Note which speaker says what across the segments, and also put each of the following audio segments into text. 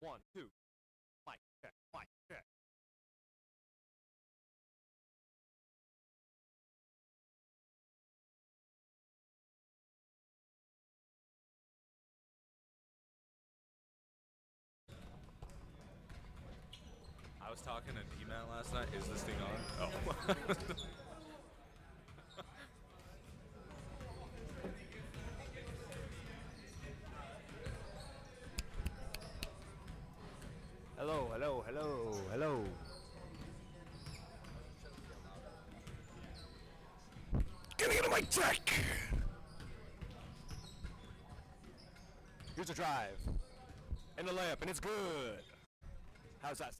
Speaker 1: 1, 2. Mic check, mic check.
Speaker 2: I was talking to D-Man last night. Is this thing on? Oh.
Speaker 1: Hello, hello, hello, hello. Can I get a mic check? Here's a drive. And a layup, and it's good. How's that?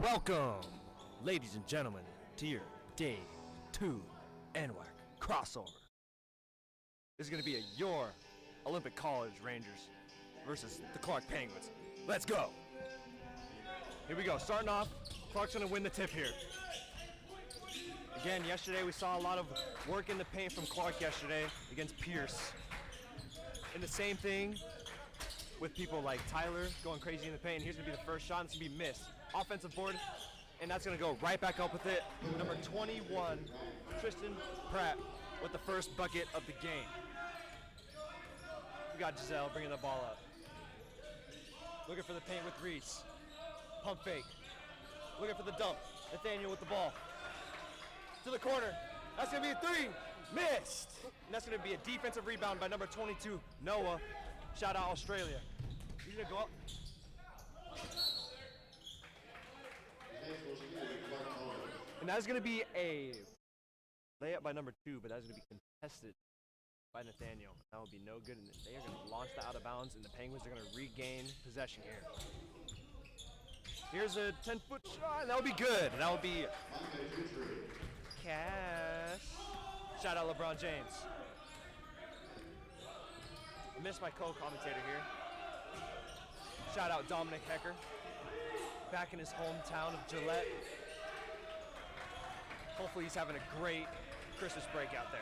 Speaker 1: Welcome, ladies and gentlemen, to your Day 2 NWAC crossover. This is going to be your Olympic College Rangers versus the Clark Penguins. Let's go. Here we go. Starting off, Clark's going to win the tip here. Again, yesterday we saw a lot of work in the paint from Clark yesterday against Pierce. And the same thing with people like Tyler going crazy in the paint. Here's going to be the first shot. It's going to be missed. Offensive board, and that's going to go right back up with it. Number 21, Tristan Pratt with the first bucket of the game. We got Giselle bringing the ball up. Looking for the paint with Reese. Pump fake. Looking for the dump. Nathaniel with the ball. To the corner. That's going to be a three. Missed. And that's going to be a defensive rebound by number 22, Noah. Shout out Australia. He's going to go up. And that's going to be a layup by number 2, but that's going to be contested by Nathaniel. That will be no good, and they are going to launch that out of bounds, and the Penguins are going to regain possession here. Here's a 10-foot shot, and that will be good. And that will be Cash. Shout out LeBron James. I missed my co-commentator here. Shout out Dominic Hecker. Back in his hometown of Gillette. Hopefully he's having a great Christmas break out there.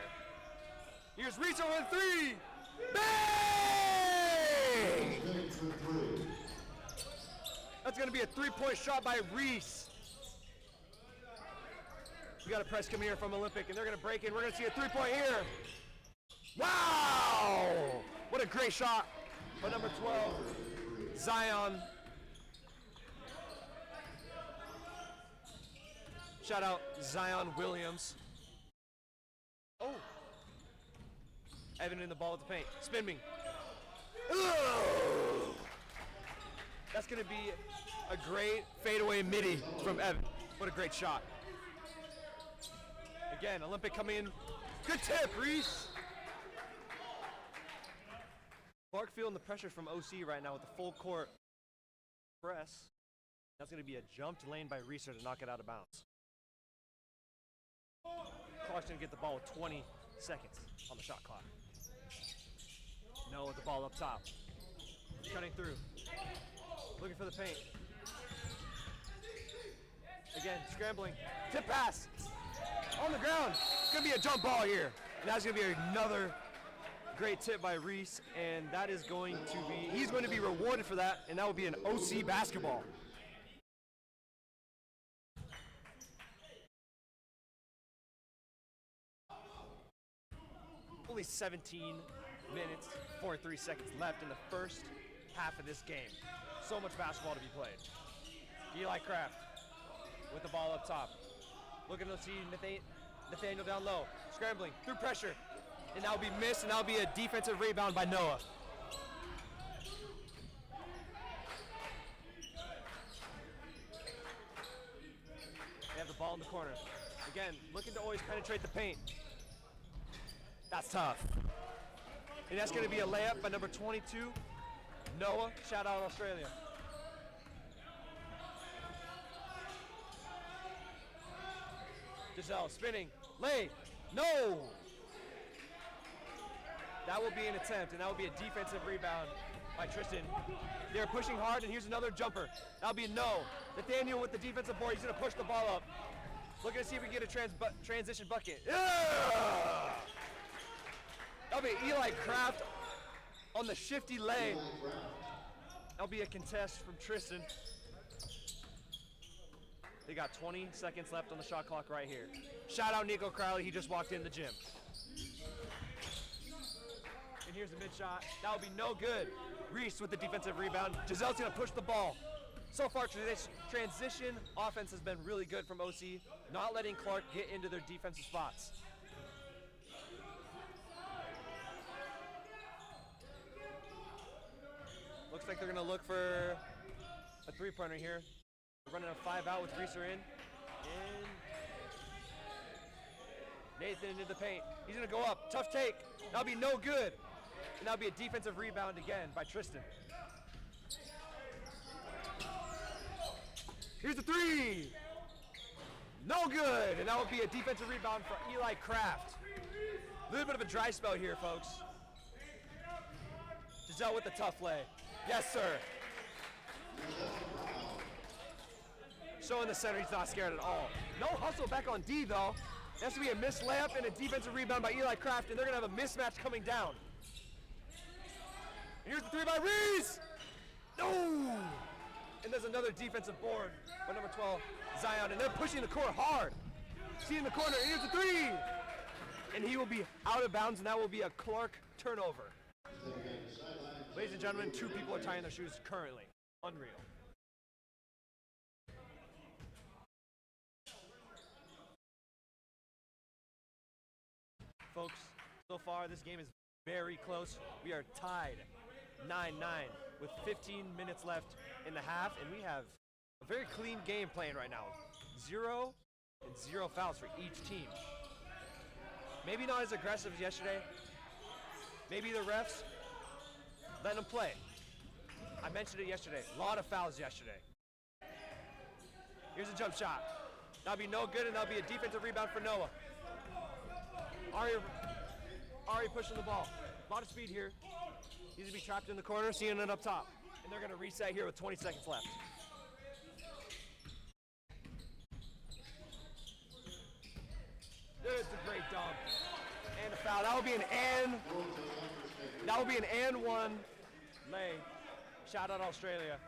Speaker 1: Here's Reese on 3. Bang! That's going to be a 3-point shot by Reese. We got a press come here from Olympic, and they're going to break in. We're going to see a 3-point here. Wow! What a great shot by number 12, Zion. Shout out Zion Williams. Oh. Evan in the ball with the paint. Spin me. Ugh. That's going to be a great fadeaway midi from Evan. What a great shot. Again, Olympic coming in. Good tip, Reese. Clark feeling the pressure from OC right now with the full court press. That's going to be a jumped lane by Reese to knock it out of bounds. Clark's going to get the ball with 20 seconds on the shot clock. No, with the ball up top. Cutting through. Looking for the paint. Again, scrambling. Tip pass. On the ground. It's going to be a jump ball here. And that's going to be another great tip by Reese. And that is going to be, he's going to be rewarded for that. And that will be an OC basketball. Only 17 minutes, 43 seconds left in the first half of this game. So much basketball to be played. Eli Kraft with the ball up top. Looking to see Nathaniel down low. Scrambling through pressure. And that'll be missed, and that'll be a defensive rebound by Noah. They have the ball in the corner. Again, looking to always penetrate the paint. That's tough. And that's going to be a layup by number 22, Noah. Shout out Australia. Giselle spinning. Lay. No! That will be an attempt, and that will be a defensive rebound by Tristan. They're pushing hard, and here's another jumper. That'll be a no. Nathaniel with the defensive board. He's going to push the ball up. Looking to see if we can get a transition bucket. Yeah! That'll be Eli Kraft on the shifty lay. That'll be a contest from Tristan. They got 20 seconds left on the shot clock right here. Shout out Nico Crowley, he just walked in the gym. And here's the mid shot. That'll be no good. Reese with the defensive rebound. Giselle's gonna push the ball. So far, transition offense has been really good from OC, not letting Clark get into their defensive spots. Looks like they're gonna look for a 3-pointer here. Running a 5 out with Reeser in. And Nathan into the paint. He's gonna go up, tough take. That'll be no good. And that'll be a defensive rebound again by Tristan. Here's the three. No good, and that would be a defensive rebound for Eli Kraft. A little bit of a dry spell here, folks. Giselle with the tough lay. Yes, sir. Showing the center he's not scared at all. No hustle back on D, though. It has to be a missed layup and a defensive rebound by Eli Kraft, and they're going to have a mismatch coming down. And here's the three by Reese. No! And there's another defensive board by number 12, Zion, and they're pushing the court hard. See in the corner, and here's the three! And he will be out of bounds, and that will be a Clark turnover. Ladies and gentlemen, 2 people are tying their shoes currently. Unreal. Folks, so far this game is very close. We are tied 9-9 with 15 minutes left in the half, and we have a very clean game playing right now. 0 and 0 fouls for each team. Maybe not as aggressive as yesterday. Maybe the refs letting them play. I mentioned it yesterday. A lot of fouls yesterday. Here's a jump shot. That'll be no good, and that'll be a defensive rebound for Noah. Ari pushing the ball. A lot of speed here. He's gonna be trapped in the corner, seeing it up top. And they're gonna reset here with 20 seconds left. It's a great dunk. And a foul. That would be an and one lay. Shout out Australia.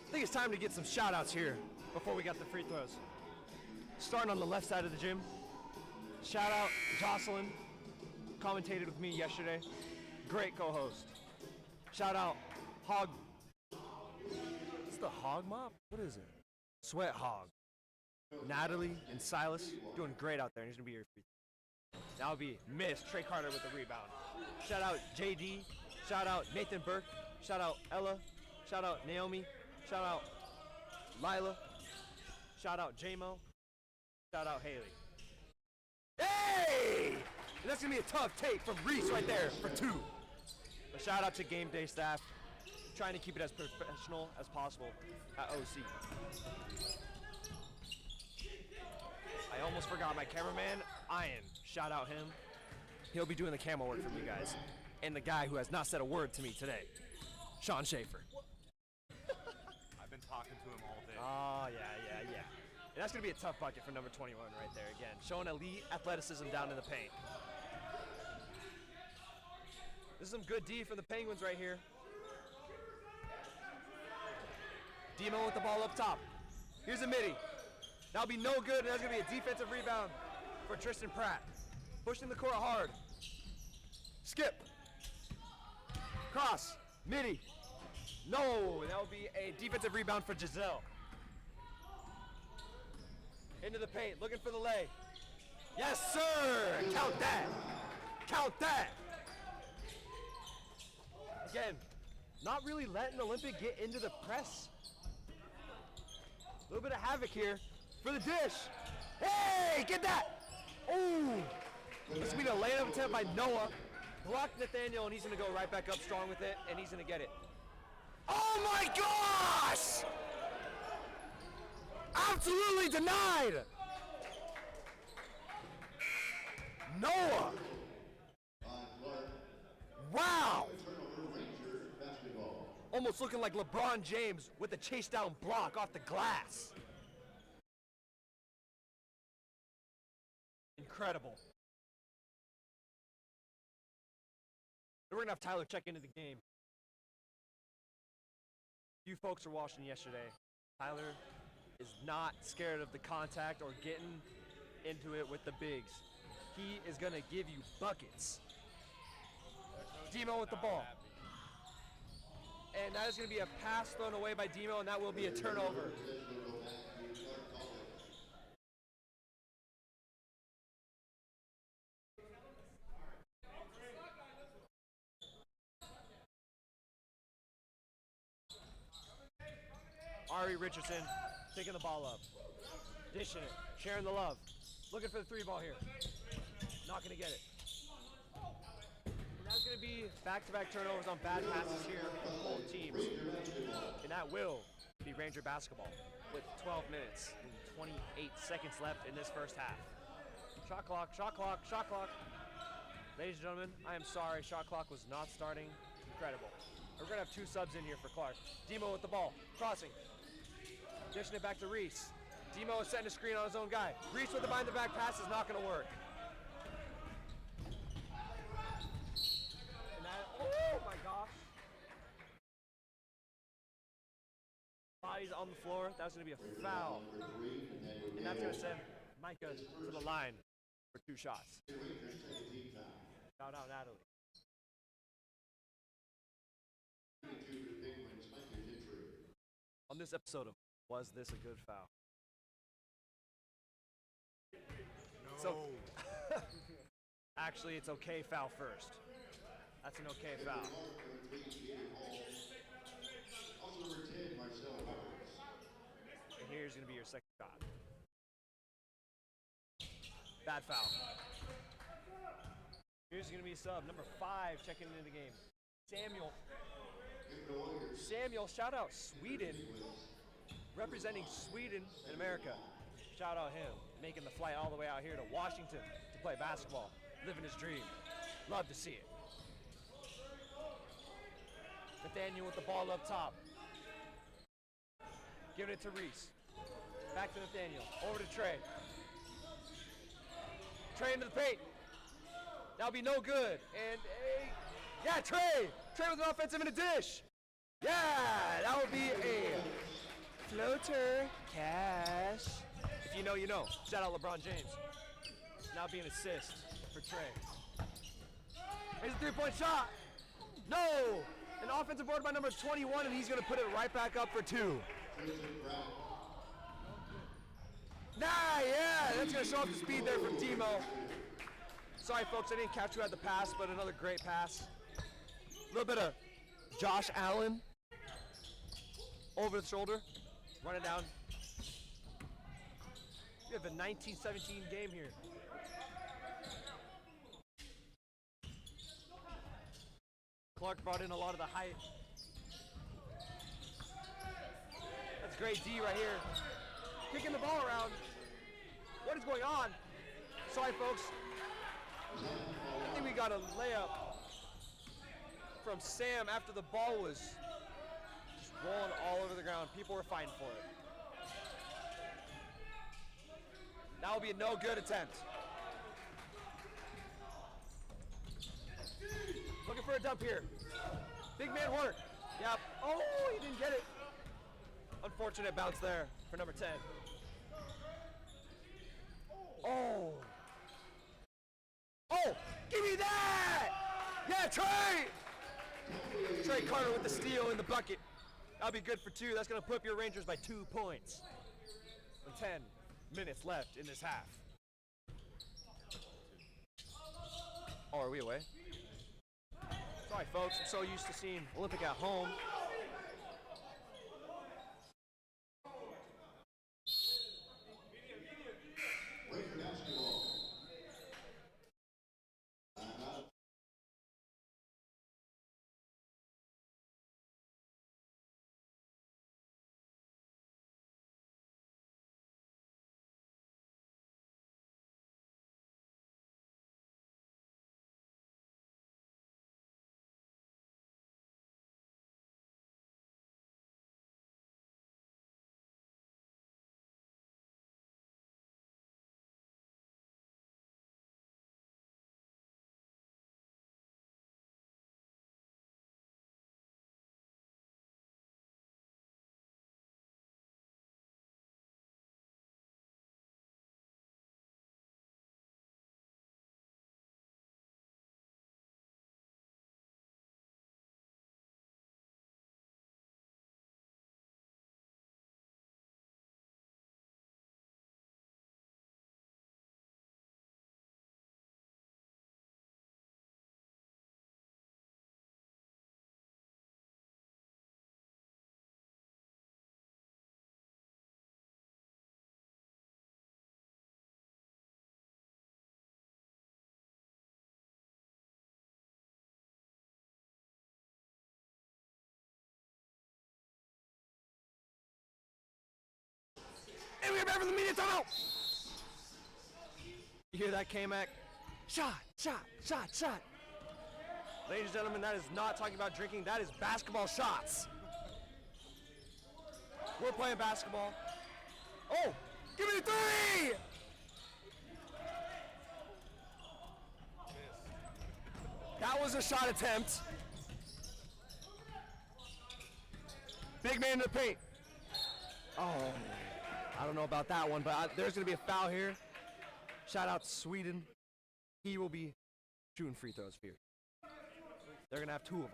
Speaker 1: I think it's time to get some shout outs here before we got the free throws. Starting on the left side of the gym. Shout out Jocelyn, commentated with me yesterday. Great co-host. Shout out Hog. It's the Hog Mop? What is it? Sweat Hog. Natalie and Silas doing great out there, and he's gonna be your free throw. That would be Miss Trey Carter with the rebound. Shout out JD. Shout out Nathan Burke. Shout out Ella. Shout out Naomi. Shout out Lila. Shout out J-Mo. Shout out Haley. Hey! And that's gonna be a tough take from Reese right there for 2. But shout out to game day staff, trying to keep it as professional as possible at OC. I almost forgot my cameraman, Ian. Shout out him. He'll be doing the camera work for you guys. And the guy who has not said a word to me today, Sean Schaefer.
Speaker 2: I've been talking to him all day.
Speaker 1: Oh, yeah. And that's going to be a tough bucket for number 21 right there again. Showing elite athleticism down in the paint. This is some good D from the Penguins right here. Demo with the ball up top. Here's a midi. That'll be no good, and that's going to be a defensive rebound for Tristan Pratt. Pushing the court hard. Skip. Cross. Midi. No, and that will be a defensive rebound for Giselle. Into the paint, looking for the lay. Yes, sir! Count that! Count that! Again, not really letting Olympic get into the press. A little bit of havoc here for the dish. Hey, get that! Ooh! This will be a layup attempt by Noah. Blocked Nathaniel, and he's going to go right back up strong with it, and he's going to get it. Oh my gosh! Absolutely denied! Noah! Wow! Almost looking like LeBron James with a chase down block off the glass. Incredible. We're gonna have Tyler check into the game. You folks were watching yesterday. Tyler is not scared of the contact or getting into it with the bigs. He is gonna give you buckets. Demo with the ball. And that is gonna be a pass thrown away by Demo, and that will be a turnover. Ari Richardson taking the ball up, dishing it, sharing the love, looking for the three ball here. Not gonna get it. And that's gonna be back-to-back turnovers on bad passes here from both teams. And that will be Ranger basketball with 12 minutes and 28 seconds left in this first half. Shot clock, shot clock, shot clock. Ladies and gentlemen, I am sorry, shot clock was not starting. Incredible. We're gonna have two subs in here for Clark. Demo with the ball, crossing. Dishing it back to Reese. Demo is setting a screen on his own guy. Reese with the behind-the-back pass is not going to work. And that, oh my gosh. Bodies on the floor. That's going to be a foul. And that's going to send Micah to the line for 2 shots. Shout out Natalie. On this episode of Was This a Good Foul?
Speaker 2: No.
Speaker 1: So, actually, it's okay foul first. That's an okay foul. And here's going to be your second shot. Bad foul. Here's going to be sub number 5 checking into the game. Samuel, shout out Sweden, representing Sweden in America. Shout out him, making the flight all the way out here to Washington to play basketball, living his dream. Love to see it. Nathaniel with the ball up top. Giving it to Reese. Back to Nathaniel, over to Trey. Trey into the paint. That'll be no good. And yeah, Trey with an offensive and a dish. Yeah, that would be a floater cash. If you know, you know. Shout out LeBron James. Now be an assist for Trey. Here's a three-point shot. No! An offensive board by number 21, and he's going to put it right back up for 2. Nah, yeah, that's going to show off the speed there from Demo. Sorry, folks, I didn't catch who had the pass, but another great pass. A little bit of Josh Allen over the shoulder, run it down. We have a 19-17 game here. Clark brought in a lot of the height. That's great D right here. Kicking the ball around. What is going on? Sorry, folks. I think we got a layup from Sam after the ball was just rolling all over the ground. People were fighting for it. That will be a no good attempt. Looking for a dump here. Big man work. Yep. Oh, he didn't get it. Unfortunate bounce there for number 10. Oh. Oh, give me that! Yeah, Trey! Trey Carter with the steal in the bucket. That'll be good for 2. That's going to put up your Rangers by 2 points. With 10 minutes left in this half. Oh, are we away? Sorry, folks. I'm so used to seeing Olympic at home. K-Mac for the media timeout. You hear that, K-Mac? Shot, shot, shot, shot. Ladies and gentlemen, that is not talking about drinking. That is basketball shots. We're playing basketball. Oh, give me the three! That was a shot attempt. Big man in the paint. Oh, I don't know about that one, but there's going to be a foul here. Shout out to Sweden. He will be shooting free throws here. They're going to have two of them.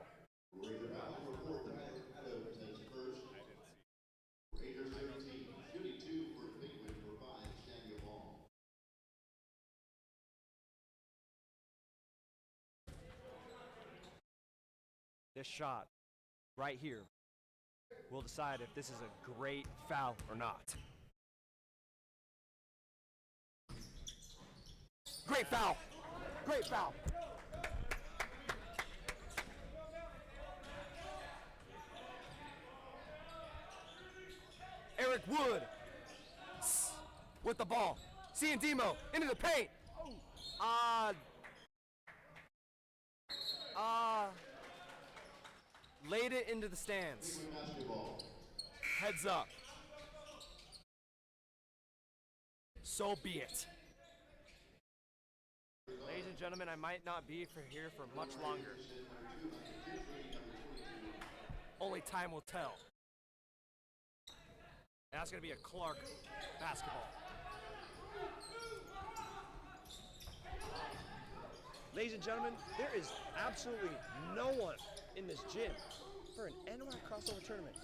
Speaker 1: This shot right here will decide if this is a great foul or not. Great foul. Great foul. Eric Wood with the ball. Seeing Demo into the paint. Laid it into the stands. Heads up. So be it. Ladies and gentlemen, I might not be here for much longer. Only time will tell. And that's going to be a Clark basketball. Ladies and gentlemen, there is absolutely no one in this gym for an NWAC crossover tournament.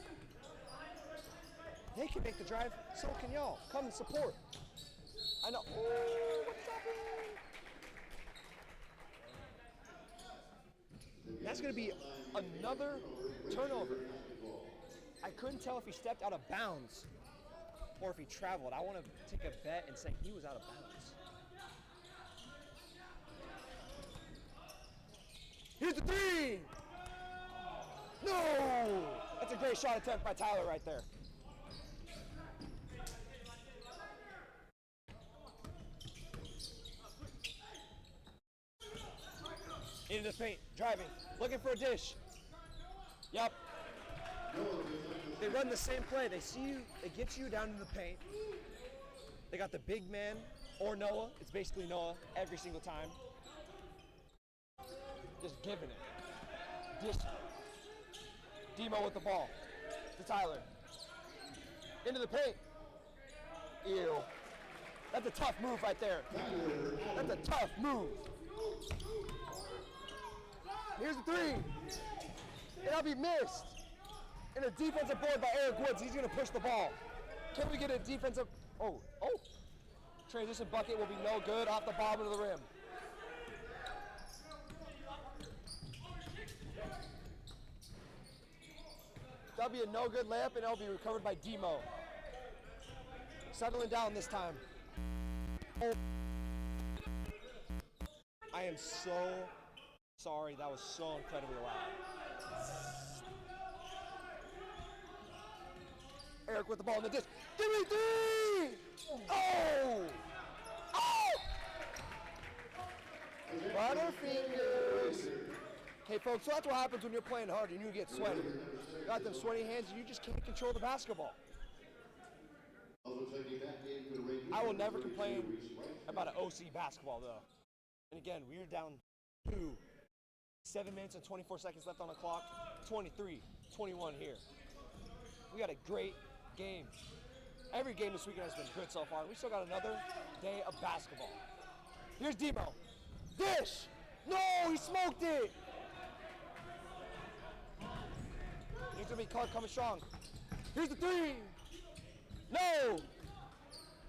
Speaker 1: They can make the drive, so can y'all. Come and support. I know. Oh, what's happening? That's going to be another turnover. I couldn't tell if he stepped out of bounds or if he traveled. I want to take a bet and say he was out of bounds. Here's the three! No! That's a great shot attempt by Tyler right there. Into the paint, driving, looking for a dish. Yep. They run the same play. They see you, they get you down in the paint. They got the big man or Noah. It's basically Noah every single time. Just giving it. Dish. Demo with the ball to Tyler. Into the paint. Ew. That's a tough move right there. That's a tough move. Here's the three. And that'll be missed. And a defensive board by Eric Woods. He's going to push the ball. Can we get a defensive? Oh. Transition bucket will be no good off the bottom of the rim. That'll be a no good layup, and it'll be recovered by Demo. Settling down this time. Oh. I am so sorry. That was so incredibly loud. Eric with the ball in the dish. Give me three! Oh! Oh! Butterfingers. Hey folks, so that's what happens when you're playing hard and you get sweaty. You got them sweaty hands and you just can't control the basketball. I will never complain about an OC basketball though. And again, we are down 7 minutes and 24 seconds left on the clock. 23-21 here. We got a great game. Every game this weekend has been good so far. We still got another day of basketball. Here's Demo. Dish! No, he smoked it! He's gonna be Clark coming strong. Here's the three! No!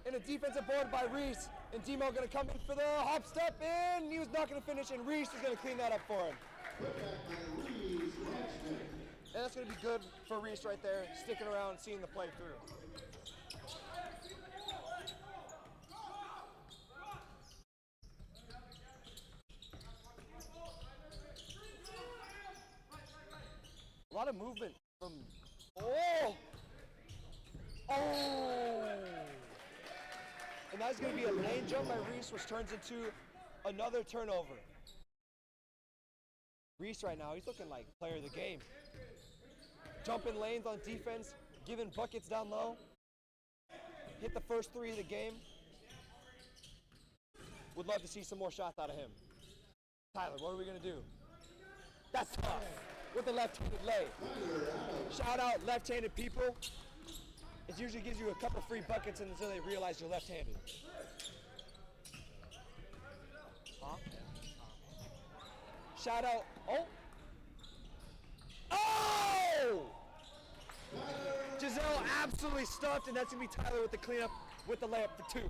Speaker 1: And a defensive board by Reese. And Demo gonna come in for the hop step in. He was not gonna finish, and Reese is gonna clean that up for him. And that's gonna be good for Reese right there, sticking around, seeing the play through. A lot of movement from, oh! And that's going to be a lane jump by Reese, which turns into another turnover. Reese right now, he's looking like player of the game. Jumping lanes on defense, giving buckets down low. Hit the first 3 of the game. Would love to see some more shots out of him. Tyler, what are we going to do? That's tough with the left-handed lay. Shout out left-handed people. It usually gives you a couple free buckets until they realize you're left-handed. Huh? Shout out. Oh! Oh! Giselle absolutely stuffed, and that's going to be Tyler with the cleanup with the layup for 2.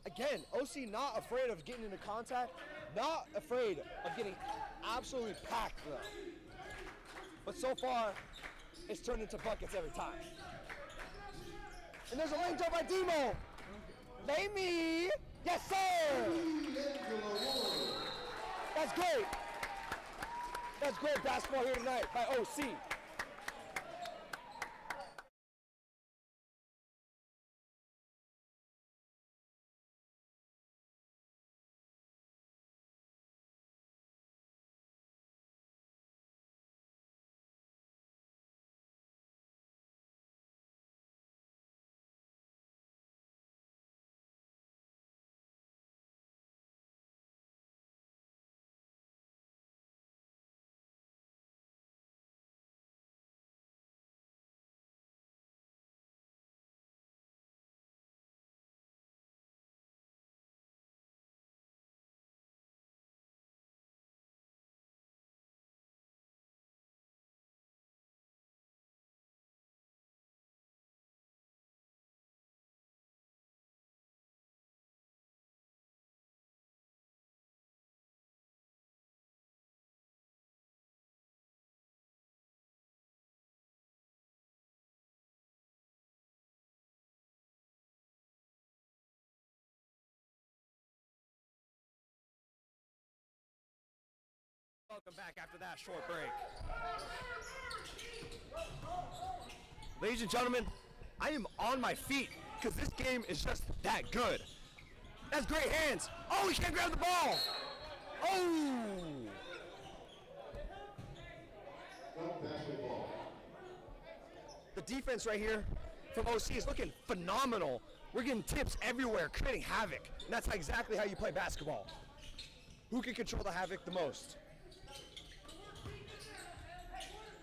Speaker 1: Again, OC not afraid of getting into contact, not afraid of getting absolutely packed though. But so far, it's turned into buckets every time. And there's a lane jump by Demo. Lay me. Yes, sir. That's great. That's great basketball here tonight by OC. Welcome back after that short break. Ladies and gentlemen, I am on my feet because this game is just that good. That's great hands. Oh, he can't grab the ball. Oh! The defense right here from OC is looking phenomenal. We're getting tips everywhere, creating havoc. And that's exactly how you play basketball. Who can control the havoc the most?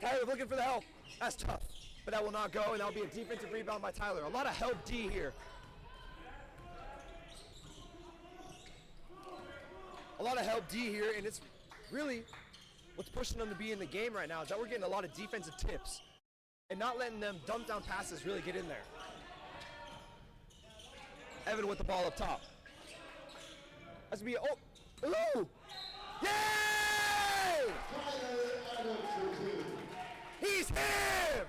Speaker 1: Tyler looking for the help. That's tough, but that will not go, and that'll be a defensive rebound by Tyler. A lot of help D here. A lot of help D here, and it's really what's pushing them to be in the game right now is that we're getting a lot of defensive tips and not letting them dump down passes really get in there. Evan with the ball up top. That's gonna be, oh, ooh! Yay! He's him!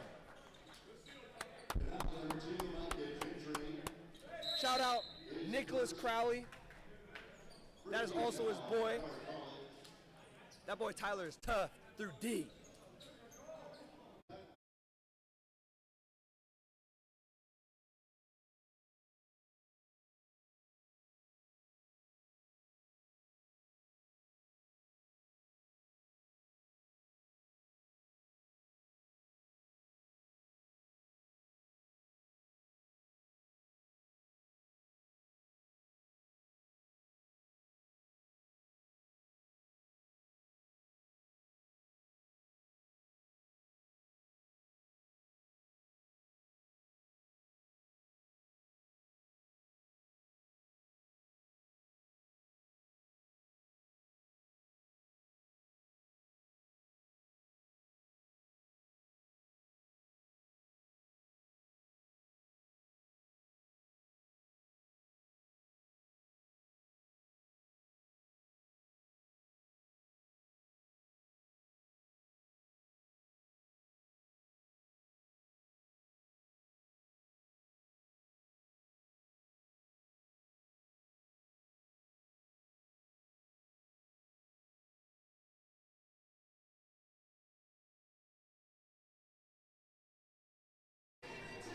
Speaker 1: Shout out Nicholas Crowley. That is also his boy. That boy Tyler is tough through D.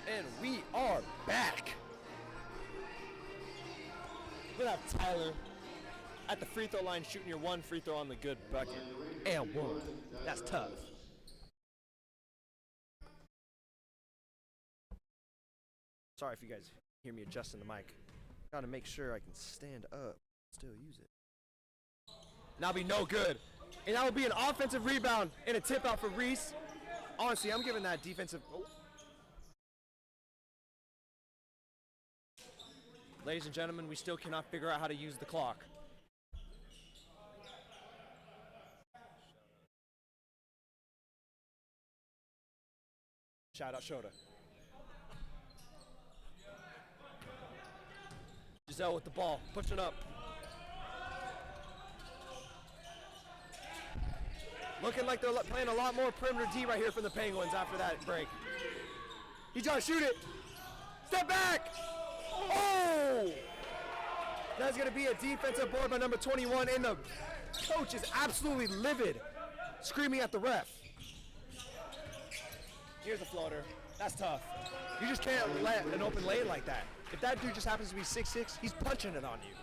Speaker 1: And we are back. have Tyler at the free throw line shooting your one free throw on the good bucket. And one. That's tough. Sorry if you guys hear me adjusting the mic. Gotta make sure I can stand up, still use it. That'll be no good. And that will be an offensive rebound and a tip out for Reese. Honestly, I'm giving that defensive. Oh. Ladies and gentlemen, we still cannot figure out how to use the clock. Shout out Shota. Giselle with the ball, pushing up. Looking like they're playing a lot more perimeter D right here for the Penguins after that break. He's trying to shoot it. Step back! Oh! That's going to be a defensive board by number 21, and the coach is absolutely livid, screaming at the ref. Here's a floater. That's tough. You just can't let an open lane like that. If that dude just happens to be 6'6", he's punching it on you.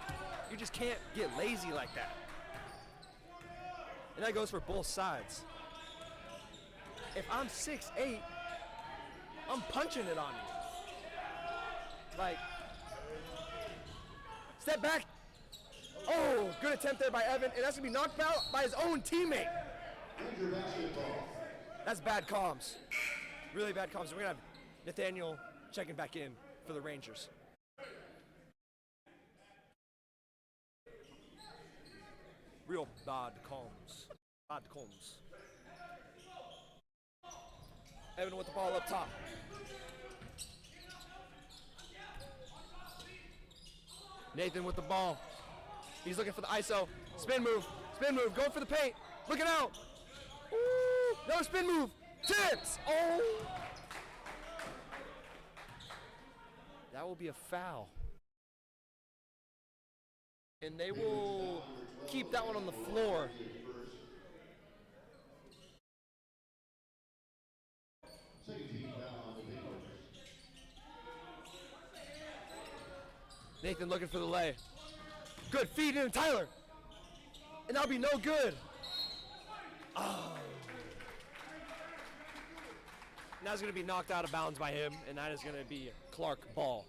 Speaker 1: You just can't get lazy like that. And that goes for both sides. If I'm 6'8", I'm punching it on you. Like, step back. Oh, good attempt there by Evan, and that's gonna be knocked out by his own teammate. That's bad comms. Really bad comms. We're gonna have Nathaniel checking back in for the Rangers. Real bad comms. Bad comms. Evan with the ball up top. Nathan with the ball. He's looking for the ISO. Spin move. Spin move. Going for the paint. Looking out. Ooh, no spin move. Tips. Oh. That will be a foul. And they will keep that one on the floor. Nathan looking for the lay. Good feed in Tyler. And that'll be no good. Oh. Now it's going to be knocked out of bounds by him, and that is going to be Clark ball.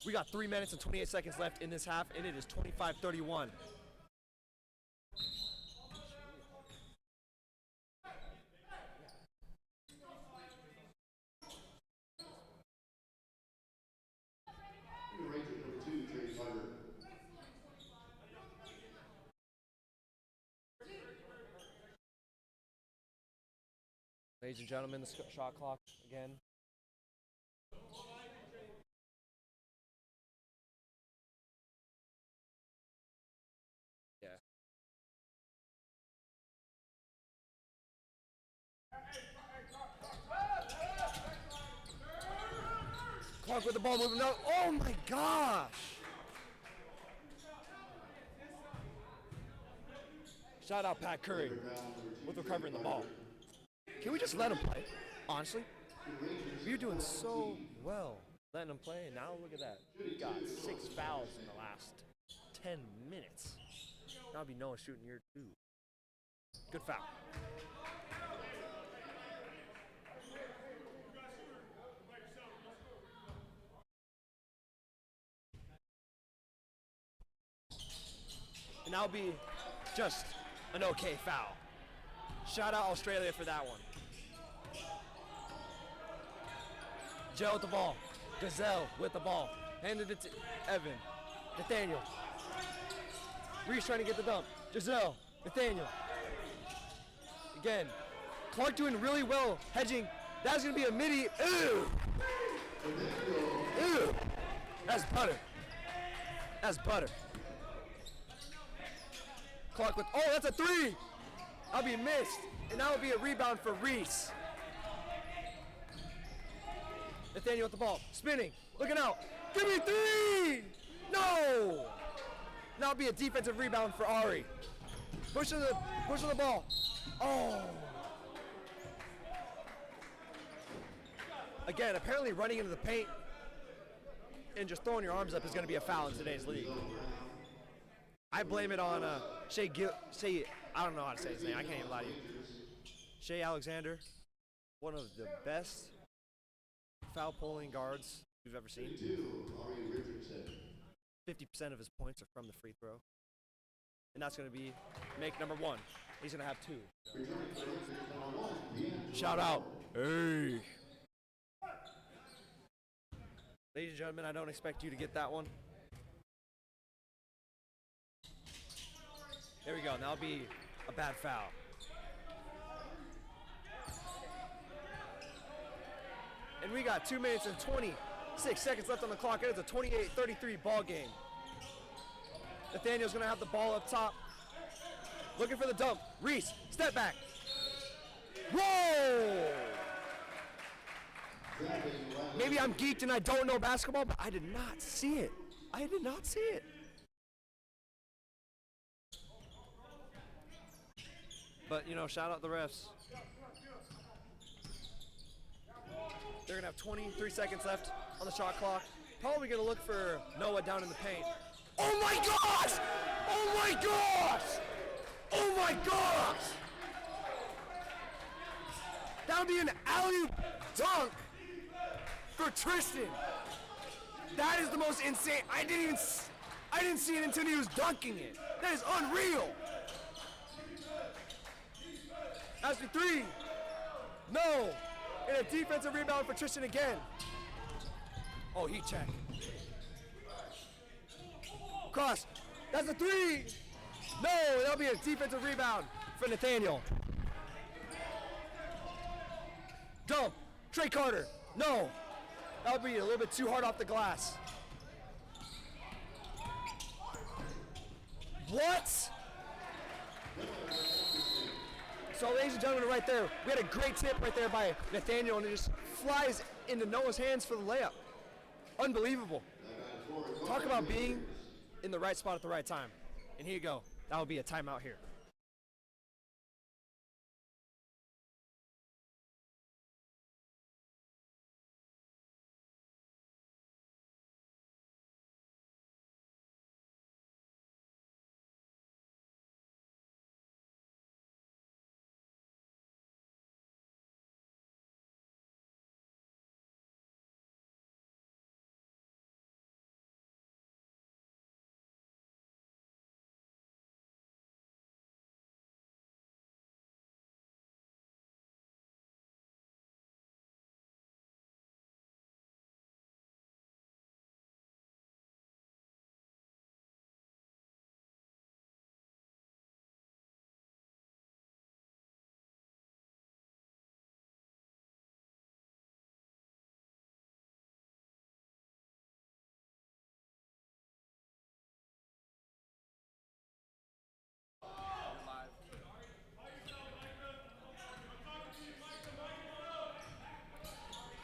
Speaker 1: We got 3 minutes and 28 seconds left in this half, and it is 25-31. Ladies and gentlemen, the shot clock again. Yeah. Clark with the ball moving out. Oh my gosh! Shout out Pat Curry with recovering the ball. Can we just let him play? Honestly, you're doing so well letting him play, and now look at that. We got 6 fouls in the last 10 minutes. That'll be Noah shooting year 2. Good foul. And that'll be just an okay foul. Shout out Australia for that one. Joe with the ball. Gazelle with the ball. Handed it to Evan. Nathaniel. Reese trying to get the dump. Giselle. Nathaniel. Again. Clark doing really well. Hedging. That's going to be a midi. Ew. Ew. That's butter. That's butter. Clark with, oh, that's a 3. That'll be missed. And that will be a rebound for Reese. Nathaniel with the ball, spinning, looking out. Give me 3! No! That'll be a defensive rebound for Ari. Pushing the ball. Oh! Again, apparently running into the paint and just throwing your arms up is going to be a foul in today's league. I blame it on Shea, I don't know how to say his name. I can't even lie to you. Shea Alexander, one of the best foul pulling guards we've ever seen. 50% of his points are from the free throw. And that's going to be make number 1. He's going to have 2. Shout out. Hey. Ladies and gentlemen, I don't expect you to get that one. There we go. That'll be a bad foul. And we got 2 minutes and 26 seconds left on the clock. It is a 28-33 ball game. Nathaniel's gonna have the ball up top. Looking for the dump. Reese, step back. Whoa! Maybe I'm geeked and I don't know basketball, but I did not see it. I did not see it. But, you know, shout out the refs. They're going to have 23 seconds left on the shot clock. Probably going to look for Noah down in the paint. Oh my gosh! Oh my gosh! Oh my gosh! That would be an alley-oop dunk for Tristan. That is the most insane. I didn't see it until he was dunking it. That is unreal. That's the 3. No. And a defensive rebound for Tristan again. Oh, heat check. Cross. That's a 3. No, that'll be a defensive rebound for Nathaniel. Dump. Trey Carter. No. That'll be a little bit too hard off the glass. What? So, ladies and gentlemen, right there, we had a great tip right there by Nathaniel, and it just flies into Noah's hands for the layup. Unbelievable. Talk about being in the right spot at the right time. And here you go. That would be a timeout here.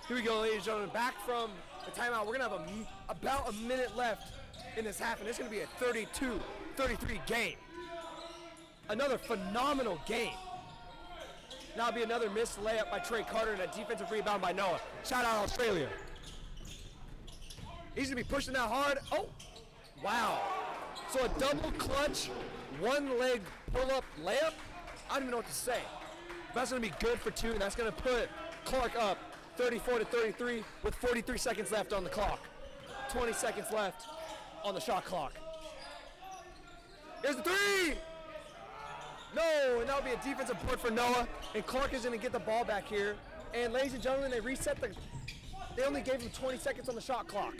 Speaker 1: Here we go, ladies and gentlemen. Back from the timeout. We're going to have about a minute left in this half, and it's going to be a 32-33 game. Another phenomenal game. Now it'll be another missed layup by Trey Carter and a defensive rebound by Noah. Shout out Australia. He's going to be pushing that hard. Oh, wow. So a double clutch, one leg pull-up layup. I don't even know what to say. But that's going to be good for 2, and that's going to put Clark up 34-33 with 43 seconds left on the clock. 20 seconds left on the shot clock. Here's the 3! No, and that'll be a defensive board for Noah, and Clark is going to get the ball back here. And ladies and gentlemen, they only gave him 20 seconds on the shot clock.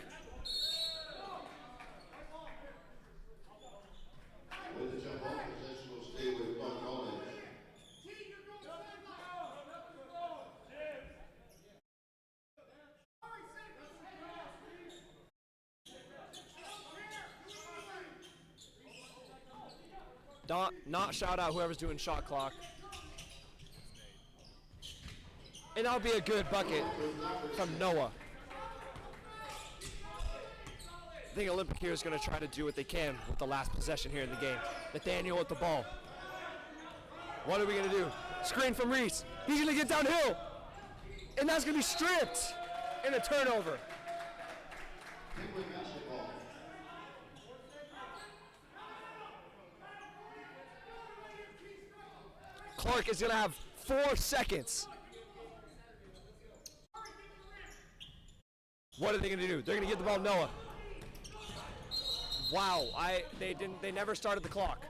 Speaker 1: Not shout out whoever's doing shot clock. And that'll be a good bucket from Noah. I think Olympic here is going to try to do what they can with the last possession here in the game. Nathaniel with the ball. What are we going to do? Screen from Reese. He's going to get downhill. And that's going to be stripped. And a turnover. Clark is going to have 4 seconds. What are they going to do? They're going to give the ball to Noah. Wow, they never started the clock.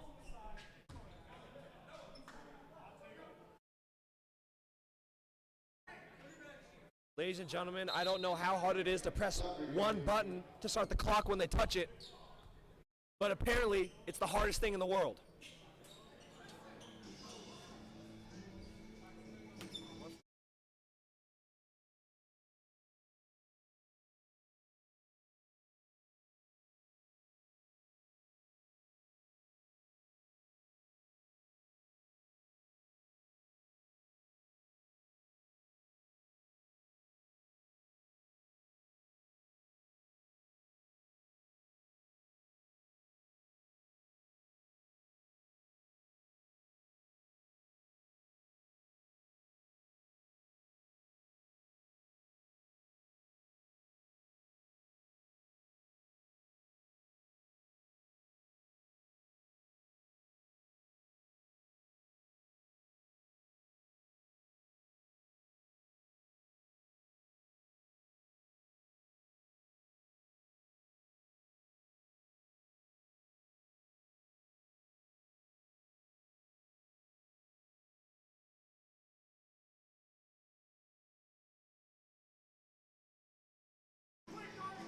Speaker 1: Ladies and gentlemen, I don't know how hard it is to press one button to start the clock when they touch it, but apparently it's the hardest thing in the world.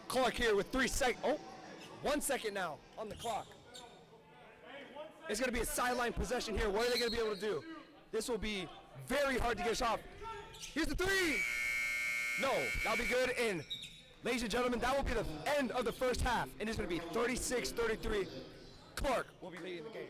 Speaker 1: Clark here with 3 seconds. Oh, 1 second now on the clock. It's going to be a sideline possession here. What are they going to be able to do? This will be very hard to get off. Here's the 3. No, that'll be good. And ladies and gentlemen, that will be the end of the first half. And it's going to be 36-33. Clark will be leading the game.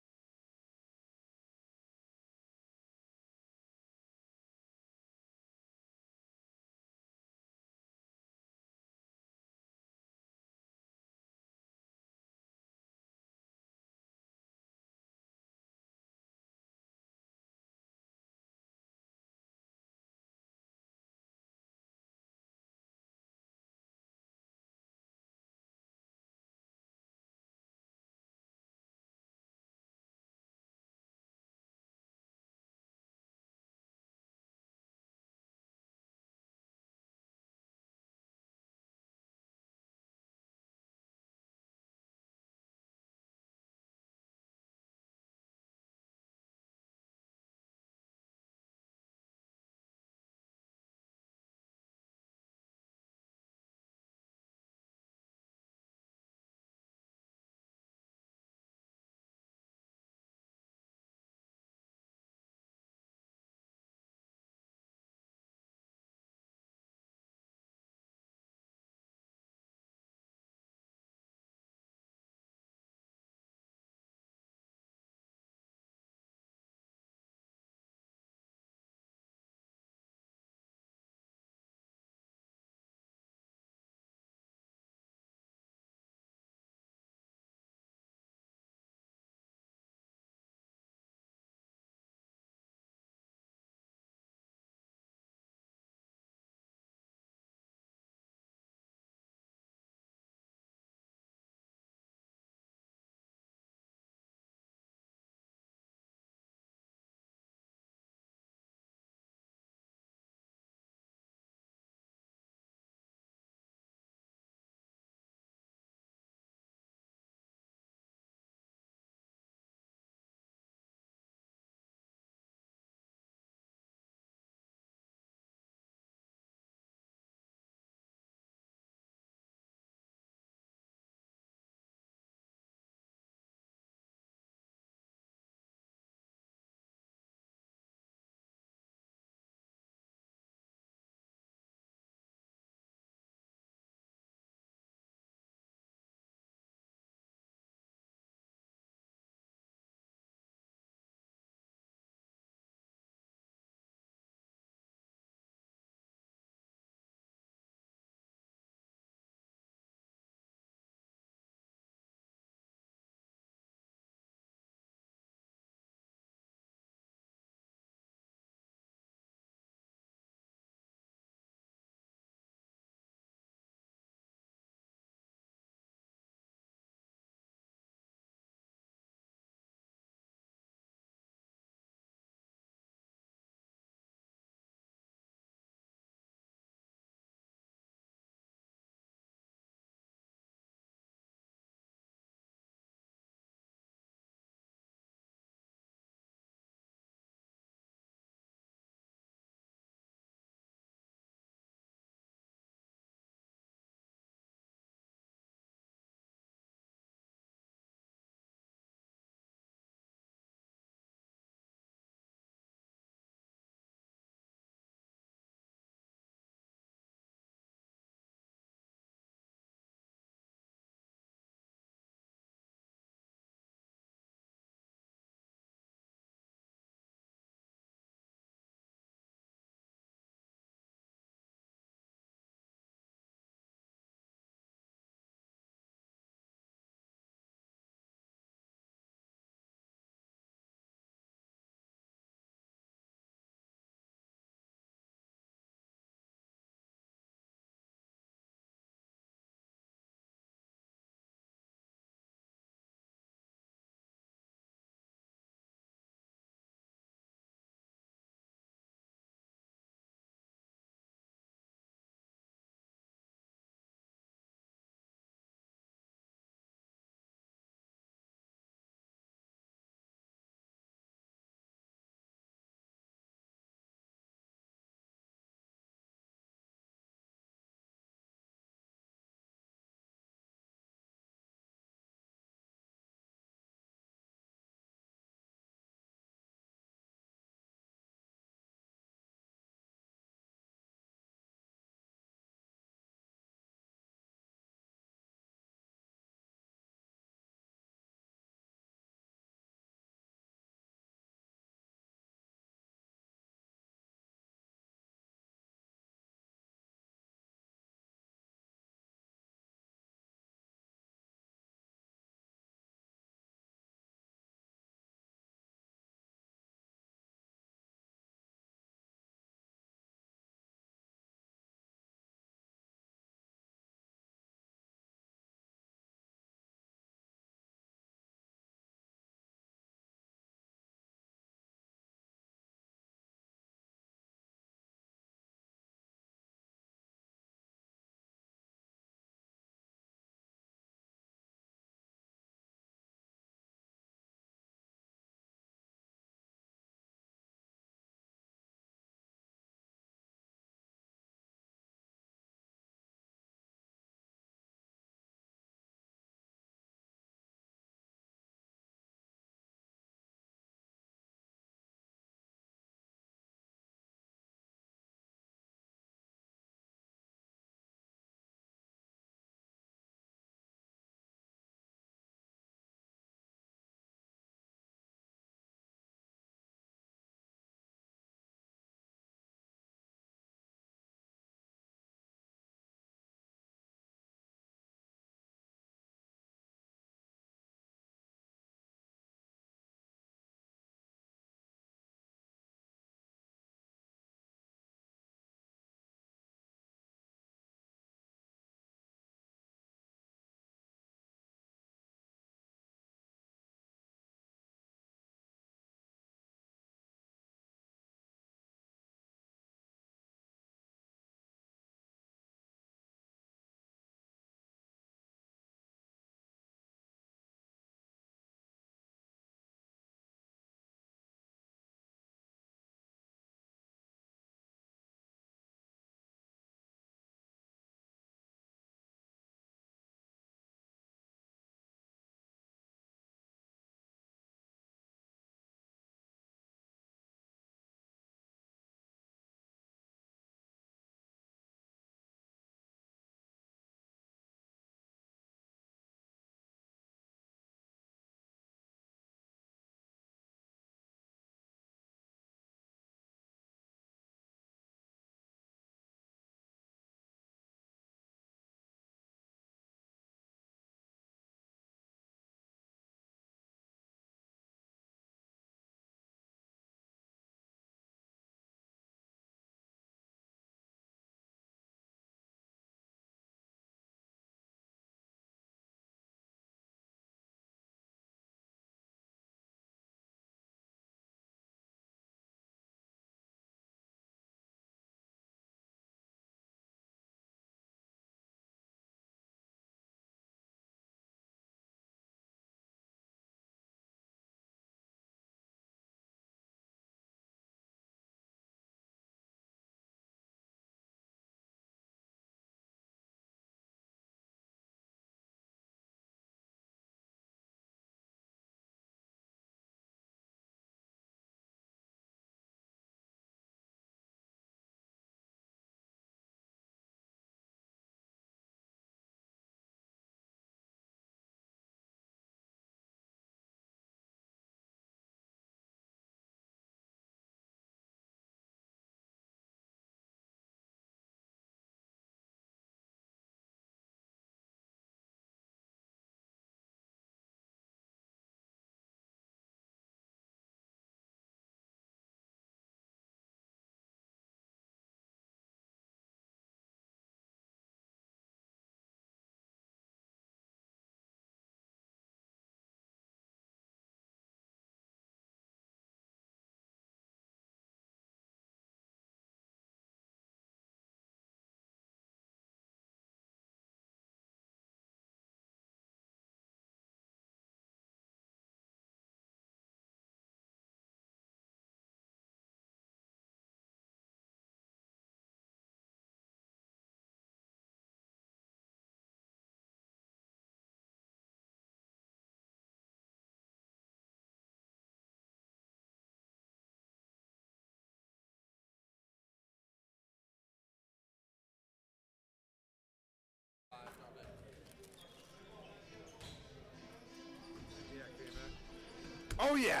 Speaker 1: Oh yeah.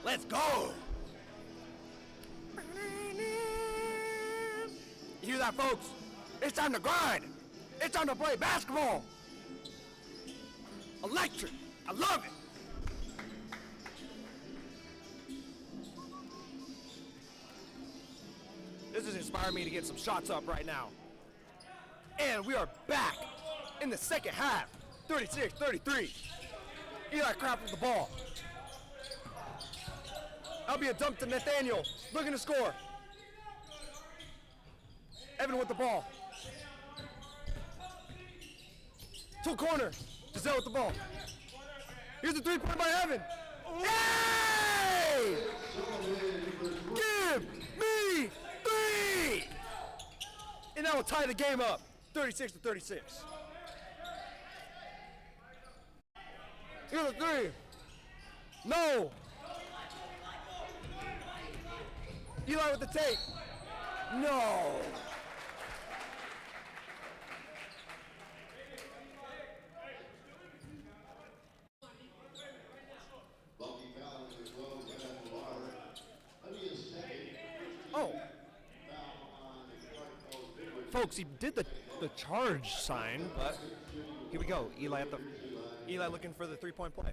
Speaker 1: Let's go. You hear that, folks? It's time to grind. It's time to play basketball. Electric. I love it. This is inspiring me to get some shots up right now. And we are back in the second half. 36-33. Eli Craft with the ball. That'll be a dump to Nathaniel. Looking to score. Evan with the ball. To a corner. Giselle with the ball. Here's the three-point by Evan. Hey! Give me three! And that will tie the game up. 36-36. Here's the three. No. Eli with the tape. No. Oh. Folks, he did the charge sign, but here we go. Eli looking for the three-point play.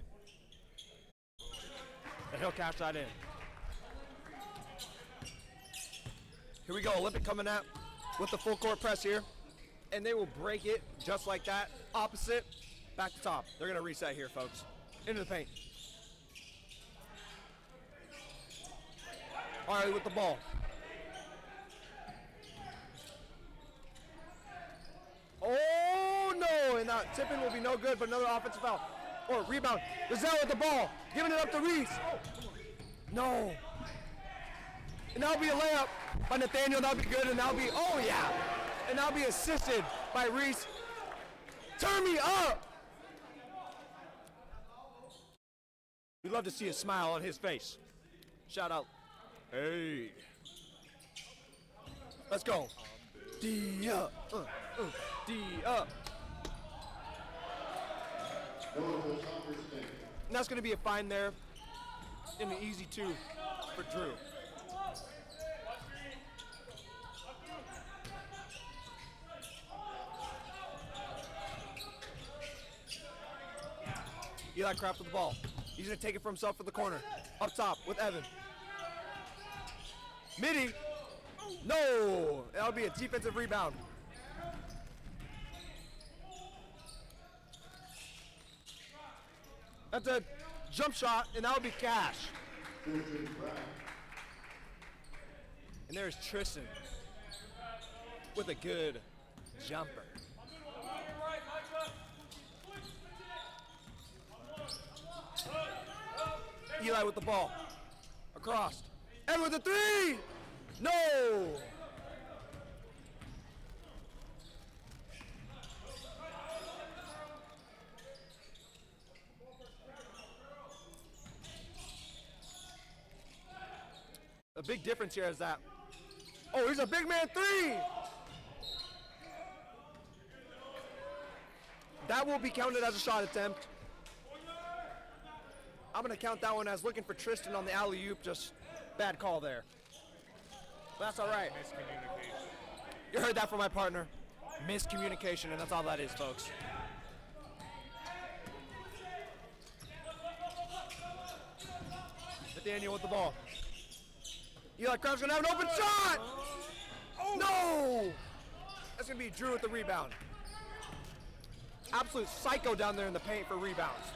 Speaker 1: And he'll catch that in. Here we go, Olympic coming out with the full court press here. And they will break it just like that. Opposite, back to top. They're gonna reset here, folks. Into the paint. Arlie with the ball. Oh no, and that tipping will be no good, but another offensive foul. Or rebound. Gazelle with the ball, giving it up to Reese. No. And that'll be a layup by Nathaniel, that'll be good, and that'll be, oh yeah. And that'll be assisted by Reese. Turn me up. We'd love to see a smile on his face. Shout out. Hey. Let's go. D up. D up. And that's going to be a fine there. And an easy two for Drew. Eli Craft with the ball. He's going to take it for himself for the corner. Up top with Evan. Midi. No. That'll be a defensive rebound. That's a jump shot, and that'll be Cash. And there's Tristan with a good jumper. Eli with the ball. Across. And with the three! No! The big difference here is that, oh, here's a big man three! That will be counted as a shot attempt. I'm going to count that one as looking for Tristan on the alley-oop, just bad call there. But that's all right.
Speaker 2: Miscommunication.
Speaker 1: You heard that from my partner. Miscommunication, and that's all that is, folks. Nathaniel with the ball. Eli Craft's gonna have an open shot! Oh. No! That's gonna be Drew with the rebound. Absolute psycho down there in the paint for rebounds.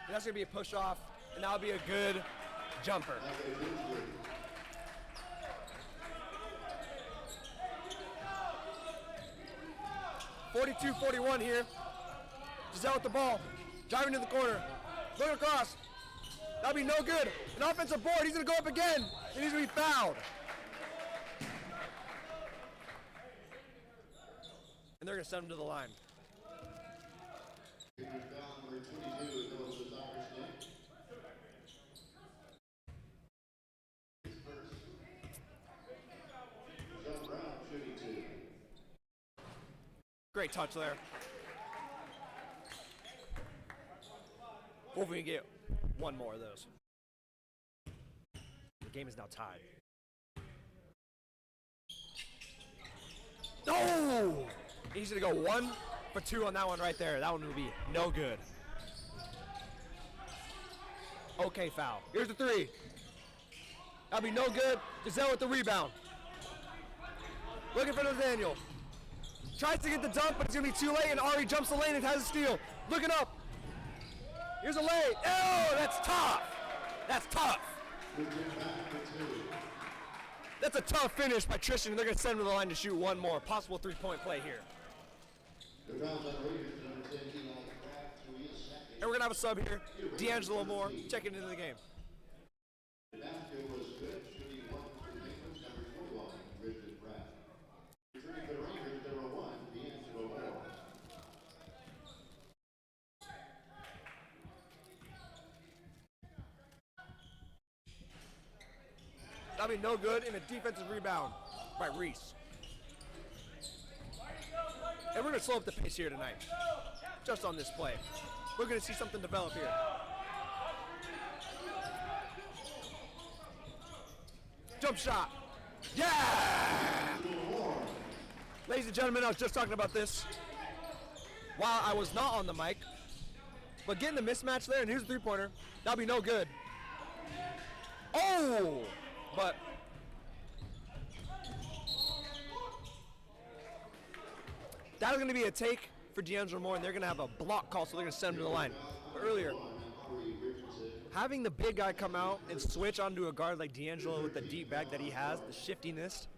Speaker 1: And that's gonna be a push off, and that'll be a good jumper. 42-41 here. Giselle with the ball, driving to the corner, looking across. That'll be no good. An offensive board, he's gonna go up again, and he's gonna be fouled. And they're gonna send him to the line. Great touch there. Hopefully we can get one more of those. The game is now tied. No! He's gonna go 1 for 2 on that one right there. That one will be no good. Okay, foul. Here's the 3. That'll be no good. Giselle with the rebound. Looking for Nathaniel. Tries to get the dunk, but it's gonna be too late, and Ari jumps the lane and has a steal. Looking up. Here's a lay. Oh, that's tough. That's tough. That's a tough finish by Tristan, and they're gonna send him to the line to shoot one more. Possible 3-point play here. And we're gonna have a sub here. D'Angelo Moore checking into the game. That'll be no good, in a defensive rebound by Reese. And we're gonna slow up the pace here tonight, just on this play. We're gonna see something develop here. Jump shot. Yeah! Ladies and gentlemen, I was just talking about this while I was not on the mic. But getting the mismatch there, and here's a three-pointer. That'll be no good. Oh! But that's going to be a take for D'Angelo Moore, and they're going to have a block call, so they're going to send him to the line. But earlier, having the big guy come out and switch onto a guard like D'Angelo with the deep back that he has, the shiftiness,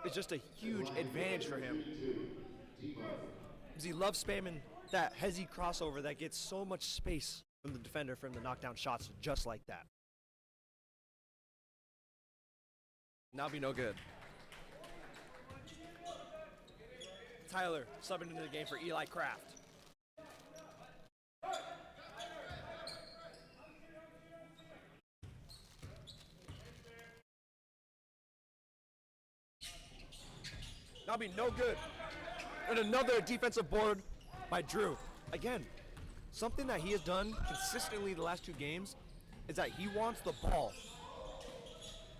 Speaker 1: is just a huge advantage for him. Because he loves spamming that hezzy crossover that gets so much space from the defender for him to knock down shots just like that. Now be no good. Tyler subbing into the game for Eli Kraft. Now be no good. And another defensive board by Drew. Again, something that he has done consistently the last 2 games is that he wants the ball.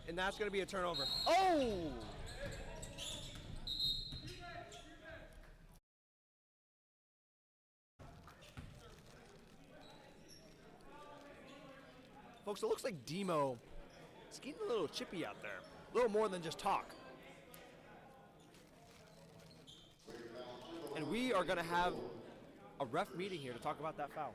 Speaker 1: And that's going to be a turnover. Oh! Folks, it looks like Demo is getting a little chippy out there. A little more than just talk. And we are going to have a ref meeting here to talk about that foul.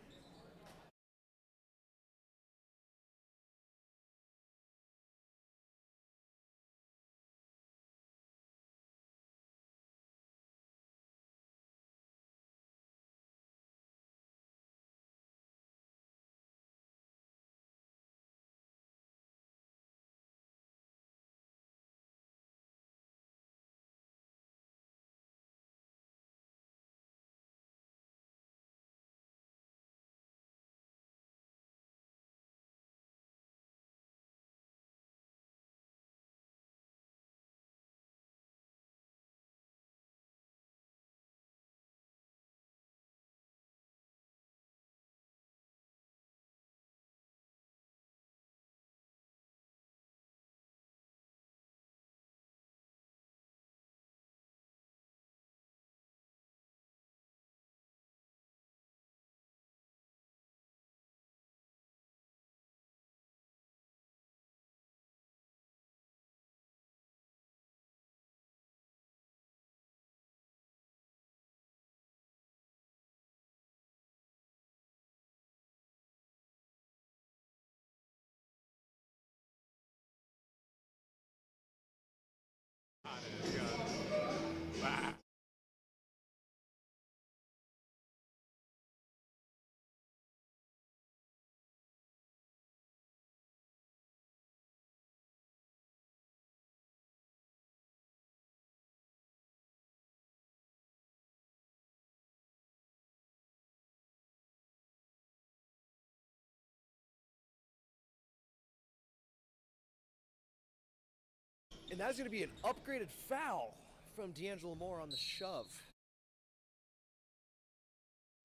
Speaker 1: And that's going to be an upgraded foul from D'Angelo Moore on the shove.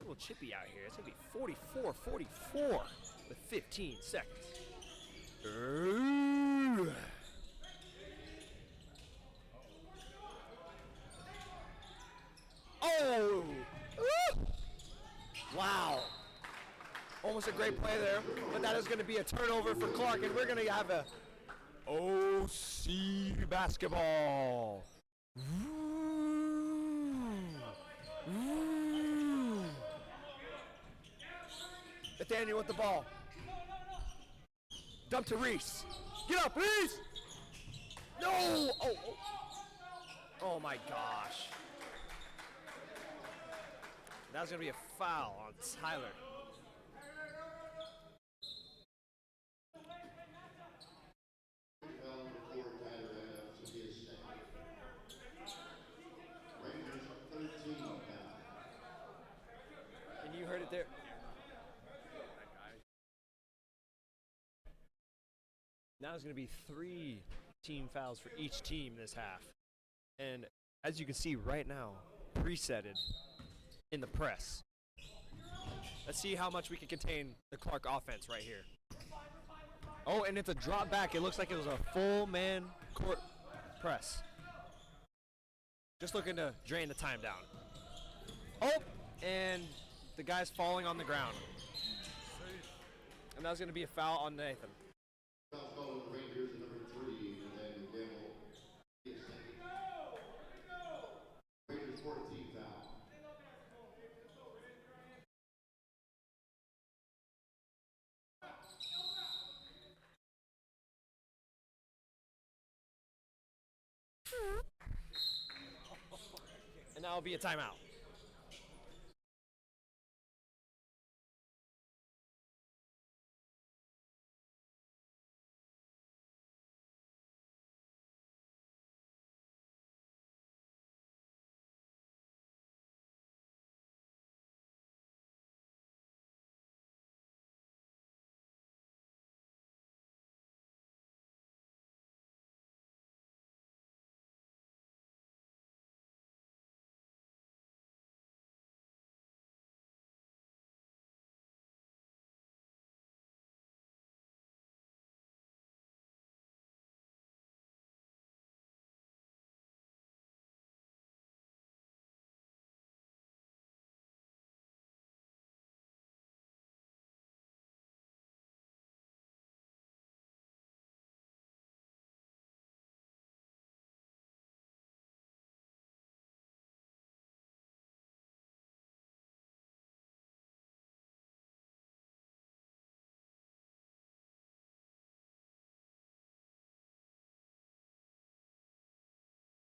Speaker 1: A little chippy out here. It's going to be 44-44 with 15 seconds. Oh! Woo! Wow. Almost a great play there, but that is going to be a turnover for Clark, and we're going to have a OC basketball. Nathaniel with the ball. Dump to Reese. Get up, Reese! No! Oh my gosh. That's going to be a foul on Tyler. And you heard it there. Now it's going to be 3 team fouls for each team this half. And as you can see right now, presetted in the press. Let's see how much we can contain the Clark offense right here. Oh, and it's a drop back. It looks like it was a full man court press. Just looking to drain the time down. Oh, and the guy's falling on the ground. And that was going to be a foul on Nathan. And that will be a timeout.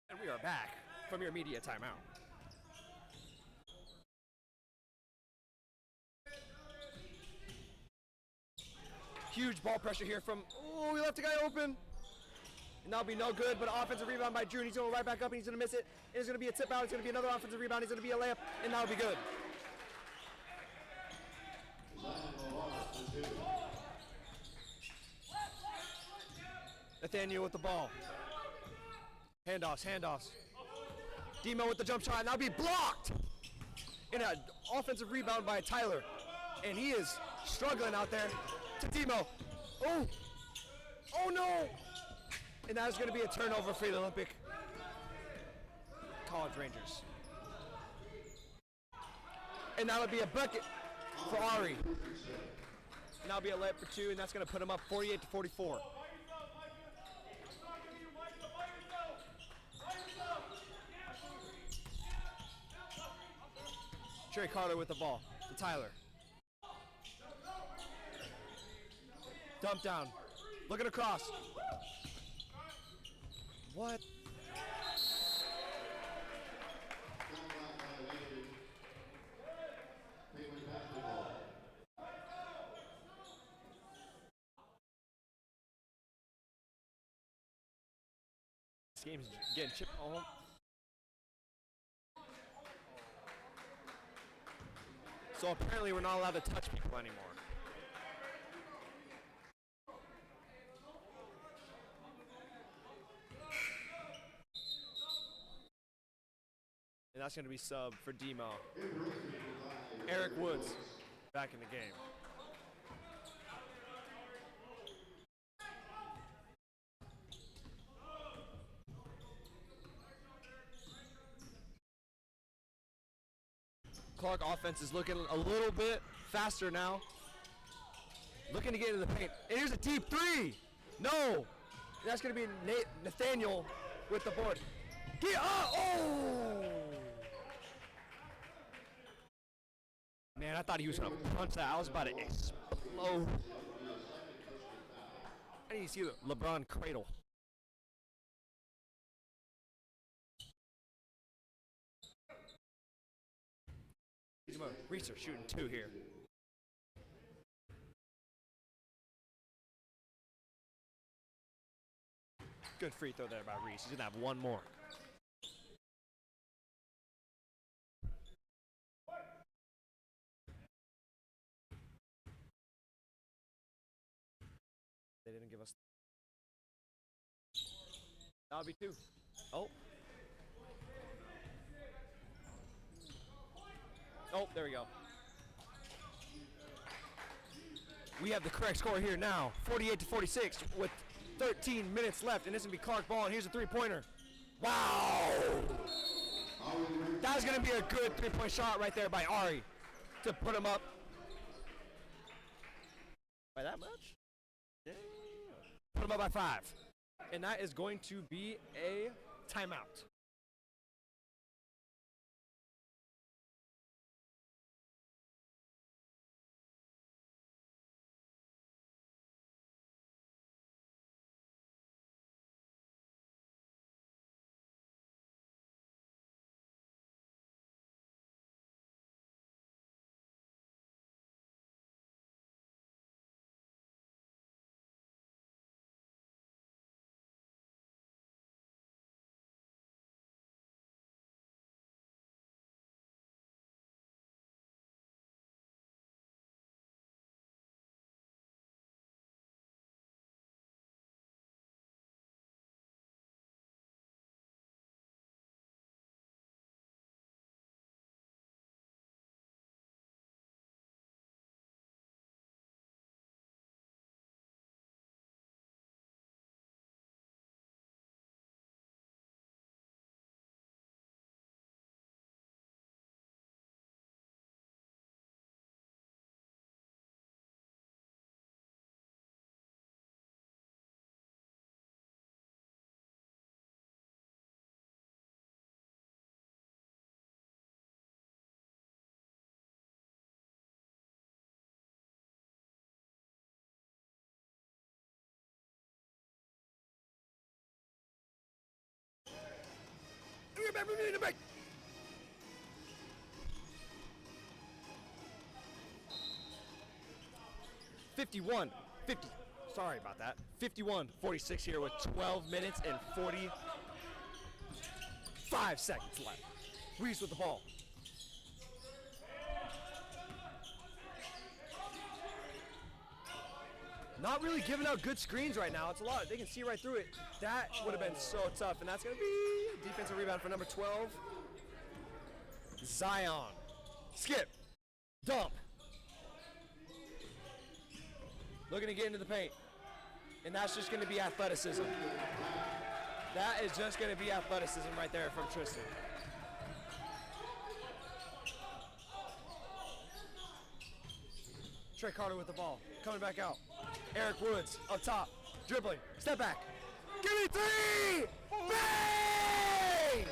Speaker 1: And we are back from your media timeout. Huge ball pressure here from, oh, we left the guy open. And that'll be no good, but offensive rebound by June. He's going right back up and he's going to miss it. It's going to be a tip out. It's going to be another offensive rebound. It's going to be a layup, and that'll be good. Nathaniel with the ball. Handoffs. Demo with the jump shot, and that'll be blocked. In an offensive rebound by Tyler. And he is struggling out there to Demo. Oh no! And that is going to be a turnover for the Olympic College Rangers. And that'll be a bucket for Ari. And that'll be a layup for 2, and that's going to put him up 48-44. Trey Carter with the ball to Tyler. Dump down. Looking across. What? This game's getting chipped home. So apparently we're not allowed to touch people anymore. And that's going to be sub for Demo. Eric Woods back in the game. Clark offense is looking a little bit faster now. Looking to get into the paint. And here's a deep three. No. That's going to be Nathaniel with the board. Oh! Man, I thought he was going to punch that. I was about to explode. I need to see the LeBron cradle. Reeser shooting 2 here. Good free throw there by Reese. He's going to have one more. They didn't give us. That'll be 2. Oh. Oh, there we go. We have the correct score here now, 48-46 with 13 minutes left, and this is gonna be Clark ball, and here's a 3-pointer. Wow! That's gonna be a good 3-point shot right there by Ari to put him up. By that much? Yeah. Put him up by 5. And that is going to be a timeout. We're back. 51, 50, sorry about that. 51-46 here with 12 minutes and 45 seconds left. Reese with the ball. Not really giving out good screens right now. It's a lot. They can see right through it. That would have been so tough, and that's going to be a defensive rebound for number 12. Zion. Skip. Dump. Looking to get into the paint. And that's just going to be athleticism. That is just going to be athleticism right there from Tristan. Trey Carter with the ball. Coming back out. Eric Woods up top. Dribbling. Step back. Give me 3! Bang!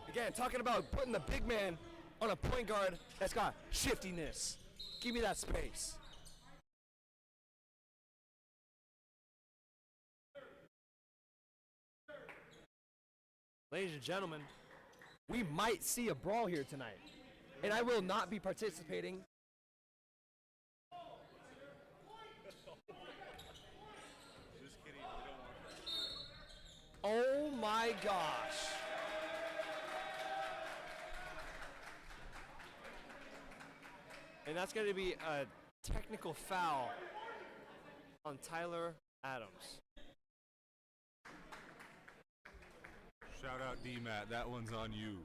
Speaker 1: Again, talking about putting the big man on a point guard that's got shiftiness. Give me that space. Ladies and gentlemen, we might see a brawl here tonight, and I will not be participating.
Speaker 2: Just kidding, we don't want that.
Speaker 1: Oh my gosh. And that's going to be a technical foul on Tyler Adams.
Speaker 2: Shout Shout out D-Matt, that one's on you.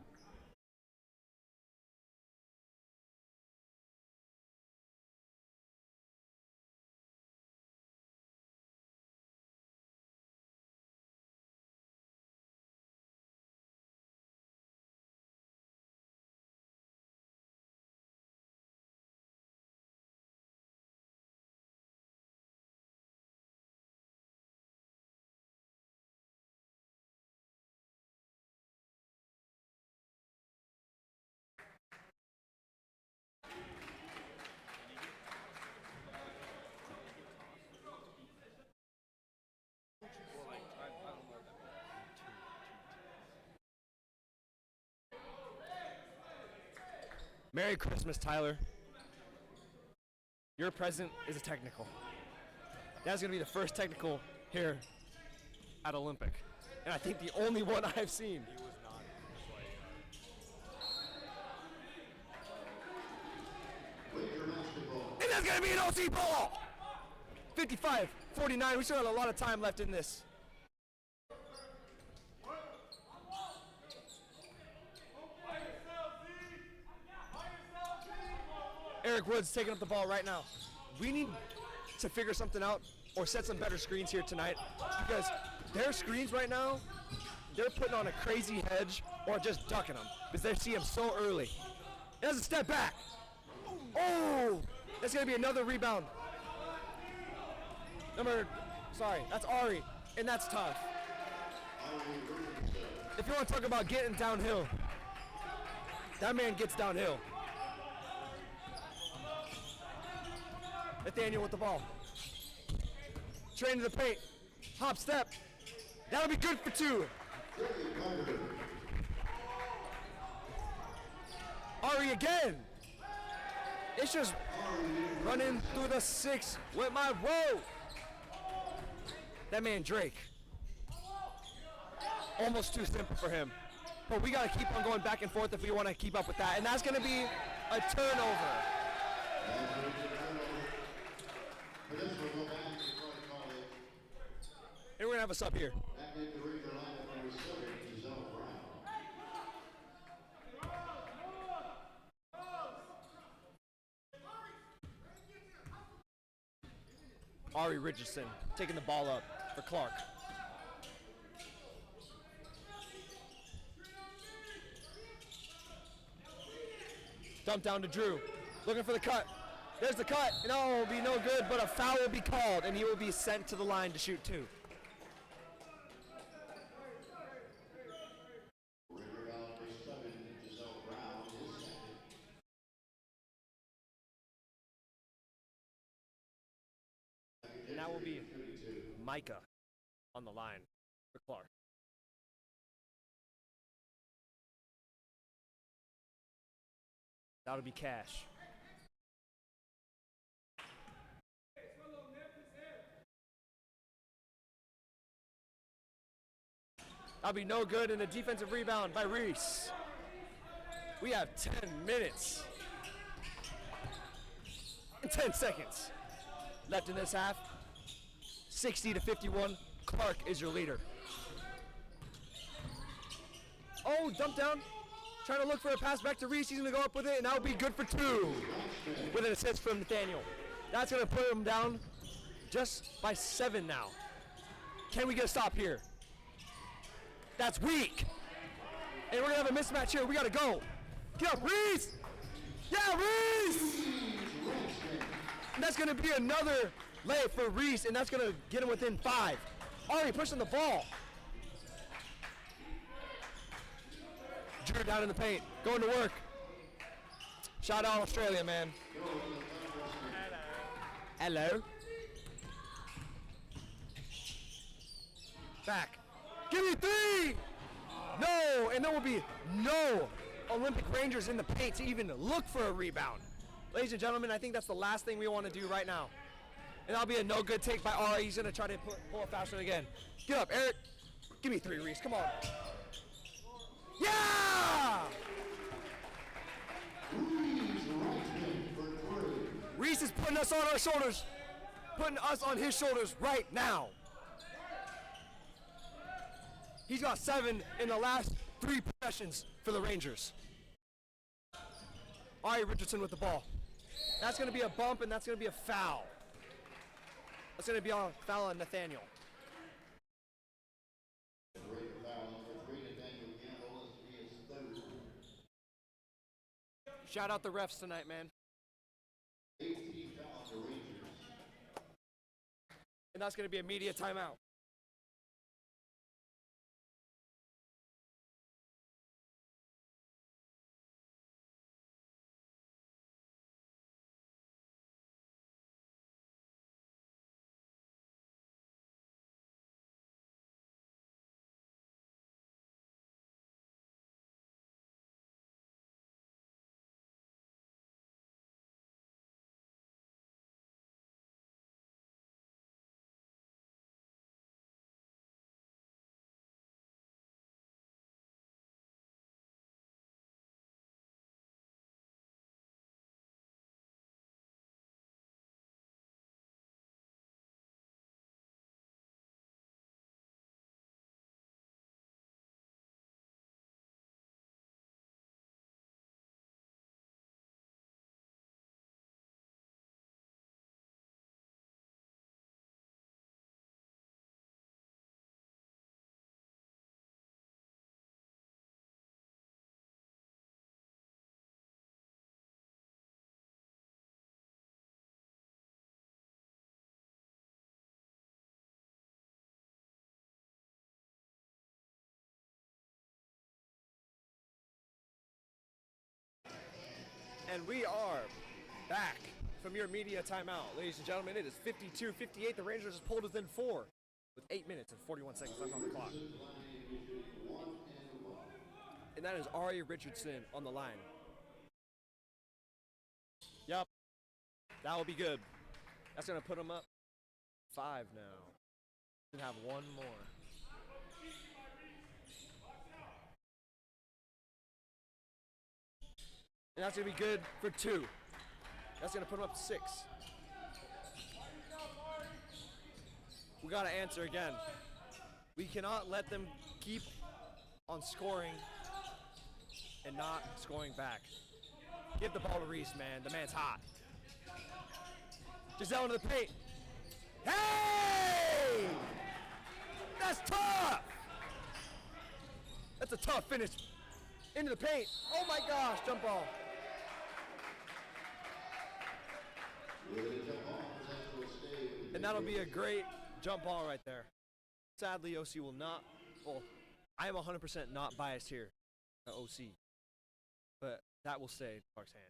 Speaker 1: Merry Christmas, Tyler. Your present is a technical. That's gonna be the first technical here at Olympic. And I think the only one I've seen.
Speaker 2: He was not
Speaker 1: And that's gonna be an OC ball! 55-49, we still have a lot of time left in this. Eric Woods taking up the ball right now. We need to figure something out or set some better screens here tonight because their screens right now, they're putting on a crazy hedge or just ducking them because they see him so early. There's a step back. Oh, that's gonna be another rebound. That's Ari, and that's tough. If you want to talk about getting downhill, that man gets downhill. Nathaniel with the ball. Train to the paint. Hop step. That'll be good for two. Ari again. It's just running through the six with my row. That man Drake. Almost too simple for him. But we gotta keep on going back and forth if we wanna keep up with that. And that's gonna be a turnover. And we're gonna have a sub here. Ari Richardson taking the ball up for Clark. Dump down to Drew, looking for the cut. There's the cut, and oh, it will be no good, but a foul will be called, and he will be sent to the line to shoot two. And that will be Micah on the line for Clark. That'll be Cash. That'll be no good, and a defensive rebound by Reese. We have 10 minutes and 10 seconds left in this half. 60-51, Clark is your leader. Oh, dump down. Trying to look for a pass back to Reese. He's going to go up with it, and that'll be good for two with an assist from Nathaniel. That's going to put him down just by 7 now. Can we get a stop here? That's weak. And we're going to have a mismatch here. We got to go. Get up, Reese! Yeah, Reese! And that's going to be another lay for Reese, and that's going to get him within 5. Ari pushing the ball. Drew down in the paint, going to work. Shout out Australia, man. Hello. Back. Give me 3! No, and there will be no Olympic Rangers in the paint to even look for a rebound. Ladies and gentlemen, I think that's the last thing we want to do right now. And that'll be a no good take by Ari. He's going to try to pull it faster again. Get up, Eric. Give me 3, Reese. Come on. Yeah! Reese is putting us on our shoulders. Putting us on his shoulders right now. He's got 7 in the last 3 possessions for the Rangers. Ari Richardson with the ball. That's going to be a bump, and that's going to be a foul. That's going to be a foul on Nathaniel. Shout out the refs tonight, man. And that's going to be a media timeout. And we are back from your media timeout. Ladies and gentlemen, it is 52-58. The Rangers just pulled within 4 with 8 minutes and 41 seconds left on the clock. And that is Ari Richardson on the line. Yep, that will be good. That's going to put him up 5 now. Should have 1 more. And that's going to be good for 2. That's going to put him up to 6. We got to answer again. We cannot let them keep on scoring and not scoring back. Give the ball to Reese, man. The man's hot. Giselle into the paint. Hey! That's tough! That's a tough finish. Into the paint. Oh my gosh, jump ball. And that'll be a great jump ball right there. Sadly, OC will not, well, I am 100% not biased here at OC, but that will stay in Clark's hand.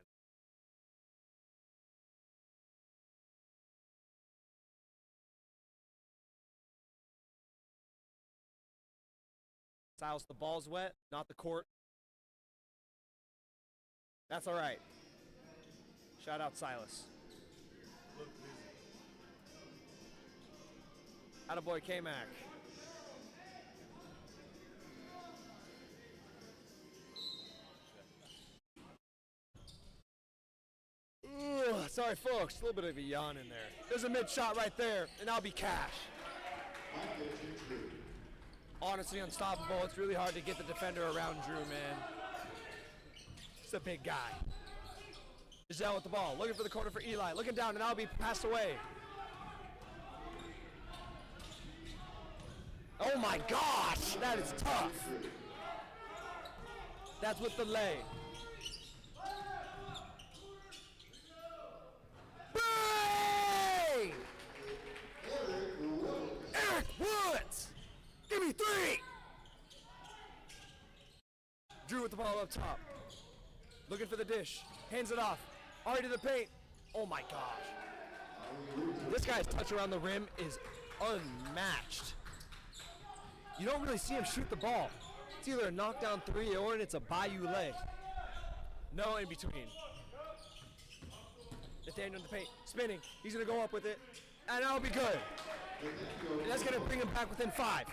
Speaker 1: Silas, the ball's wet, not the court. That's all right. Shout out Silas. Attaboy K-Mac. Sorry, folks. A little bit of a yawn in there. There's a mid shot right there, and that'll be cash. Honestly, unstoppable. It's really hard to get the defender around Drew, man. He's a big guy. Giselle with the ball, looking for the corner for Eli. Looking down, and that'll be passed away. Oh my gosh, that is tough. That's with the lay. Bang! Eric Woods! Give me 3! Drew with the ball up top. Looking for the dish. Hands it off. Already to the paint. Oh my gosh. This guy's touch around the rim is unmatched. You don't really see him shoot the ball. It's either a knockdown 3 or it's a bayou leg. No in between. Nathaniel in the paint, spinning. He's gonna go up with it, and that'll be good. And that's gonna bring him back within 5.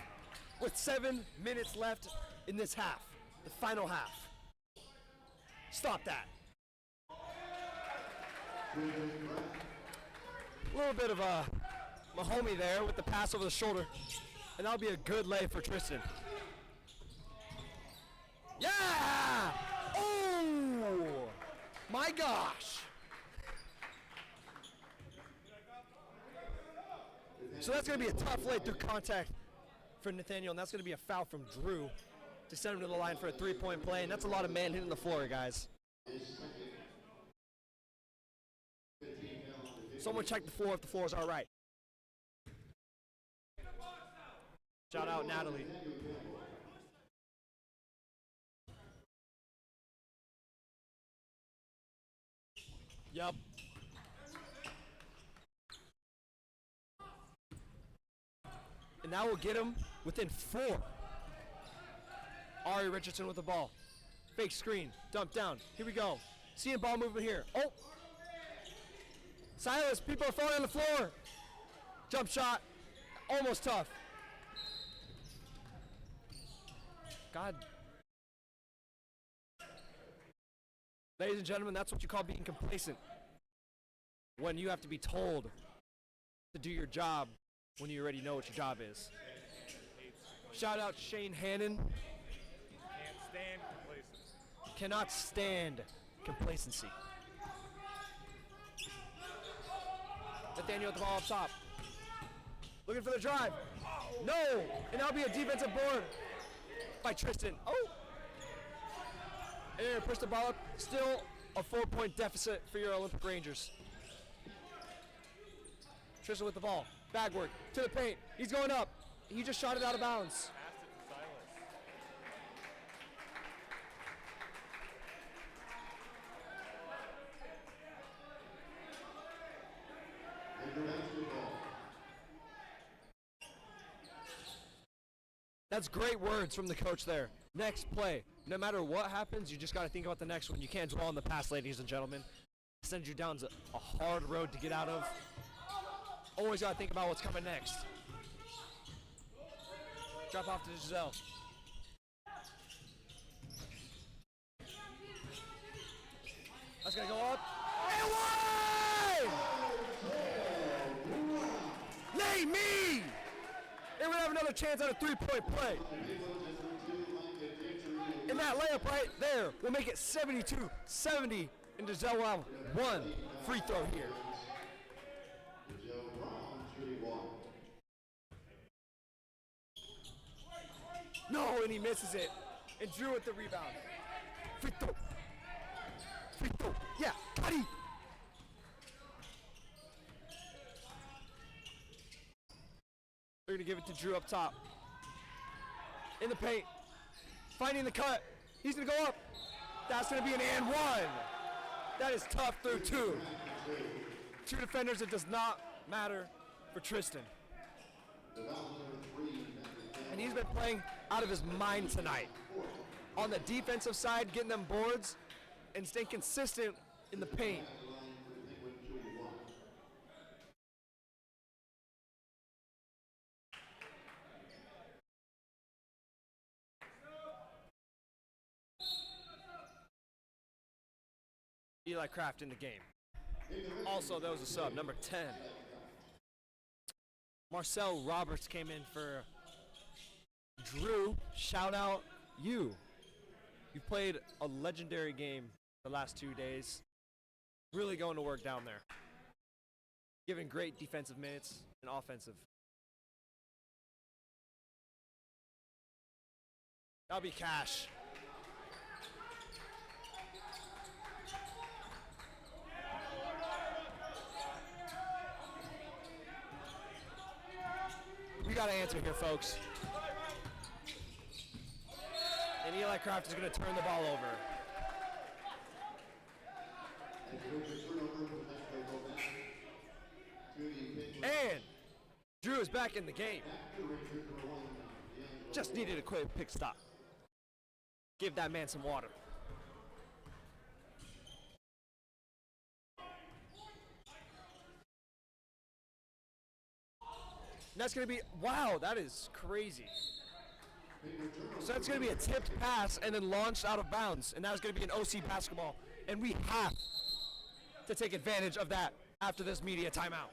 Speaker 1: With 7 minutes left in this half, the final half. Stop that. A little bit of a Mahomie there with the pass over the shoulder. And that'll be a good lay for Tristan. Yeah! Oh! My gosh! So that's going to be a tough late through contact for Nathaniel, and that's going to be a foul from Drew to send him to the line for a three-point play, and that's a lot of man hitting the floor, guys. Someone check the floor if the floors are right. Shout out Natalie. Yup. And that will get him within 4. Ari Richardson with the ball. Fake screen, dump down. Here we go. Seeing ball movement here. Oh! Silas, people are falling on the floor. Jump shot, almost tough. God. Ladies and gentlemen, that's what you call being complacent. When you have to be told to do your job when you already know what your job is. Shout out Shane Hannon.
Speaker 2: Can't stand complacency.
Speaker 1: Cannot stand complacency. Nathaniel with the ball up top. Looking for the drive. No! And that'll be a defensive board by Tristan. Oh! And push the ball up. Still a 4-point deficit for your Olympic Rangers. Tristan with the ball. Bag work to the paint. He's going up. He just shot it out of bounds.
Speaker 2: Passed it to Silas.
Speaker 1: That's great words from the coach there. Next play. No matter what happens, you just got to think about the next one. You can't dwell on the past, ladies and gentlemen. It sends you down a hard road to get out of. Always got to think about what's coming next. Drop off to Giselle. That's going to go up. And one! Lay me! And we have another chance at a three-point play. And that layup right there will make it 72-70. And Giselle will have one free throw here. No, and he misses it. And Drew with the rebound. Free throw. Free throw. Yeah, Cuddy. They're going to give it to Drew up top. In the paint. Finding the cut. He's going to go up. That's going to be an and one. That is tough through 2. 2 defenders, it does not matter for Tristan. And he's been playing out of his mind tonight. On the defensive side, getting them boards and staying consistent in the paint. Eli Kraft in the game. Also, there was a sub, number 10. Marcel Roberts came in for Drew. Shout out you. You've played a legendary game the last 2 days. Really going to work down there. Giving great defensive minutes and offensive. That'll be Cash. We got to answer here, folks. And Eli Kraft is going to turn the ball over. And Drew is back in the game. Just needed a quick pick stop. Give that man some water. And that's going to be, wow, that is crazy. So that's going to be a tipped pass and then launched out of bounds. And that's going to be an OC basketball. And we have to take advantage of that after this media timeout.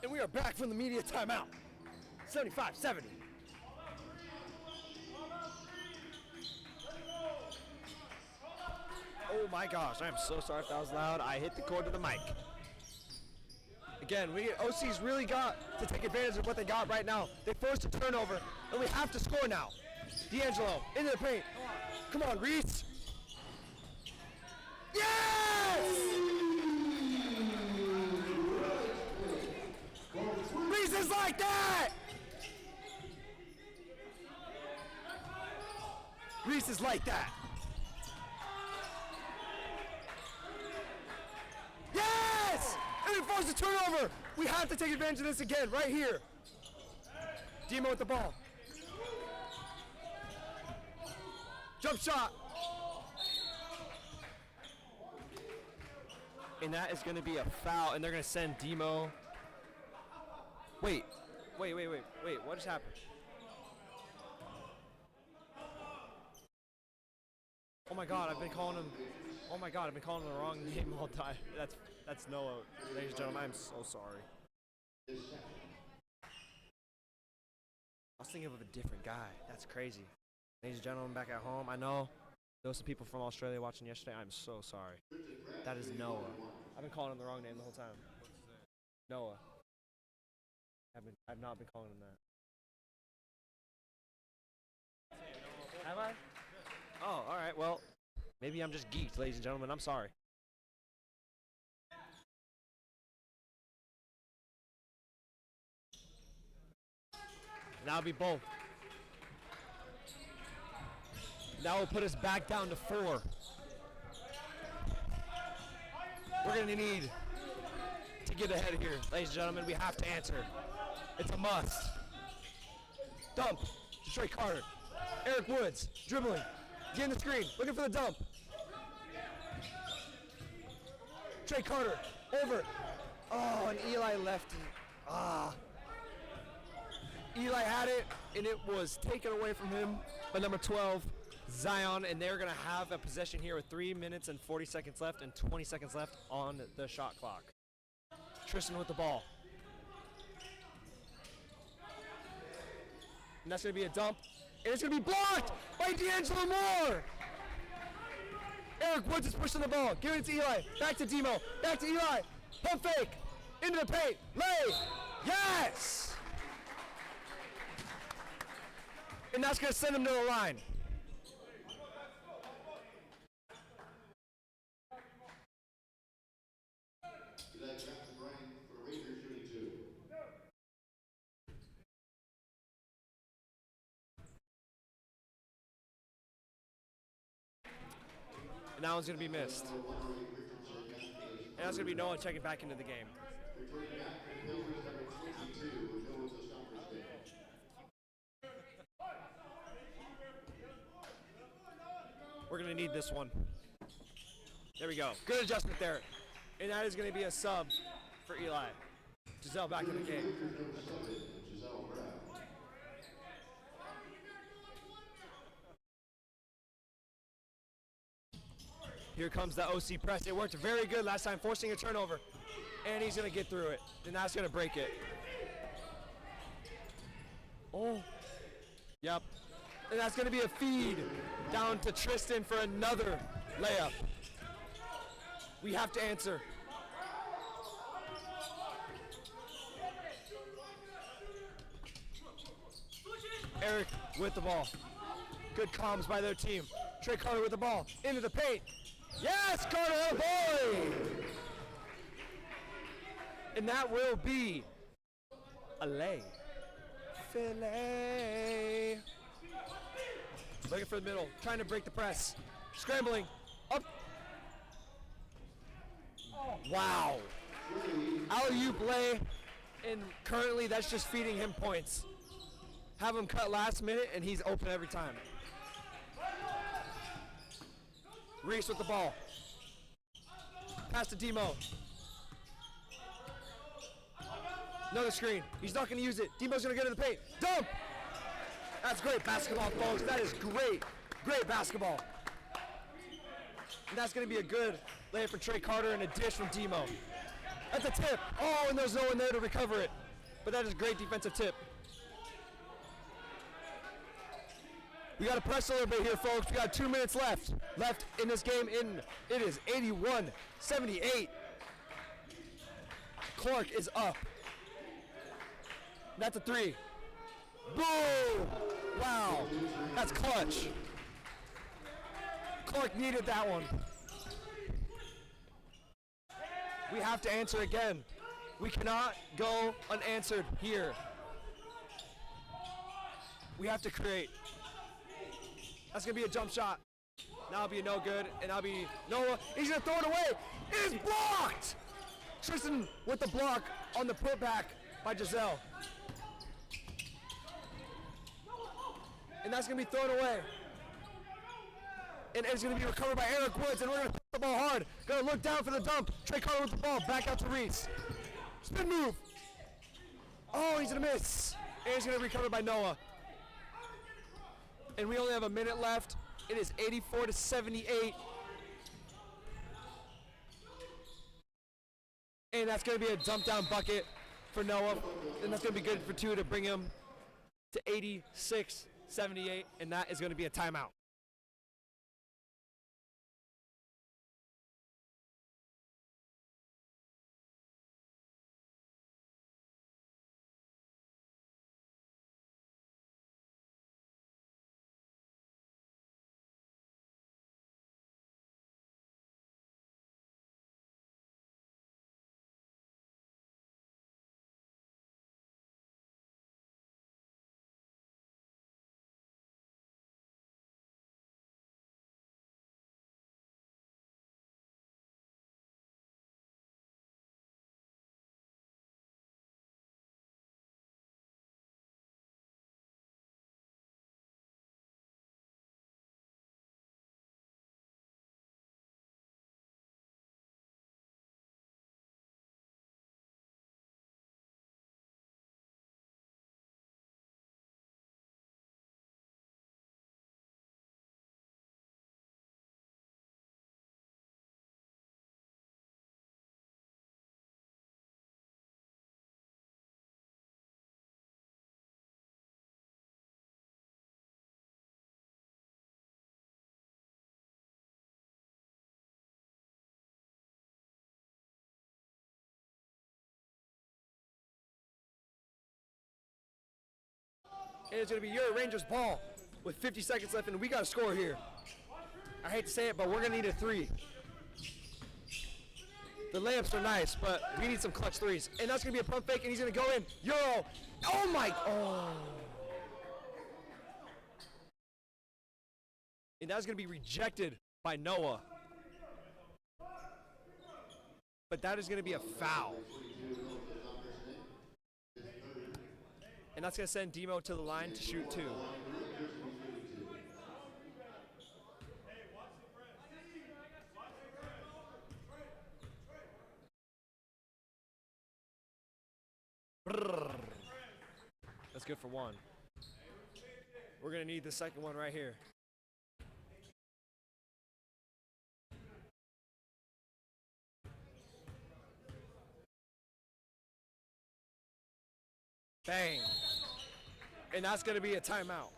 Speaker 1: And we are back from the media timeout. 75-70. Oh my gosh, I am so sorry if that was loud. I hit the cord of the mic. Again, OC's really got to take advantage of what they got right now. They forced a turnover, and we have to score now. D'Angelo, into the paint. Come on, Reese. Yes! Reese is like that! Reese is like that. Yes! And we forced a turnover. We have to take advantage of this again, right here. Demo with the ball. Jump shot. And that is going to be a foul, and they're going to send Demo. Wait. What just happened? Oh my God, I've been calling him. Oh my God, I've been calling him the wrong name all time. That's Noah, ladies and gentlemen. I'm so sorry. I was thinking of a different guy. That's crazy. Ladies and gentlemen, back at home, I know there were some people from Australia watching yesterday. I'm so sorry. That is Noah. I've been calling him the wrong name the whole time. Noah. I've not been calling him that. Have I? Oh, all right. Well, maybe I'm just geeked, ladies and gentlemen. I'm sorry. That'll be both. That will put us back down to 4. We're going to need to get ahead here, ladies and gentlemen. We have to answer. It's a must. Dump. Detroit Carter. Eric Woods. Dribbling. Getting the screen. Looking for the dump. Trey Carter. Over. Oh, and Eli left. Eli had it, and it was taken away from him by number 12, Zion, and they're going to have a possession here with 3 minutes and 40 seconds left and 20 seconds left on the shot clock. Tristan with the ball. And that's going to be a dump, and it's going to be blocked by D'Angelo Moore. Eric Woods is pushing the ball, giving it to Eli, back to Demo, back to Eli, pump fake, into the paint, lay, yes! And that's going to send him to the line. And that one's going to be missed. And that's going to be no one checking back into the game. We're going to need this one. There we go. Good adjustment there. And that is going to be a sub for Eli. Giselle back in the game. Here comes the OC press. It worked very good last time, forcing a turnover. And he's going to get through it. And that's going to break it. Oh. Yep. And that's going to be a feed down to Tristan for another layup. We have to answer. Eric with the ball. Good comms by their team. Trey Carter with the ball. Into the paint. Yes, Carter, oh boy! And that will be a lay. Filet. Looking for the middle, trying to break the press. Scrambling, up. Wow. Alley-oop lay, and currently that's just feeding him points. Have him cut last minute, and he's open every time. Reese with the ball. Pass to Demo. Another screen. He's not going to use it. Demo's going to get in the paint. Dump! That's great basketball, folks. That is great. Great basketball. And that's going to be a good layup for Trey Carter and a dish from Demo. That's a tip. Oh, and there's no one there to recover it. But that is a great defensive tip. We got to press a little bit here, folks. We got 2 minutes left in this game. It is 81-78. Clark is up. That's a 3. Boom! Wow, that's clutch. Clark needed that one. We have to answer again. We cannot go unanswered here. We have to create. That's gonna be a jump shot. That'll be a no good, and that'll be Noah. He's gonna throw it away. It is blocked! Tristan with the block on the putback by Giselle. And that's gonna be thrown away. And it's gonna be recovered by Eric Woods, and we're gonna put the ball hard. Gonna look down for the dump. Trey Carter with the ball, back out to Reese. Spin move. Oh, he's gonna miss. And he's gonna recover by Noah. And we only have a minute left. It is 84-78. And that's gonna be a dump down bucket for Noah. And that's gonna be good for 2 to bring him to 86-78. And that is gonna be a timeout. And it's going to be your Rangers ball with 50 seconds left, and we got to score here. I hate to say it, but we're going to need a 3. The layups are nice, but we need some clutch 3s. And that's going to be a pump fake, and he's going to go in. Euro. Oh, my. Oh. And that's going to be rejected by Noah. But that is going to be a foul. And that's going to send Demo to the line to shoot 2. That's good for 1. We're going to need the second one right here. Bang. And that's going to be a timeout.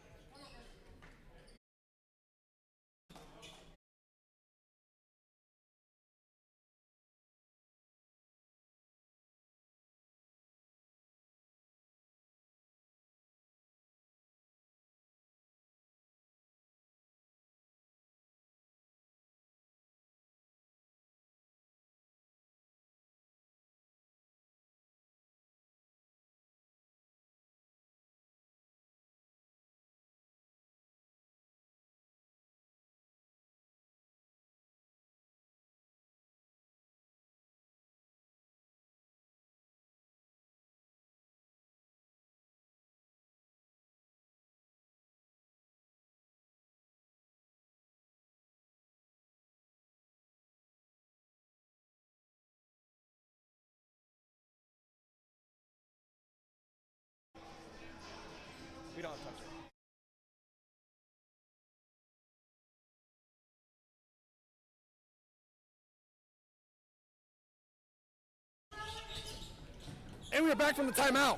Speaker 1: And we are back from the timeout.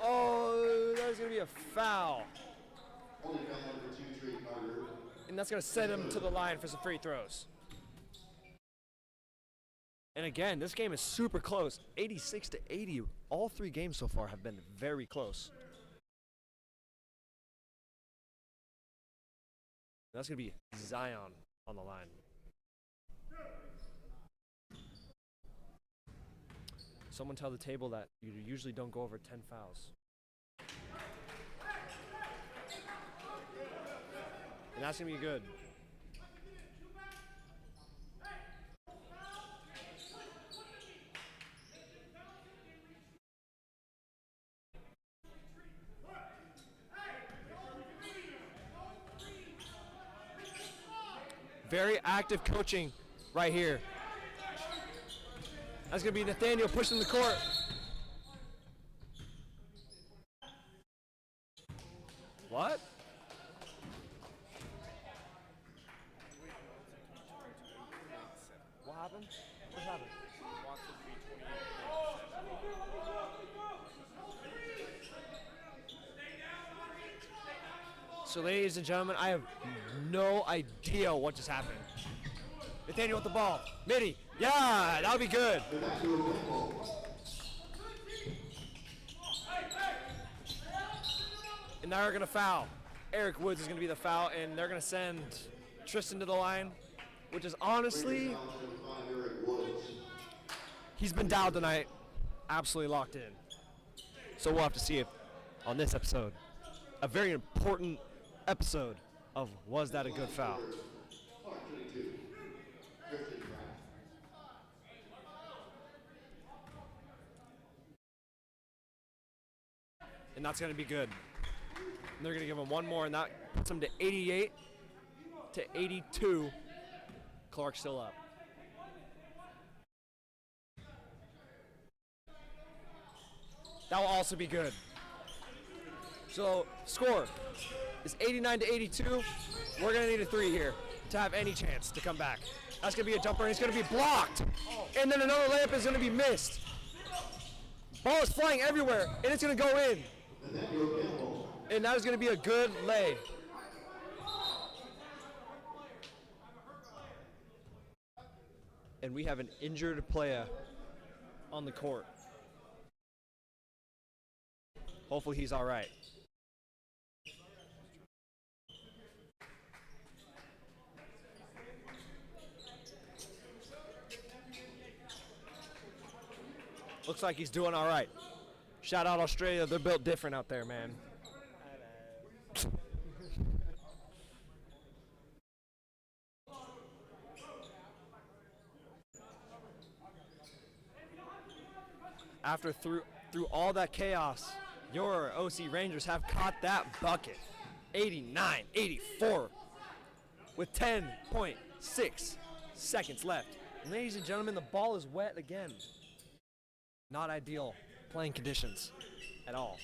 Speaker 1: Oh, that was going to be a foul. And that's going to send him to the line for some free throws. And again, this game is super close. 86-80. All three games so far have been very close. That's going to be Zion on the line. Someone tell the table that you usually don't go over 10 fouls. And that's going to be good. Very active coaching right here. That's going to be Nathaniel pushing the court. What? What happened? What happened? So ladies and gentlemen, I have no idea what just happened. Nathaniel with the ball. Midi. Yeah, that'll be good. And now they're going to foul. Eric Woods is going to be the foul, and they're going to send Tristan to the line, which is honestly, he's been dialed tonight, absolutely locked in. So we'll have to see if on this episode, a very important episode of Was That a Good Foul? And that's going to be good. And they're going to give him one more, and that puts him to 88-82. Clark still up. That will also be good. So, score is 89-82. We're going to need a three here to have any chance to come back. That's going to be a jumper, and it's going to be blocked. And then another layup is going to be missed. Ball is flying everywhere, and it's going to go in. And that is going to be a good lay. And we have an injured player on the court. Hopefully he's all right. Looks like he's doing all right. Shout out Australia, they're built different out there, man. After through all that chaos, your OC Rangers have caught that bucket. 89-84 with 10.6 seconds left. And ladies and gentlemen, the ball is wet again. Not ideal playing conditions at all.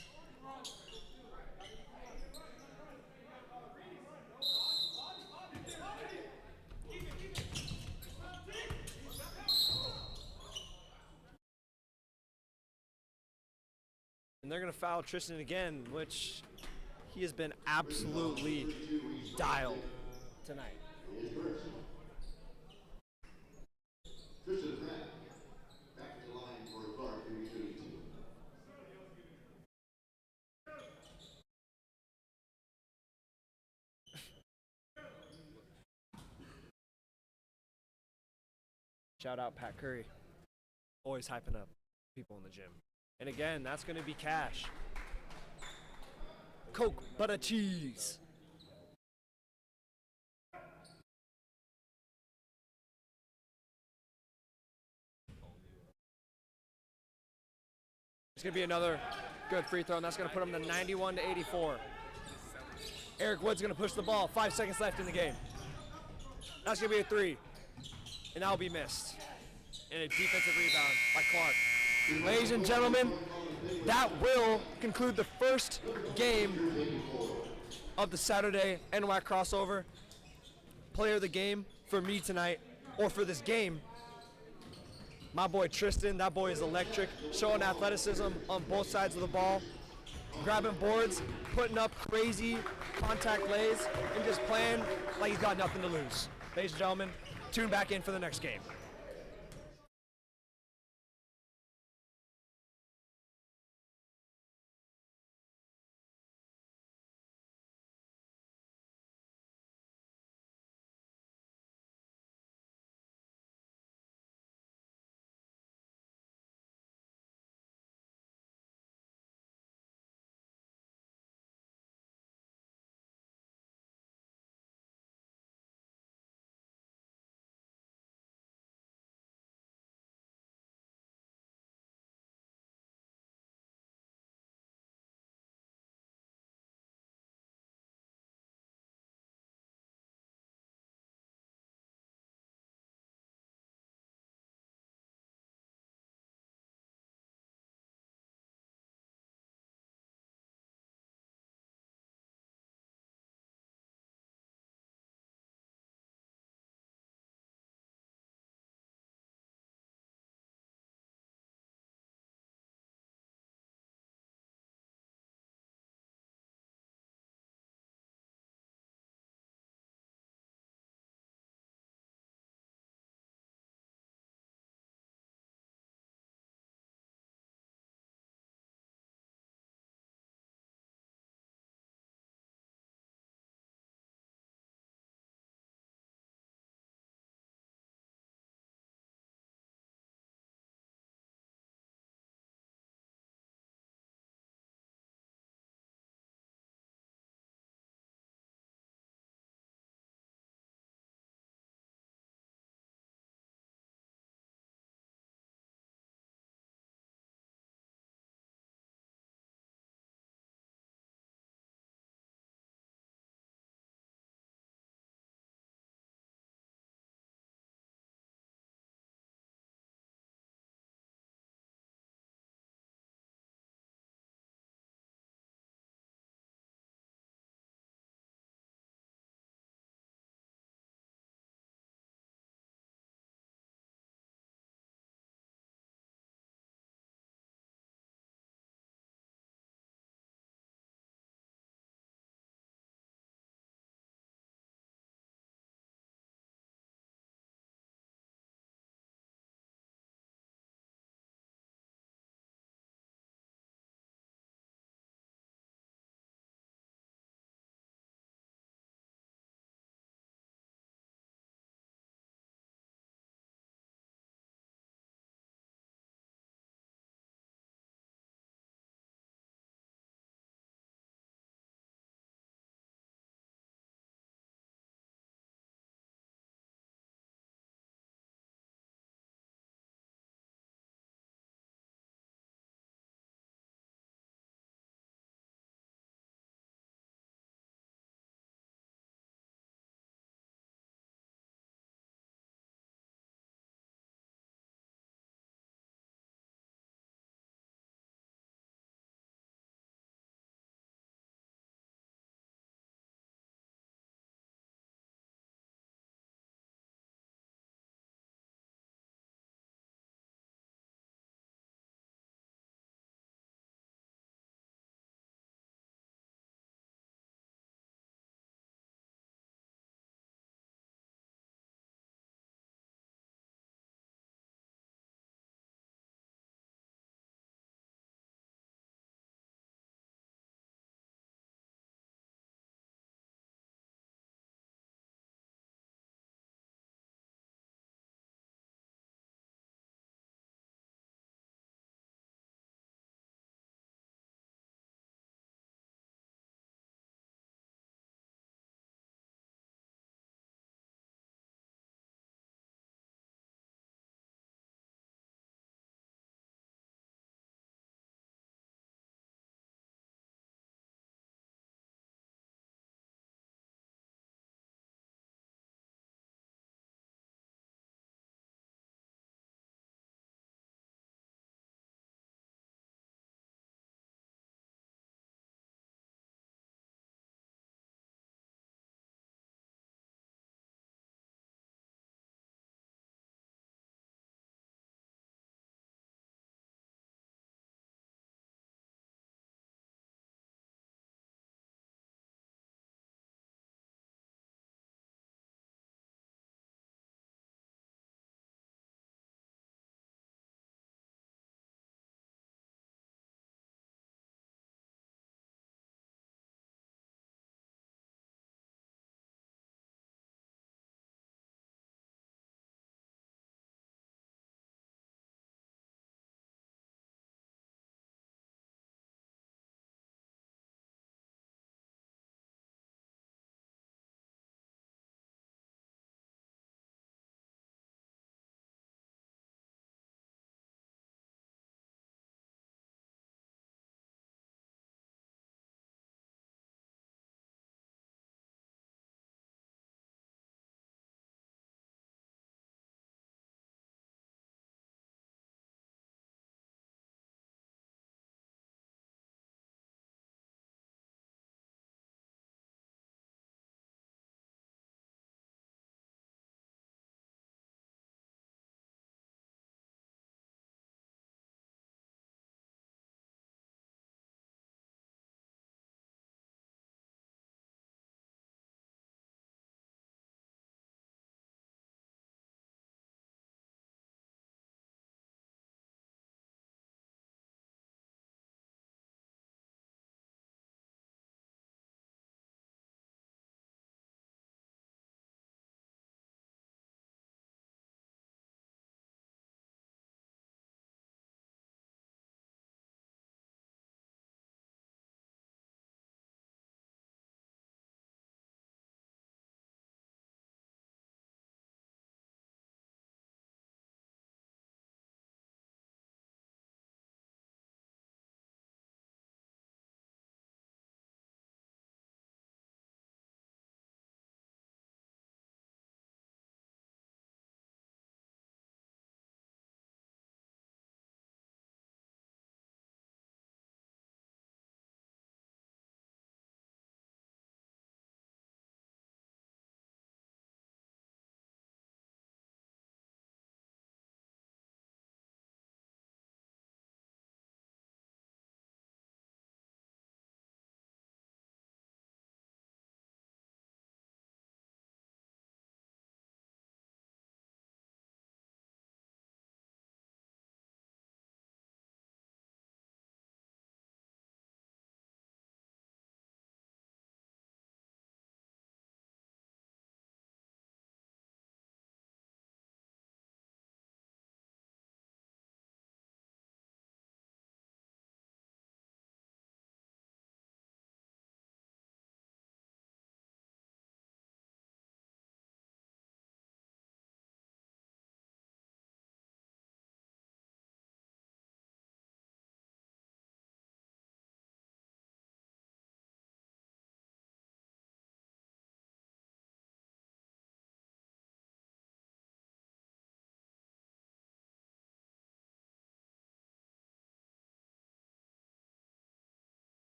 Speaker 1: And they're going to foul Tristan again, which he has been absolutely dialed tonight. Shout out Pat Curry, always hyping up people in the gym. And again, that's going to be cash. Coke, butter, cheese. It's going to be another good free throw, and that's going to put him to 91-84. Eric Wood's going to push the ball. 5 seconds left in the game. That's going to be a three, and that'll be missed. And a defensive rebound by Clark. Ladies and gentlemen, that will conclude the first game of the Saturday NWAC crossover. Player of the game for me tonight, or for this game, My boy Tristan, that boy is electric, showing athleticism on both sides of the ball, grabbing boards, putting up crazy contact lays, and just playing like he's got nothing to lose. Ladies and gentlemen, tune back in for the next game.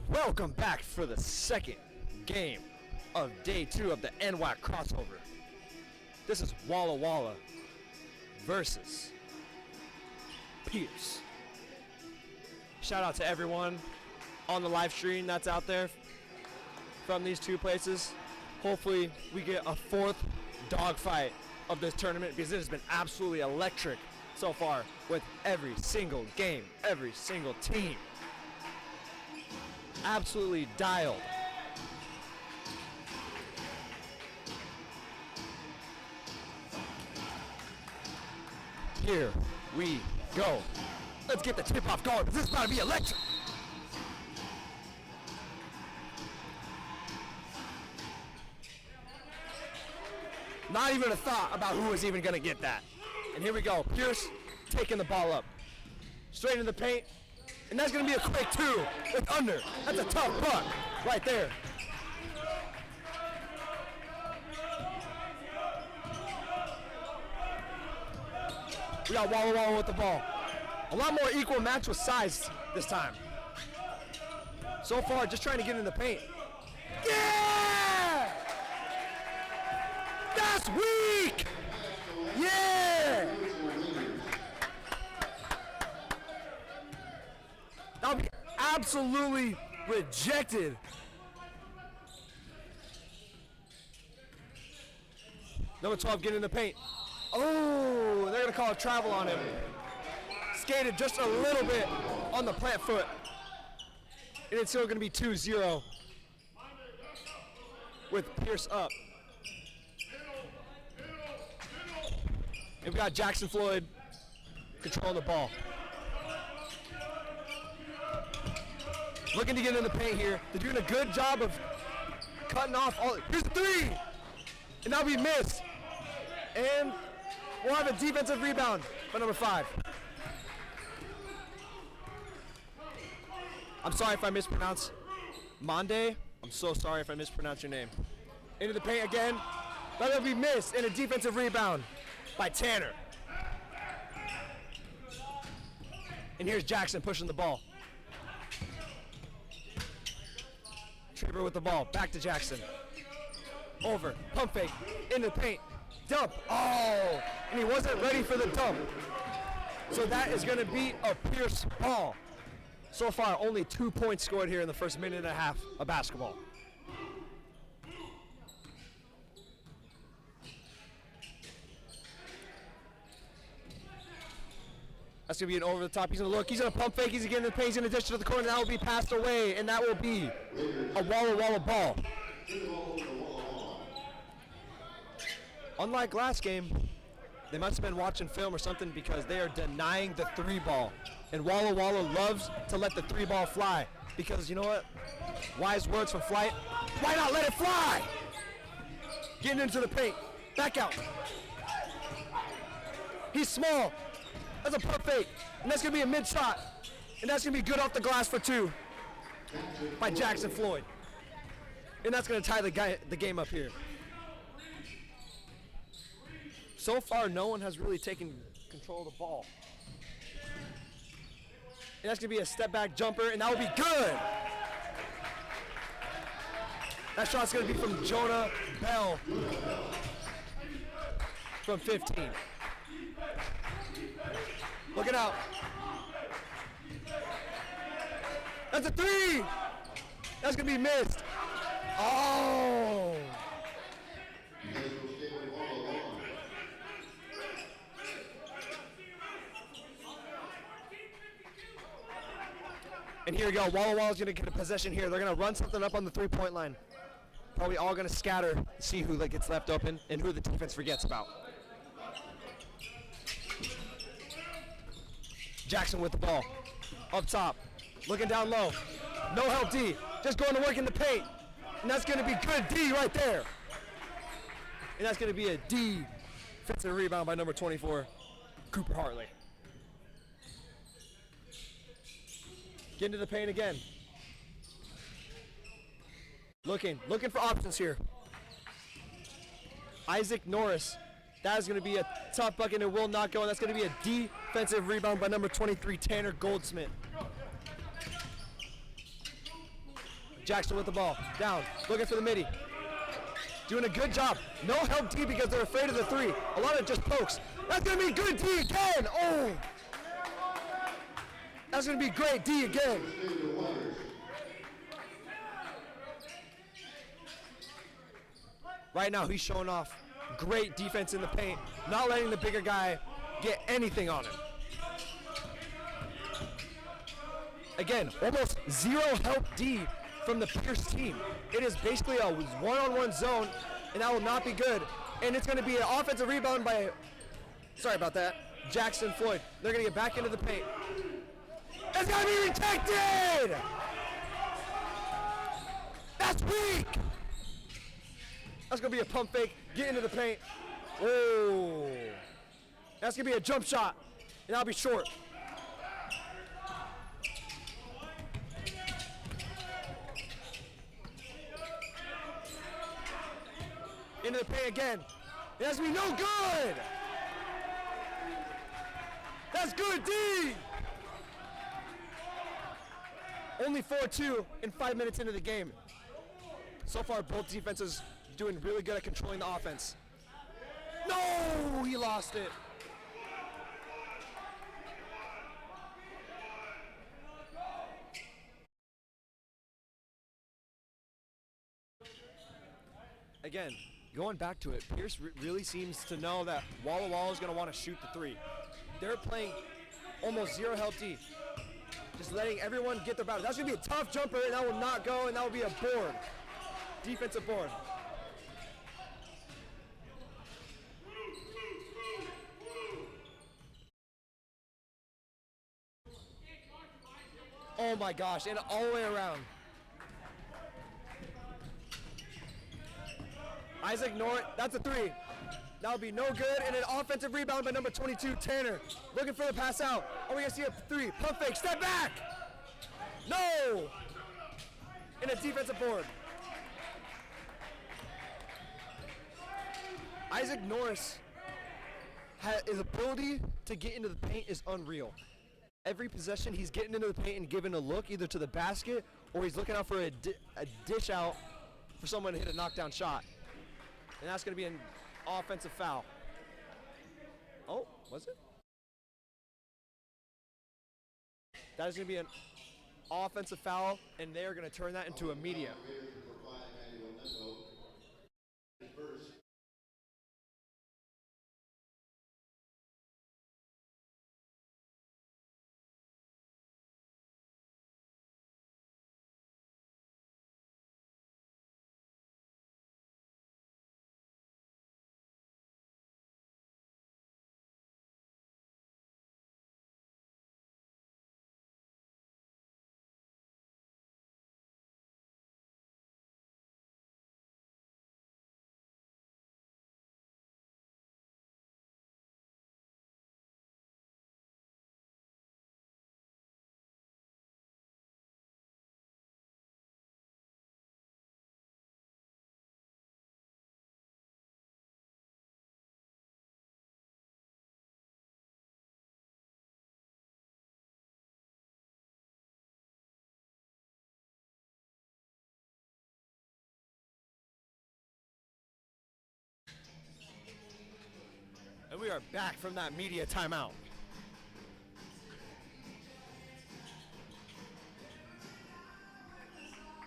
Speaker 1: Welcome back for the second game of day 2 of the NWAC crossover. This is Walla versus Pierce. Shout out to everyone on the live stream that's out there from these two places. Hopefully we get a 4th dogfight of this tournament because it has been absolutely electric so far with every single game, every single team. Absolutely dialed. Here we go. Let's get the tip-off going. This is about to be electric. Not even a thought about who was even going to get that. And here we go. Pierce taking the ball up. Straight in the paint. And that's going to be a quick 2 with under. That's a tough buck right there. We got Walla with the ball. A lot more equal match with size this time. So far, just trying to get in the paint. Yeah! That's weak! Yeah! That'll be absolutely rejected. Number 12 getting in the paint. Oh, they're gonna call a travel on him. Skated just a little bit on the plant foot. And it's still gonna be 2-0 with Pierce up. And we got Jackson Floyd controlling the ball. Looking to get in the paint here. They're doing a good job of cutting off all. Here's the 3! And that'll be missed. And we'll have a defensive rebound by number 5. I'm sorry if I mispronounce Monday. I'm so sorry if I mispronounce your name. Into the paint again. That'll be missed and a defensive rebound by Tanner. And here's Jackson pushing the ball. Trevor with the ball. Back to Jackson. Over. Pump fake. Into the paint. Dump. Oh! And he wasn't ready for the dump. So that is going to be a Pierce ball. So far, only 2 points scored here in the first minute and a half of basketball. That's going to be an over the top. He's going to look. He's going to pump fake. He's going to get in the paint. He's going to dish to the corner. That will be passed away, and that will be a Walla ball. Unlike last game, they must have been watching film or something because they are denying the 3 ball. And Walla loves to let the 3 ball fly because you know what? Wise words from Flight. Why not let it fly? Getting into the paint. Back out. He's small. That's a pump fake. And that's going to be a mid shot. And that's going to be good off the glass for 2 by Jackson Floyd. And that's going to tie the game up here. So far, no one has really taken control of the ball. And that's going to be a step back jumper, and that will be good. That shot's going to be from Jonah Bell from 15. Looking out. That's a 3. That's going to be missed. Oh. And here we go. Walla's going to get a possession here. They're going to run something up on the 3-point line. Probably all going to scatter, see who gets left open and who the defense forgets about. Jackson with the ball. Up top. Looking down low. No help D. Just going to work in the paint. And that's going to be good D right there. And that's going to be a defensive rebound by number 24, Cooper Hartley. Get into the paint again. Looking for options here. Isaac Norris. That is going to be a tough bucket and it will not go. And that's going to be a defensive rebound by number 23, Tanner Goldsmith. Jackson with the ball. Down. Looking for the midi. Doing a good job. No help D because they're afraid of the three. A lot of just pokes. That's going to be good D again. Oh. That's going to be great D again. Right now he's showing off great defense in the paint. Not letting the bigger guy get anything on him. Again, almost zero help D from the Pierce team. It is basically a one-on-one zone, and that will not be good. And it's going to be an offensive rebound by, sorry about that, Jackson Floyd. They're going to get back into the paint. It's going to be rejected! That's weak! That's going to be a pump fake, get into the paint. Whoa. That's going to be a jump shot, and that'll be short. Into the paint again. It has to be no good. That's good D. Only 4-2 in 5 minutes into the game. So far, both defenses doing really good at controlling the offense. No, he lost it. Again, going back to it, Pierce really seems to know that Walla is going to want to shoot the three. They're playing almost zero help D. Just letting everyone get their battle. That's going to be a tough jumper, and that will not go, and that will be a board. Defensive board. Oh my gosh, and all the way around. Isaac North, that's a three. That'll be no good, and an offensive rebound by number 22, Tanner. Looking for the pass out. Oh, we gonna see a three. Pump fake, step back! No! And a defensive board. Isaac Norris, his ability to get into the paint is unreal. Every possession, he's getting into the paint and giving a look either to the basket or he's looking out for a dish out for someone to hit a knockdown shot. And that's going to be an offensive foul. Oh, was it? That is going to be an offensive foul, and they are going to turn that into a media. And we are back from that media timeout.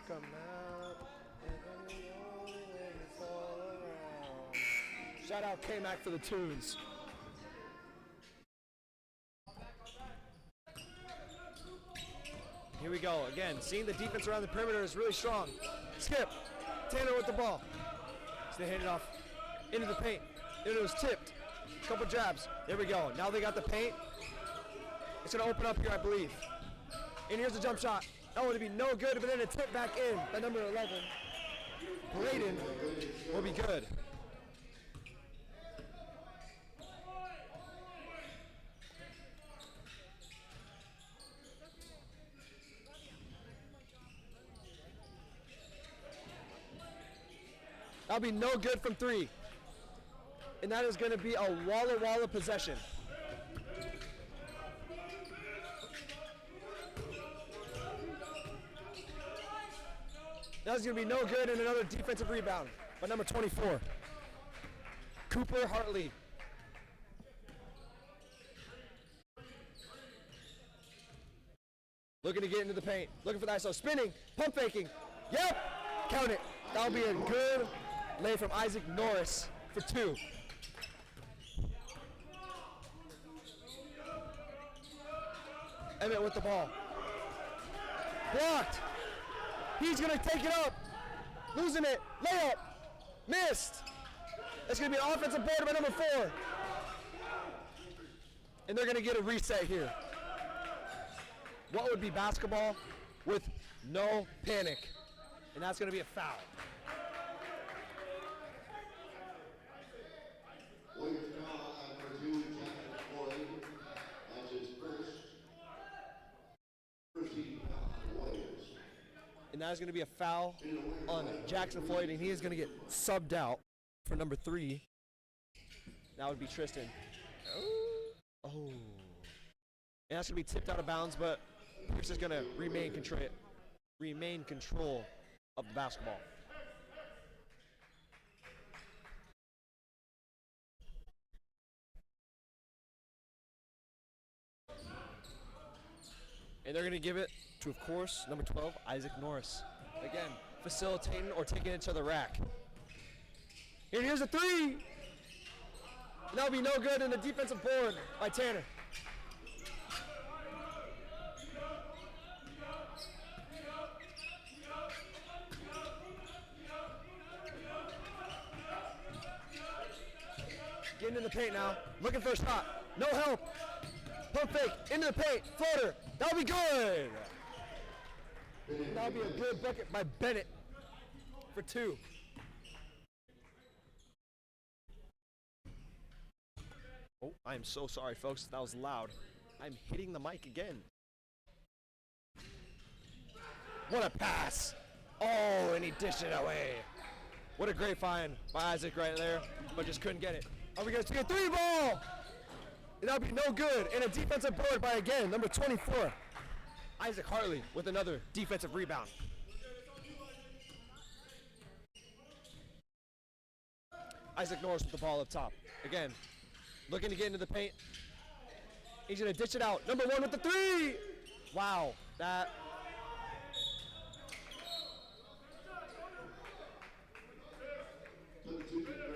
Speaker 1: Come out, and the only way is all around. Shout out K-Mac for the tunes. Here we go again. Seeing the defense around the perimeter is really strong. Skip. Tanner with the ball. So they hand it off into the paint. It was tipped. Couple jabs. There we go. Now they got the paint. It's going to open up here, I believe. And here's the jump shot. That would be no good, but then a tip back in by number 11. Braden will be good. That'll be no good from three. And that is going to be a Walla possession. That's going to be no good, and another defensive rebound by number 24, Cooper Hartley. Looking to get into the paint. Looking for the ISO. Spinning. Pump faking. Yep. Count it. That'll be a good lay from Isaac Norris for 2. Emmett with the ball. Blocked. He's going to take it up. Losing it. Layup. Missed. That's going to be an offensive board by number 4. And they're going to get a reset here. What would be basketball with no panic? And that's going to be a foul. And that is going to be a foul on Jackson Floyd, and he is going to get subbed out for number 3. That would be Tristan. Oh. And that's going to be tipped out of bounds, but Pierce is going to remain control of the basketball. And they're going to give it to, of course, number 12, Isaac Norris. Again, facilitating or taking it to the rack. And here's a 3. And that'll be no good in the defensive board by Tanner. Getting in the paint now, looking for a shot. No help. Pump fake, into the paint, floater. That'll be good. That'll be a good bucket by Bennett for 2. Oh, I am so sorry, folks. That was loud. I'm hitting the mic again. What a pass. Oh, and he dished it away. What a great find by Isaac right there, but just couldn't get it. Are we going to get a 3 ball? And that'll be no good. And a defensive board by, again, number 24, Isaac Hartley with another defensive rebound. Isaac Norris with the ball up top. Again, looking to get into the paint. He's going to dish it out. Number 1 with the 3. Wow, that.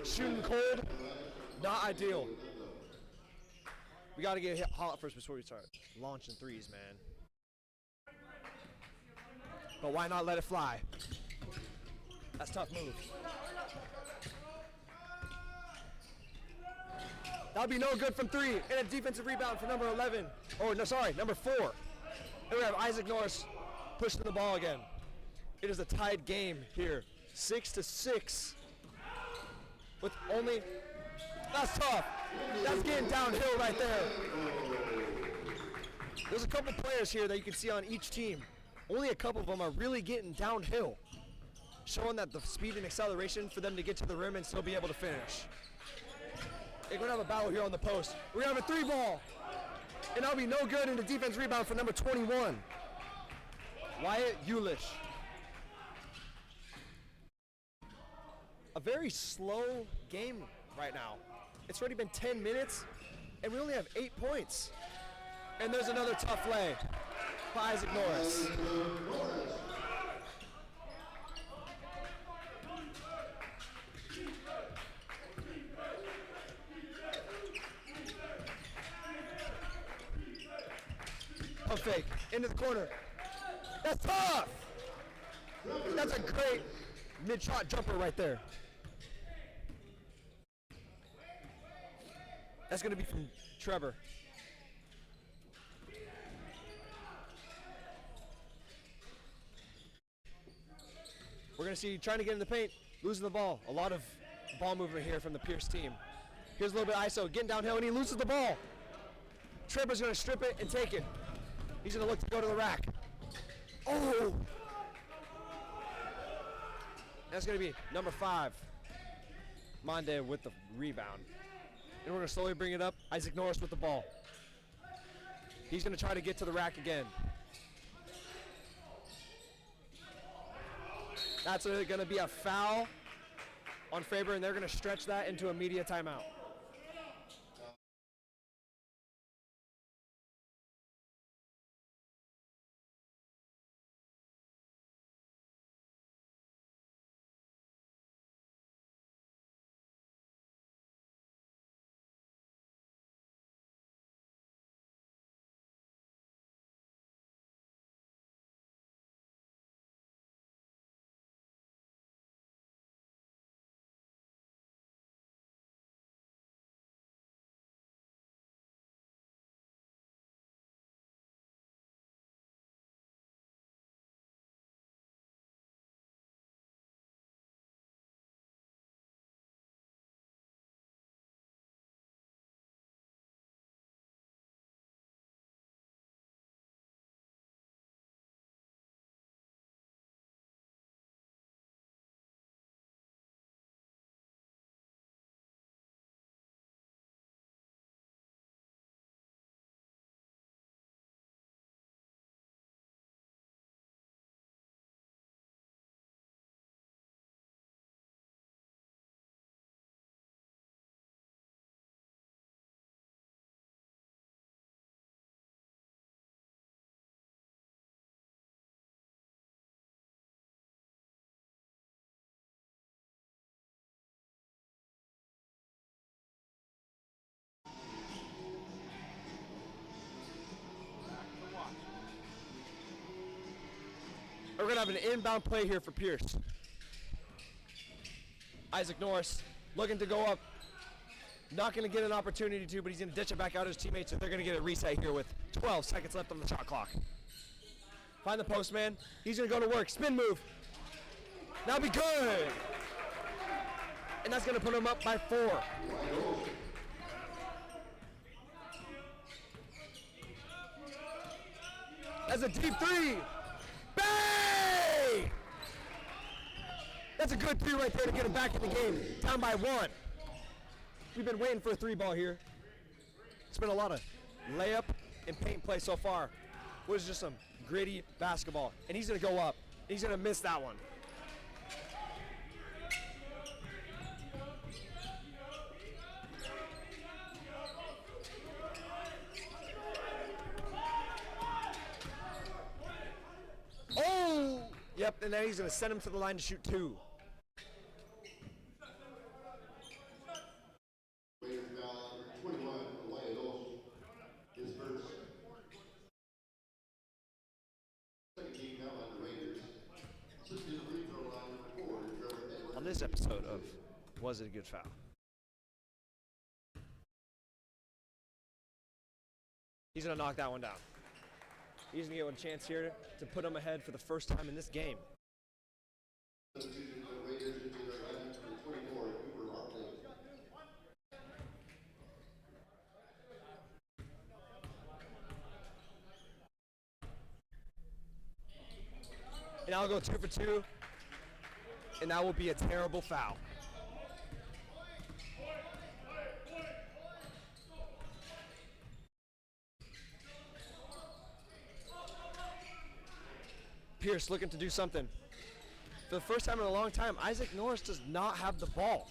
Speaker 1: Shooting cold, not ideal. We got to get hit hot first before we start launching 3s, man. But why not let it fly? That's a tough move. That'll be no good from 3. And a defensive rebound for number 11. Oh, no, sorry, number 4. And we have Isaac Norris pushing the ball again. It is a tied game here. 6-6. With only, that's tough. That's getting downhill right there. There's a couple players here that you can see on each team. Only a couple of them are really getting downhill, showing that the speed and acceleration for them to get to the rim and still be able to finish. They're going to have a battle here on the post. We're going to have a 3 ball. And that'll be no good in the defense rebound for number 21, Wyatt Eulish. A very slow game right now. It's already been 10 minutes, and we only have 8 points. And there's another tough lay by Isaac Norris. Pump fake, into the corner. That's tough! That's a great mid-shot jumper right there. That's going to be from Trevor. We're going to see trying to get in the paint, losing the ball. A lot of ball movement here from the Pierce team. Here's a little bit of ISO, getting downhill, and he loses the ball. Trevor's going to strip it and take it. He's going to look to go to the rack. Oh! That's going to be number 5, Monde with the rebound. And we're going to slowly bring it up. Isaac Norris with the ball. He's going to try to get to the rack again. That's going to be a foul on Faber, and they're going to stretch that into a media timeout. We're going to have an inbound play here for Pierce. Isaac Norris looking to go up. Not going to get an opportunity to, but he's going to ditch it back out to his teammates, and they're going to get a reset here with 12 seconds left on the shot clock. Find the post man. He's going to go to work. Spin move. That'll be good. And that's going to put him up by 4. That's a deep 3. Bang! That's a good 3 right there to get him back in the game. Down by 1. We've been waiting for a 3 ball here. It's been a lot of layup and paint play so far. It was just some gritty basketball. And he's going to go up. He's going to miss that one. Oh! Yep, and then he's going to send him to the line to shoot 2. On this episode of Was It a Good Foul? He's going to knock that one down. He's going to get a chance here to put him ahead for the first time in this game. And I'll go 2 for 2, and that will be a terrible foul. Pierce looking to do something. For the first time in a long time, Isaac Norris does not have the ball.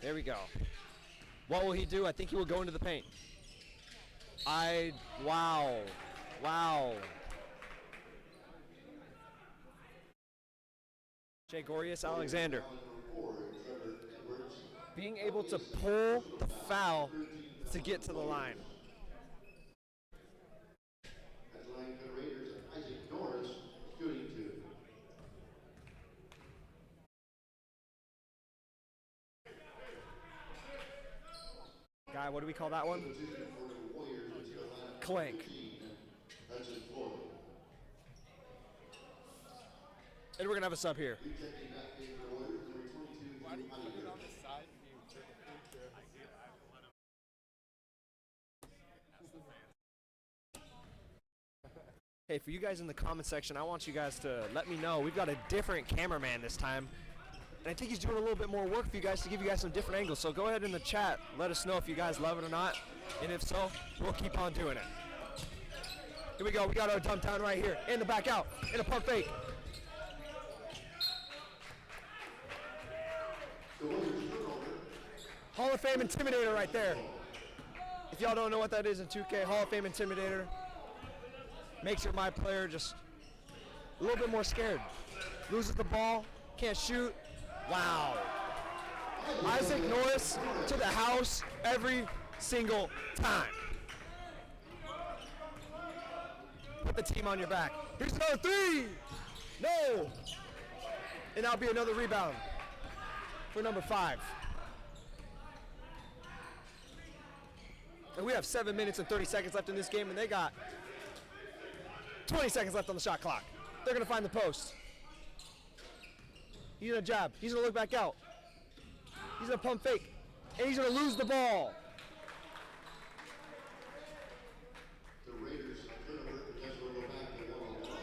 Speaker 1: There we go. What will he do? I think he will go into the paint. Wow. Jay Gorius Alexander. Being able to pull the foul to get to the line. Guy, what do we call that one? Clank. And we're going to have a sub here. Why do you put it on the side view for the future? Hey, for you guys in the comment section, I want you guys to let me know. We've got a different cameraman this time. And I think he's doing a little bit more work for you guys to give you guys some different angles. So go ahead in the chat. Let us know if you guys love it or not. And if so, we'll keep on doing it. Here we go. We got our dump down right here. In the back out. In a pump fake. Hall of Fame Intimidator right there. If y'all don't know what that is in 2K, Hall of Fame Intimidator makes my player just a little bit more scared. Loses the ball, can't shoot. Wow. Isaac Norris to the house every single time. Put the team on your back. Here's another three. No. And that'll be another rebound for number 5. And we have 7 minutes and 30 seconds left in this game, and they got 20 seconds left on the shot clock. They're gonna find the post. He's gonna jab. He's gonna look back out. He's gonna pump fake, and he's gonna lose the ball.
Speaker 3: The Raiders turnover, possession will go back to Walla.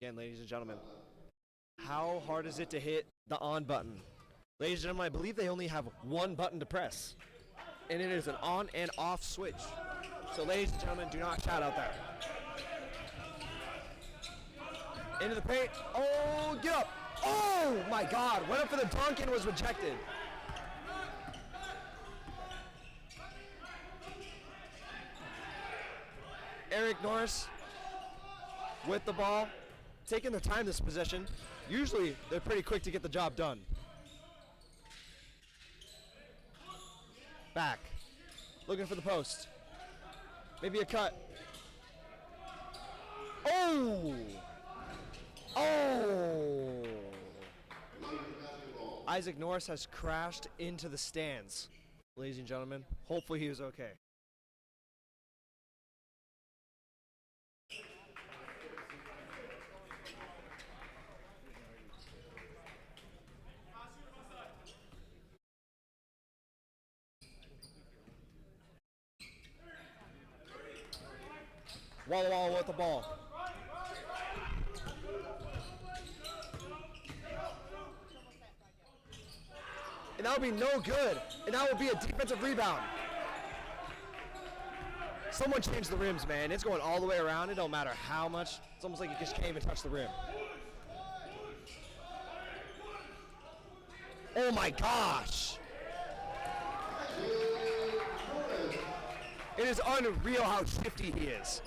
Speaker 1: Again, ladies and gentlemen, how hard is it to hit the on button? Ladies and gentlemen, I believe they only have one button to press, and it is an on and off switch. So ladies and gentlemen, do not shout out there. Into the paint. Oh, get up. Oh my God, went up for the dunk and was rejected. Eric Norris with the ball. Taking their time this possession. Usually they're pretty quick to get the job done. Back. Looking for the post. Maybe a cut. Oh! Oh! Isaac Norris has crashed into the stands. Ladies and gentlemen, hopefully he was okay. Walla with the ball. And that would be no good. And that would be a defensive rebound. Someone change the rims, man. It's going all the way around. It don't matter how much. It's almost like you just can't even touch the rim. Oh my gosh. It is unreal how shifty he is.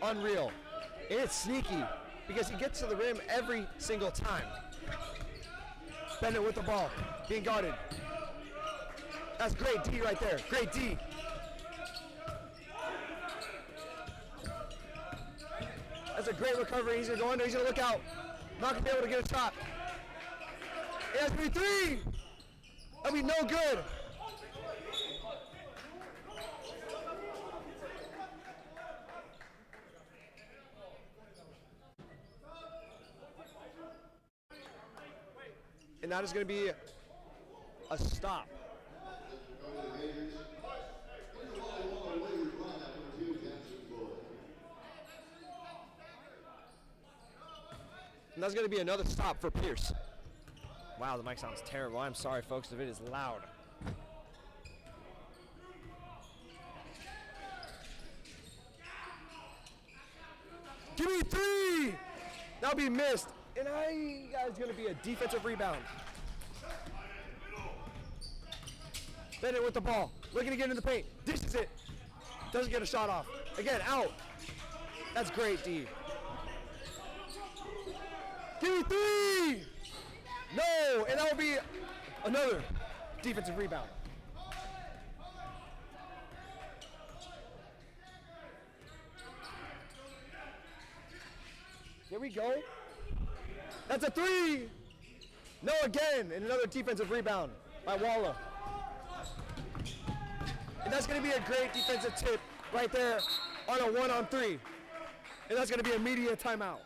Speaker 1: Unreal. And it's sneaky because he gets to the rim every single time. Bennett with the ball, being guarded. That's great D right there, great D. That's a great recovery. He's gonna go under, he's gonna look out. Not gonna be able to get a shot. It has to be 3. That'll be no good. And that is going to be a stop. And that's going to be another stop for Pierce. Wow, the mic sounds terrible. I'm sorry, folks, if it is loud. Give me 3! That'll be missed. And that's going to be a defensive rebound. Bennett with the ball. Looking to get in the paint. Dishes it. Doesn't get a shot off. Again, out. That's great, D. Give me 3! No! And that will be another defensive rebound. Here we go. That's a 3! No, again, and another defensive rebound by Walla. And that's going to be a great defensive tip right there on a 1-on-3. And that's going to be a media timeout.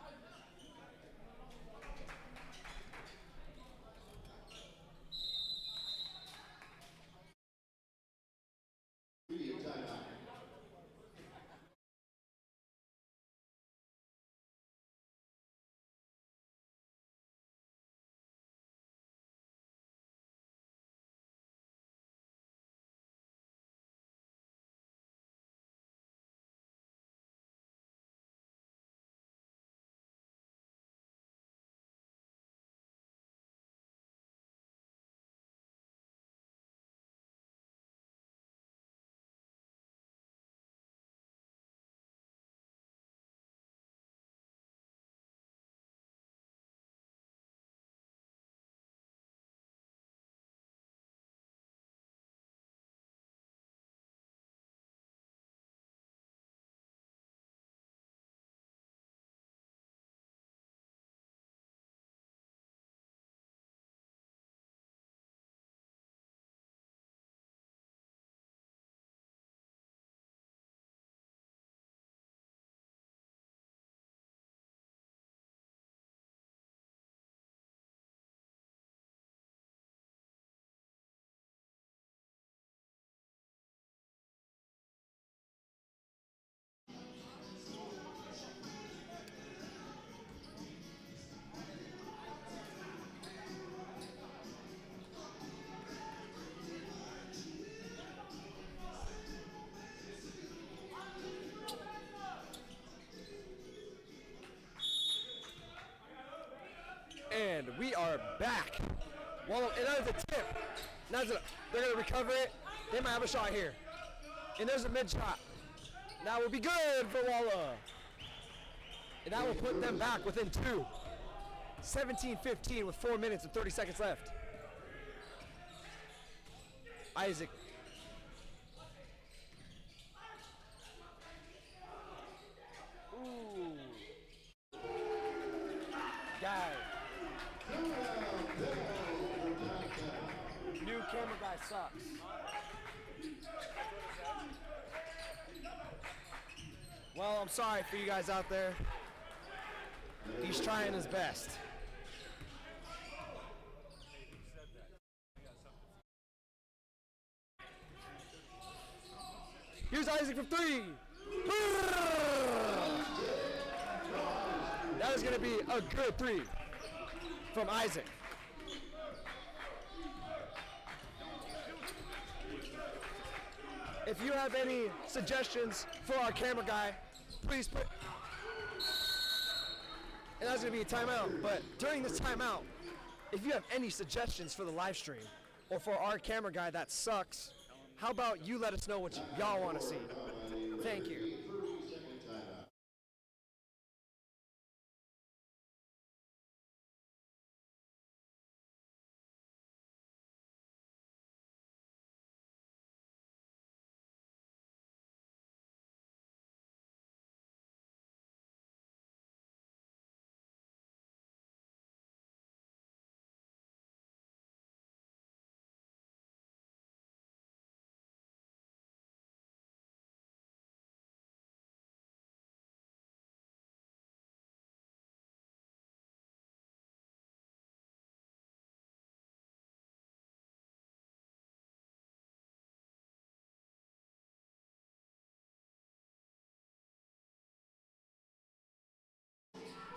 Speaker 1: And we are back. Walla, and that is a tip. They're going to recover it. They might have a shot here. And there's a mid shot. That will be good for Walla. And that will put them back within 2. 17-15 with 4 minutes and 30 seconds left. Isaac. Ooh. Guy. New camera guy sucks. Well, I'm sorry for you guys out there. He's trying his best. Here's Isaac from 3. That is going to be a good 3 from Isaac. If you have any suggestions for our camera guy, please put. And that's going to be a timeout. But during this timeout, if you have any suggestions for the live stream or for our camera guy that sucks, how about you let us know what y'all want to see? Thank you.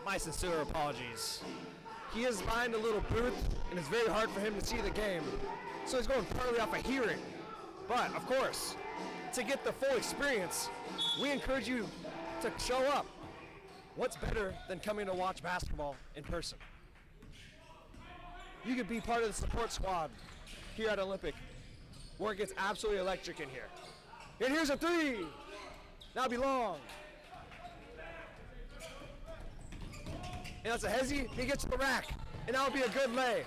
Speaker 1: My sincere apologies. He is behind a little booth, and it's very hard for him to see the game. So he's going partly off of hearing. But, of course, to get the full experience, we encourage you to show up. What's better than coming to watch basketball in person? You could be part of the support squad here at Olympic, where it gets absolutely electric in here. And here's a 3. That'll be long. And that's a hezzy. He gets to the rack, and that'll be a good lay.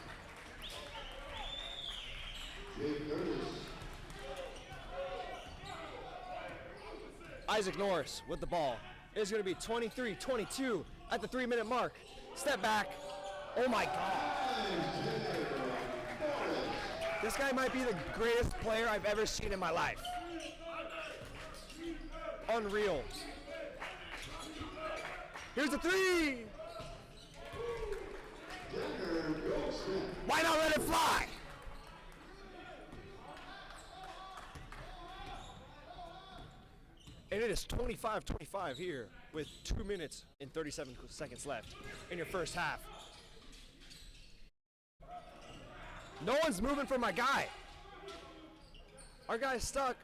Speaker 1: Isaac Norris with the ball. It's going to be 23-22 at the 3-minute mark. Step back. Oh my God. This guy might be the greatest player I've ever seen in my life. Unreal. Here's the 3. Why not let it fly? And it is 25-25 here with 2 minutes and 37 seconds left in your first half. No one's moving for my guy. Our guy's stuck,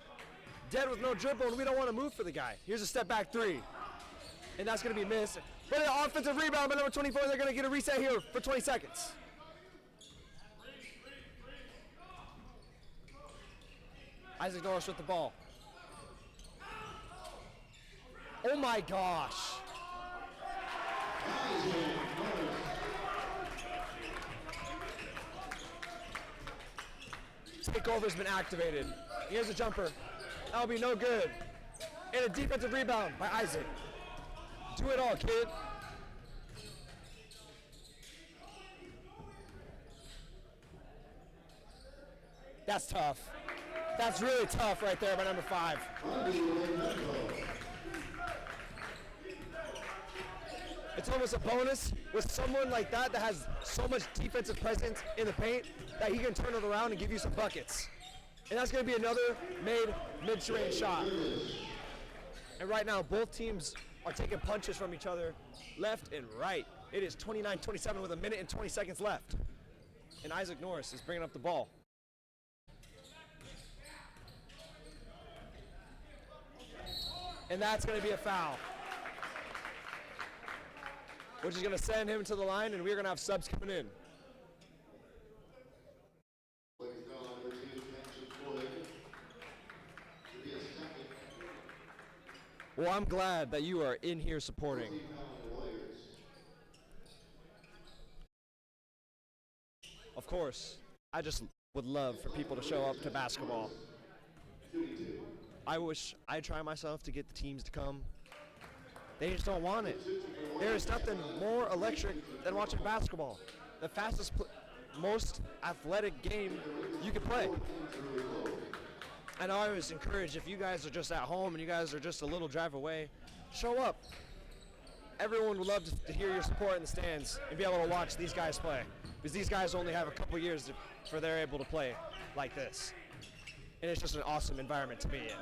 Speaker 1: dead with no dribble, and we don't want to move for the guy. Here's a step back 3. And that's going to be missed. But an offensive rebound by number 24. They're going to get a reset here for 20 seconds. Isaac Norris with the ball. Oh my gosh. Takeover's been activated. Here's a jumper. That'll be no good. And a defensive rebound by Isaac. Do it all, kid. That's tough. That's really tough right there by number 5. It's almost a bonus with someone like that has so much defensive presence in the paint that he can turn it around and give you some buckets. And that's going to be another made mid-range shot. And right now, both teams are taking punches from each other left and right. It is 29-27 with 1 minute and 20 seconds left. And Isaac Norris is bringing up the ball. And that's going to be a foul, which is going to send him to the line, and we're going to have subs coming in. Well, I'm glad that you are in here supporting. Of course, I just would love for people to show up to basketball. I wish I try myself to get the teams to come. They just don't want it. There is nothing more electric than watching basketball. The fastest, most athletic game you can play. And I always encourage, if you guys are just at home and you guys are just a little drive away, show up. Everyone would love to hear your support in the stands and be able to watch these guys play. Because these guys only have a couple years for they're able to play like this. And it's just an awesome environment to be in.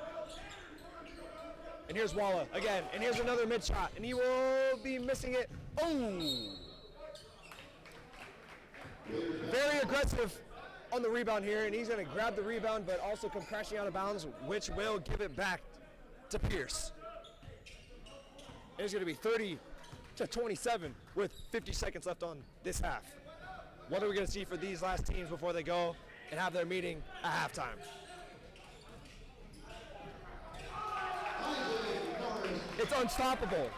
Speaker 1: And here's Walla again, and here's another mid shot, and he will be missing it. Oh! Very aggressive on the rebound here, and he's going to grab the rebound, but also come crashing out of bounds, which will give it back to Pierce. And it's going to be 30-27 with 50 seconds left on this half. What are we going to see for these last teams before they go and have their meeting at halftime? It's unstoppable.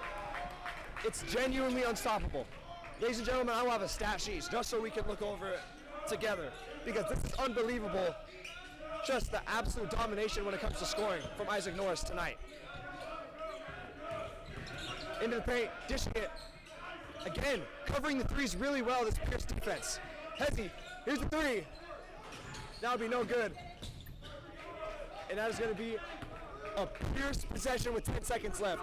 Speaker 1: It's genuinely unstoppable. Ladies and gentlemen, I will have a stat sheet just so we can look over it together, because this is unbelievable. Just the absolute domination when it comes to scoring from Isaac Norris tonight. Into the paint, dishing it. Again, covering the threes really well, this Pierce defense. Hezzy, here's the three. That would be no good. And that is going to be a Pierce possession with 10 seconds left.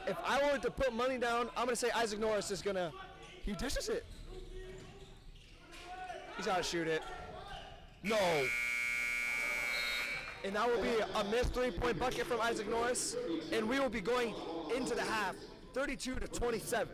Speaker 1: If I wanted to put money down, I'm going to say Isaac Norris is going to, he dishes it. He's got to shoot it. No. And that will be a missed three-point bucket from Isaac Norris. And we will be going into the half, 32-27.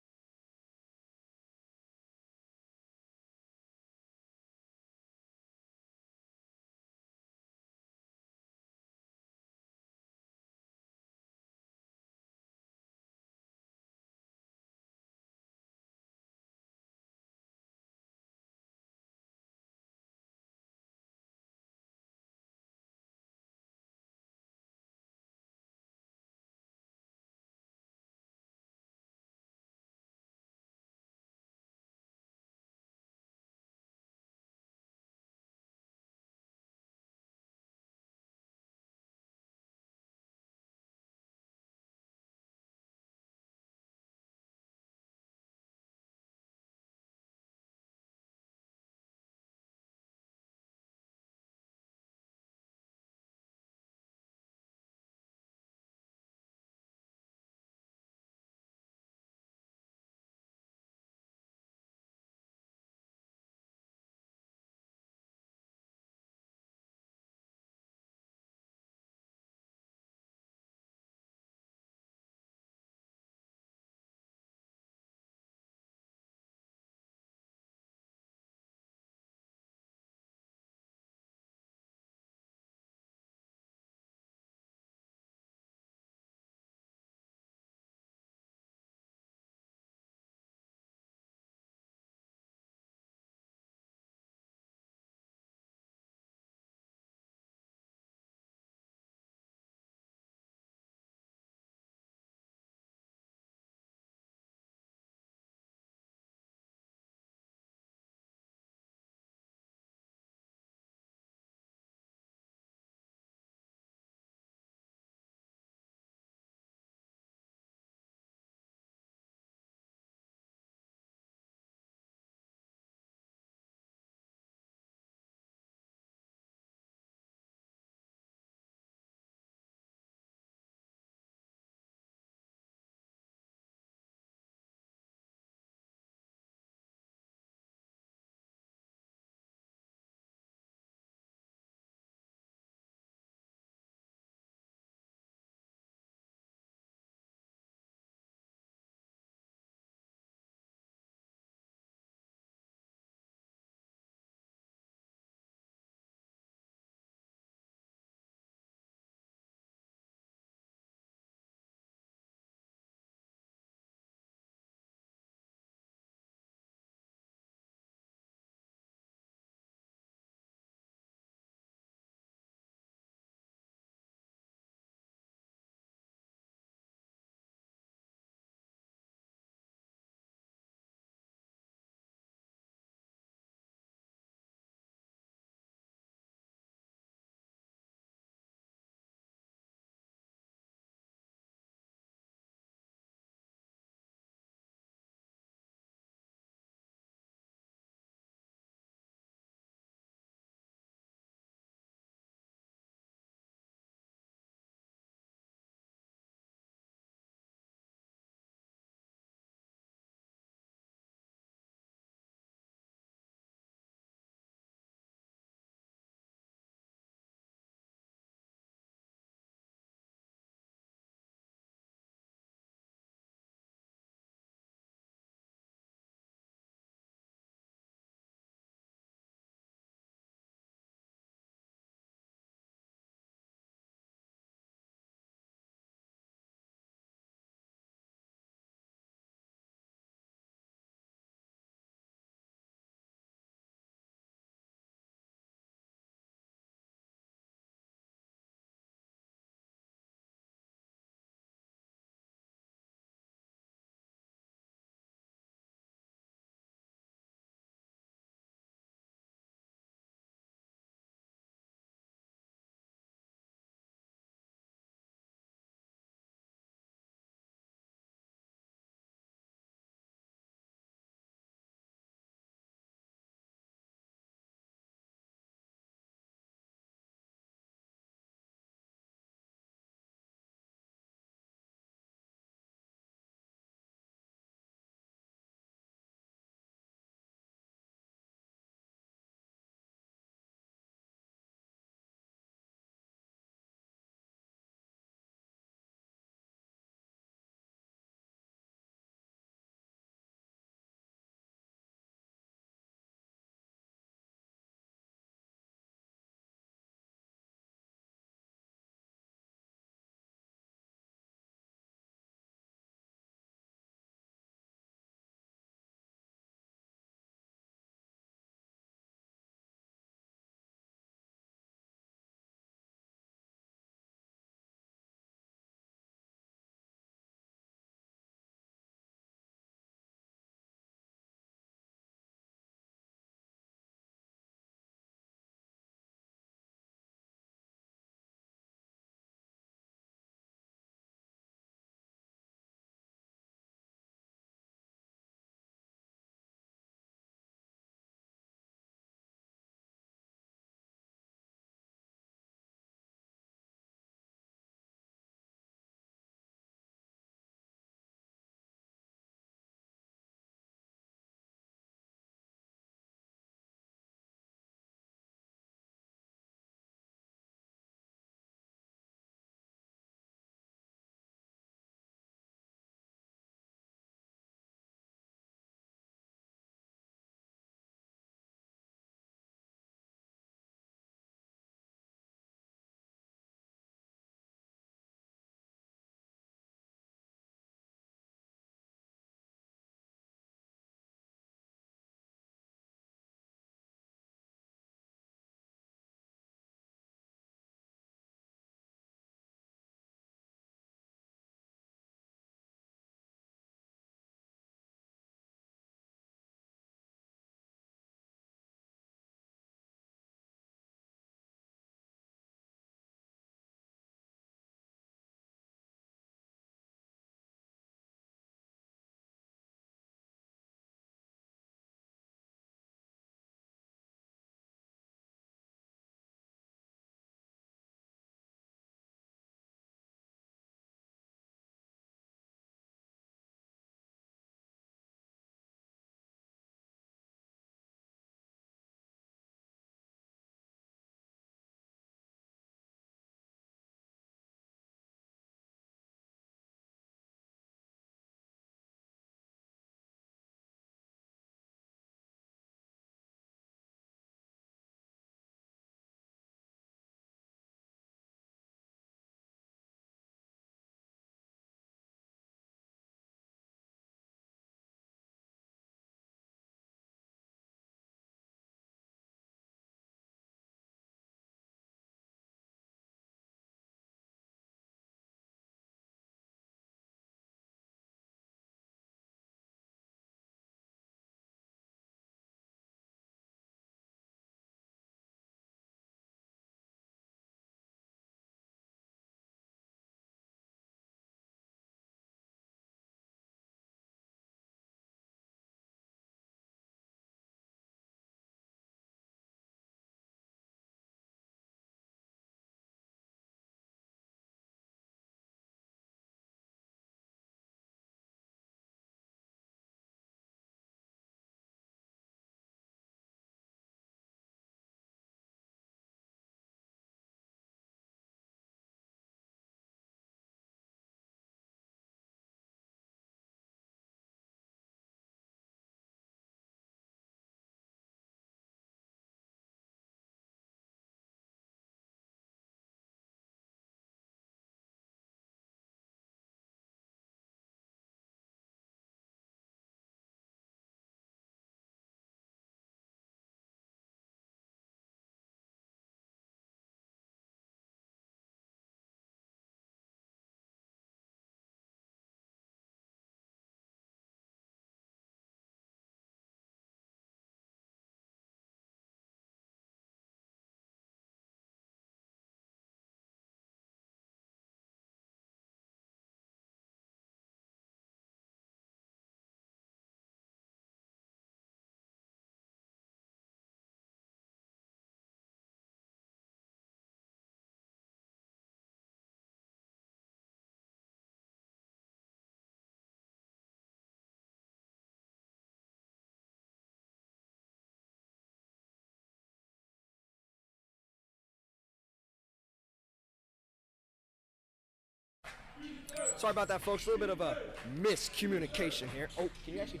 Speaker 1: Sorry about that, folks. A little bit of a miscommunication here. Oh, can you actually?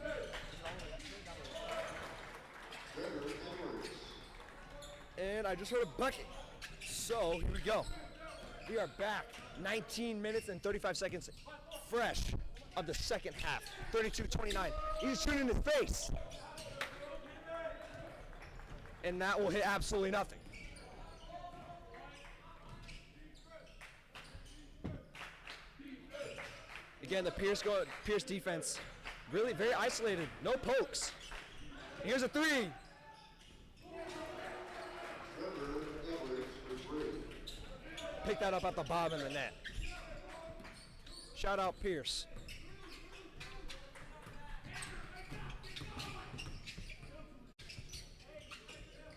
Speaker 1: And I just heard a bucket. So here we go. We are back. 19 minutes and 35 seconds fresh of the second half. 32-29. He's shooting in his face. And that will hit absolutely nothing. Again, the Pierce defense, really very isolated. No pokes. Here's a three. Pick that up at the bottom of the net. Shout out Pierce.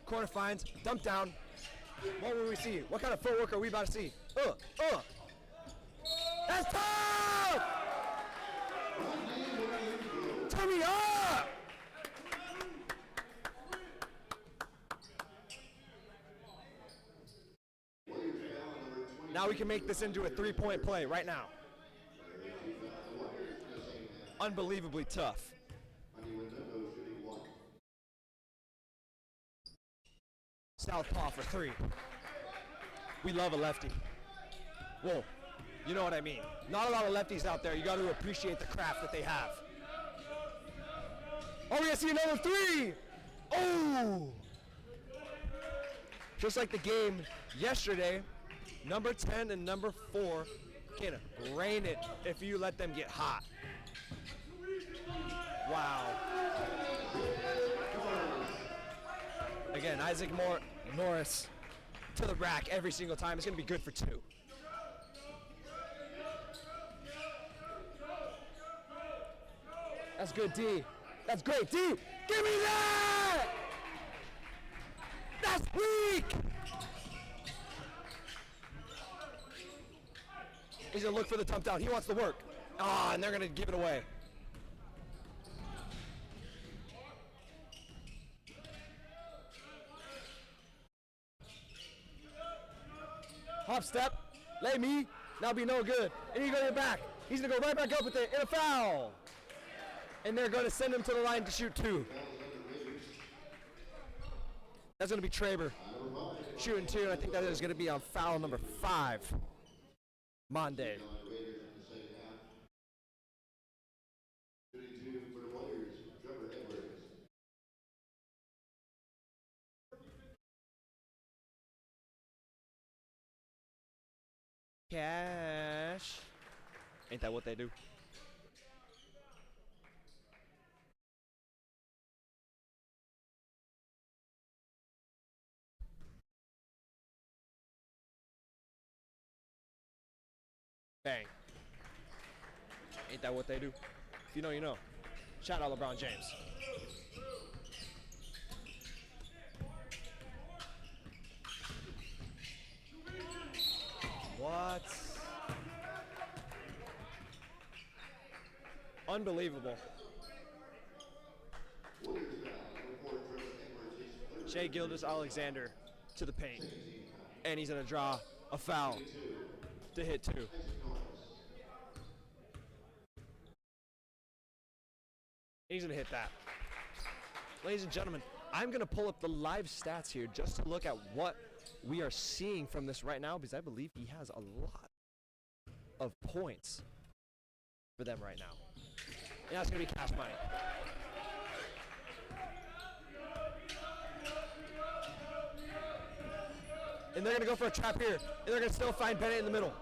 Speaker 1: Corner finds, dump down. What will we see? What kind of footwork are we about to see? That's tough! Turn me up! Now we can make this into a three-point play right now. Unbelievably tough. Southpaw for three. We love a lefty. Whoa, you know what I mean. Not a lot of lefties out there. You got to appreciate the craft that they have. Oh, we're gonna see another three. Oh! Just like the game yesterday, number 10 and number 4 can rain it if you let them get hot. Wow. Again, Isaac Norris to the rack every single time. It's going to be good for 2. That's good, D. That's great, D. Give me that! That's weak! He's going to look for the dump down. He wants to work. Ah, and they're going to give it away. Hop step, lay me, now be no good. And you go to the back. He's gonna go right back up with it, and a foul. And they're gonna send him to the line to shoot 2. That's gonna be Traber shooting 2, and I think that is gonna be on foul number 5. Monday. Cash. Ain't that what they do? Bang. Ain't that what they do? If you know, you know. Shout out LeBron James. What? Unbelievable. Shea Gilgeous-Alexander to the paint. And he's going to draw a foul to hit 2. He's going to hit that. Ladies and gentlemen, I'm going to pull up the live stats here just to look at what we are seeing from this right now, because I believe he has a lot of points for them right now. And that's going to be cash money. And they're going to go for a trap here. And they're going to still find Bennett in the middle.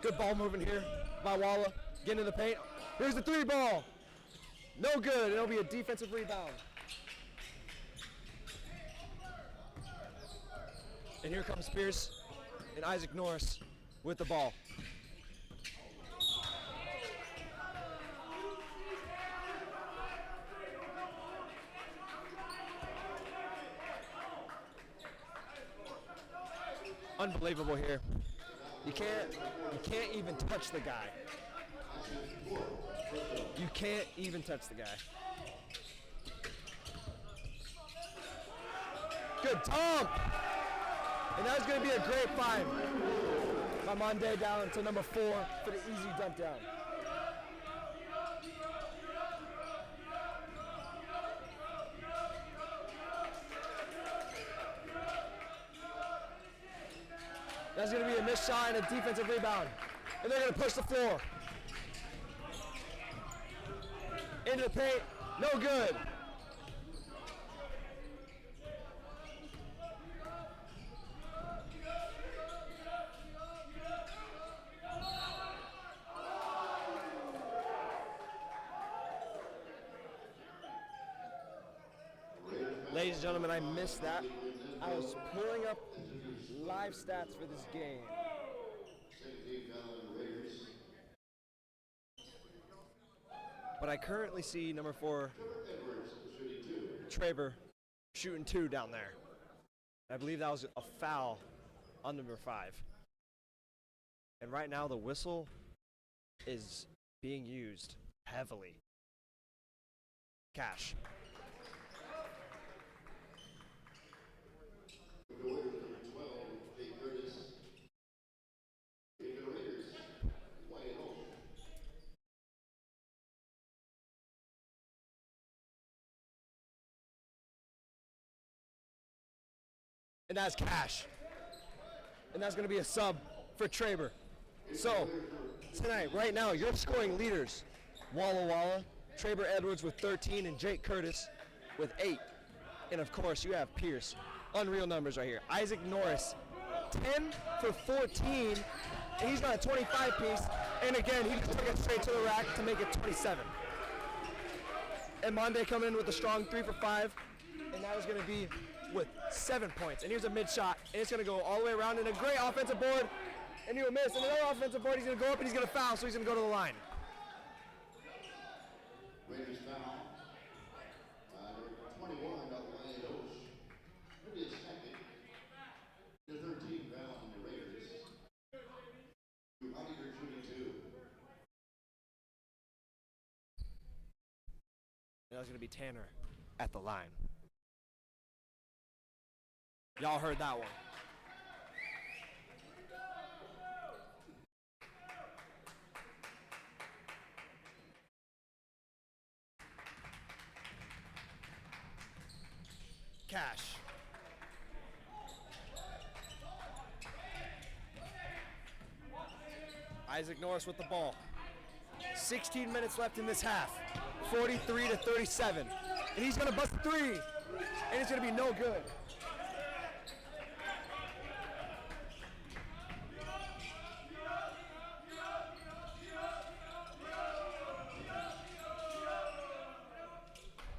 Speaker 1: Good ball moving here by Walla. Getting in the paint. Here's the 3 ball. No good. It'll be a defensive rebound. And here comes Pierce and Isaac Norris with the ball. Unbelievable here. You can't even touch the guy. You can't even touch the guy. Good dump. And that's going to be a great find by Monday down to number 4 for the easy dump down. That's going to be a missed shot and a defensive rebound. And they're going to push the floor. Into the paint, no good. Ladies and gentlemen, I missed that. I was pulling up live stats for this game. But I currently see number 4, Traver, shooting 2 down there. I believe that was a foul on number 5. And right now the whistle is being used heavily. Cash. And that's Cash. And that's going to be a sub for Traber. So, tonight, right now, your scoring leaders, Walla, Traber Edwards with 13, and Jake Curtis with 8. And of course, you have Pierce. Unreal numbers right here. Isaac Norris, 10 for 14, and he's got a 25 piece. And again, he took it straight to the rack to make it 27. And Monday coming in with a strong 3 for 5, and that is going to be with 7 points. And here's a mid shot, and it's going to go all the way around in a great offensive board, and he'll miss. And another offensive board, he's going to go up and he's going to foul, so he's going to go to the line.
Speaker 3: Raiders foul. Number 21 got Walla. Maybe a second. The 13 foul on the Raiders. Honeyder shooting 2.
Speaker 1: And that's going to be Tanner at the line. Y'all heard that one. Cash. Isaac Norris with the ball. 16 minutes left in this half. 43 to 37. And he's going to bust a 3. And it's going to be no good.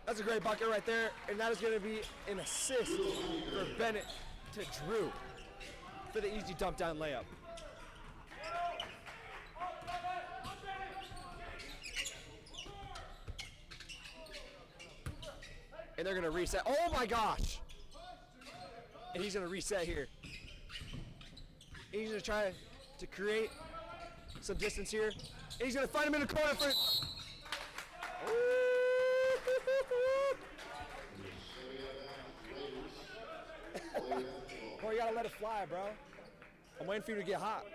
Speaker 1: That's a great bucket right there, and that is going to be an assist for Bennett to Drew for the easy dump down layup. And they're going to reset. Oh my gosh! And he's going to reset here. And he's going to try to create some distance here. And he's going to find him in the corner for... Boy, you gotta let it fly, bro. I'm waiting for you to get hot.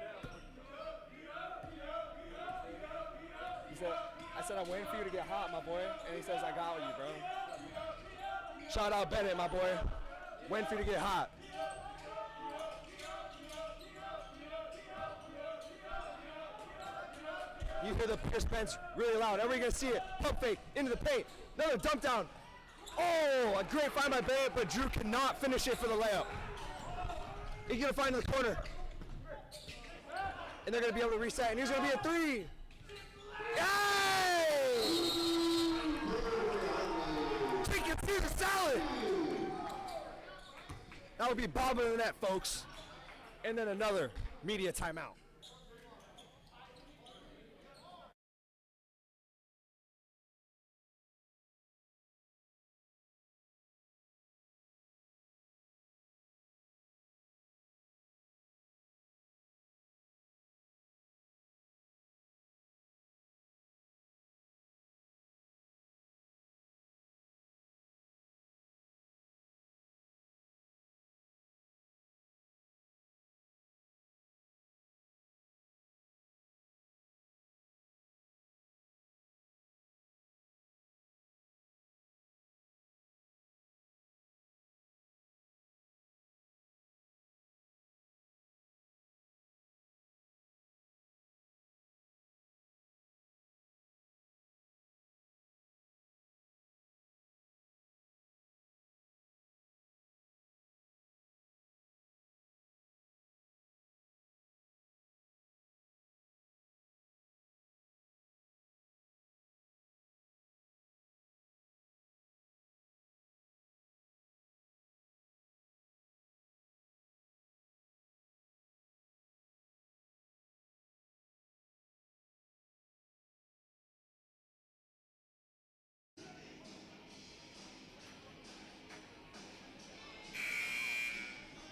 Speaker 1: I said, I'm waiting for you to get hot, my boy. And he says, I got you, bro. Shout out Bennett, my boy. Waiting for you to get hot. You hear the Pierce bench really loud. Everybody gonna see it. Pump fake into the paint. Another dump down. Oh, a great find by Bennett, but Drew cannot finish it for the layup. He's gonna find the corner. And they're gonna be able to reset, and here's gonna be a 3. Yay! Chicken Caesar salad! That would be bobbing in the net, folks. And then another media timeout.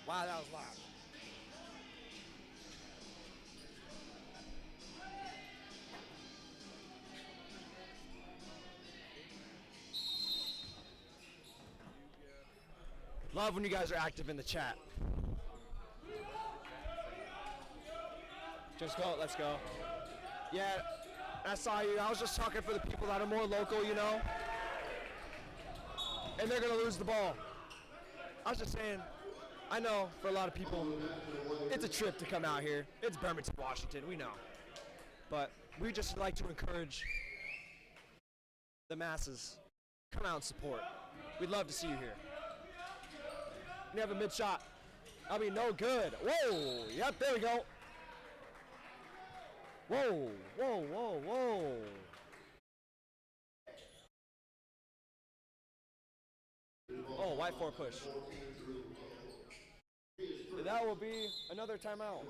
Speaker 1: Wow, that was loud. Love when you guys are active in the chat. Just go, let's go. Yeah, I saw you. I was just talking for the people that are more local, you know? And they're gonna lose the ball. I was just saying, I know for a lot of people, it's a trip to come out here. It's Bremerton, Washington, we know. But we just like to encourage the masses. Come out and support. We'd love to see you here. You have a mid shot. That'll be no good. Whoa, yep, there we go. Whoa, whoa, whoa, whoa. Oh, white 4 push. That will be another timeout.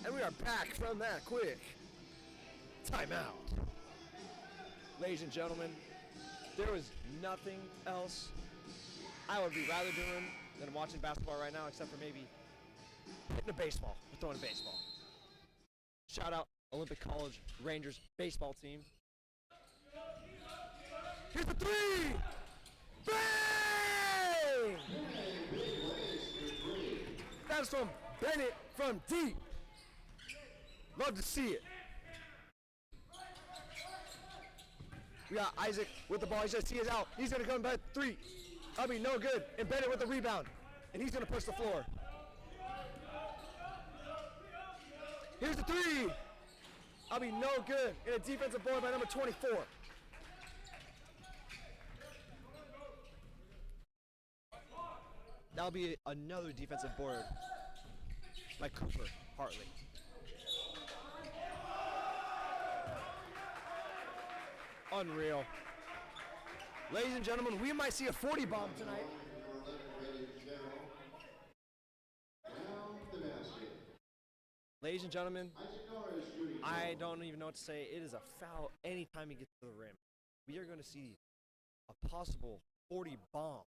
Speaker 1: And we are back from that quick timeout. Ladies and gentlemen, there was nothing else I would be rather doing than watching basketball right now, except for maybe hitting a baseball or throwing a baseball. Shout out Olympic College Rangers baseball team. Here's the three! Bang! That's from Bennett from deep. Love to see it. We got Isaac with the ball. He's gonna see it out. He's gonna come back 3. That'll be no good. And Bennett with the rebound. And he's gonna push the floor. Here's the 3. That'll be no good. And a defensive board by number 24. That'll be another defensive board by Cooper Hartley. Unreal. Ladies and gentlemen, we might see a 40 bomb tonight. Ladies and gentlemen, I don't even know what to say. It is a foul anytime he gets to the rim. We are going to see a possible 40 bomb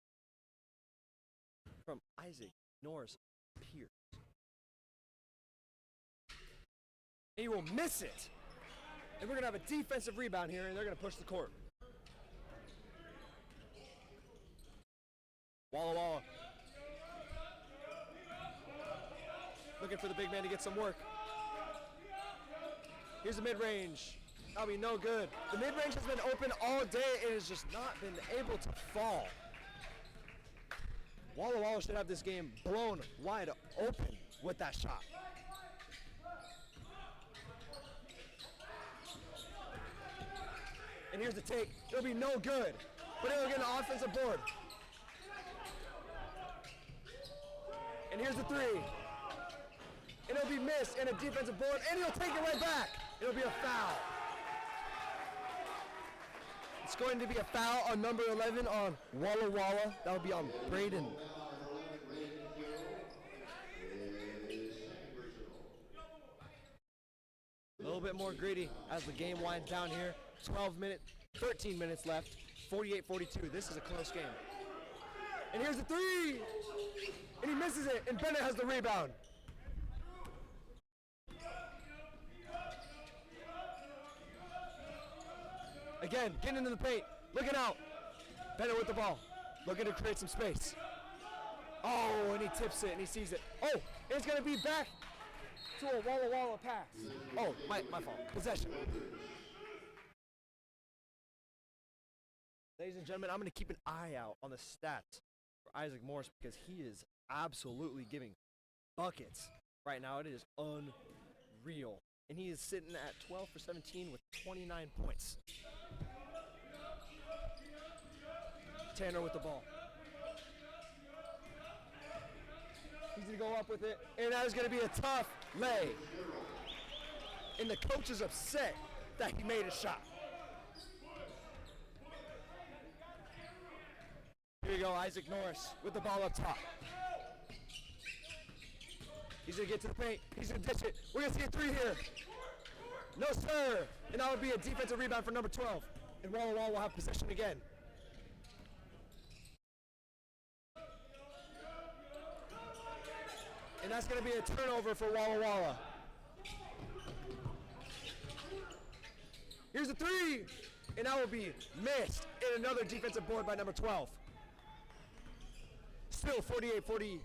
Speaker 1: from Isaac Norris Pierce. And he will miss it. And we're going to have a defensive rebound here, and they're going to push the court. Walla. Looking for the big man to get some work. Here's the mid-range. That'll be no good. The mid-range has been open all day and has just not been able to fall. Walla should have this game blown wide open with that shot. And here's the take. It'll be no good, but it'll get an offensive board. And here's the 3. And it'll be missed and a defensive board, and he'll take it right back. It'll be a foul. It's going to be a foul on number 11 on Walla. That'll be on Braden. A little bit more gritty as the game winds down here. 13 minutes left, 48-42. This is a close game. And here's the 3, and he misses it, and Bennett has the rebound. Again, getting into the paint, looking out. Bennett with the ball, looking to create some space. Oh, and he tips it and he sees it. Oh, and it's gonna be back to a Walla pass. Oh, my fault. Possession. Ladies and gentlemen, I'm gonna keep an eye out on the stats for Isaac Morris because he is absolutely giving buckets right now. It is unreal. And he is sitting at 12 for 17 with 29 points. Tanner with the ball. He's going to go up with it, and that is going to be a tough lay. And the coach is upset that he made a shot. Here you go, Isaac Norris with the ball up top. He's going to get to the paint. He's going to dish it. We're going to see a three here. No, sir. And that would be a defensive rebound for number 12. And Walla will have possession again. And that's going to be a turnover for Walla. Here's a three. And that will be missed. And another defensive board by number 12. Still 48-44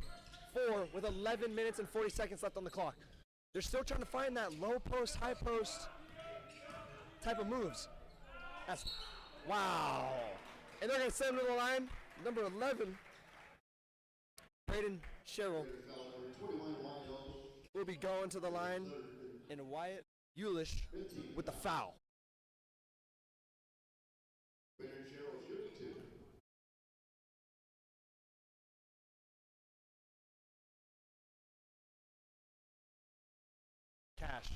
Speaker 1: with 11 minutes and 40 seconds left on the clock. They're still trying to find that low post, high post type of moves. That's, wow. And they're going to send him to the line. Number 11, Braden Sherrill, will be going to the line. And Wyatt Eulish with the foul. Cash.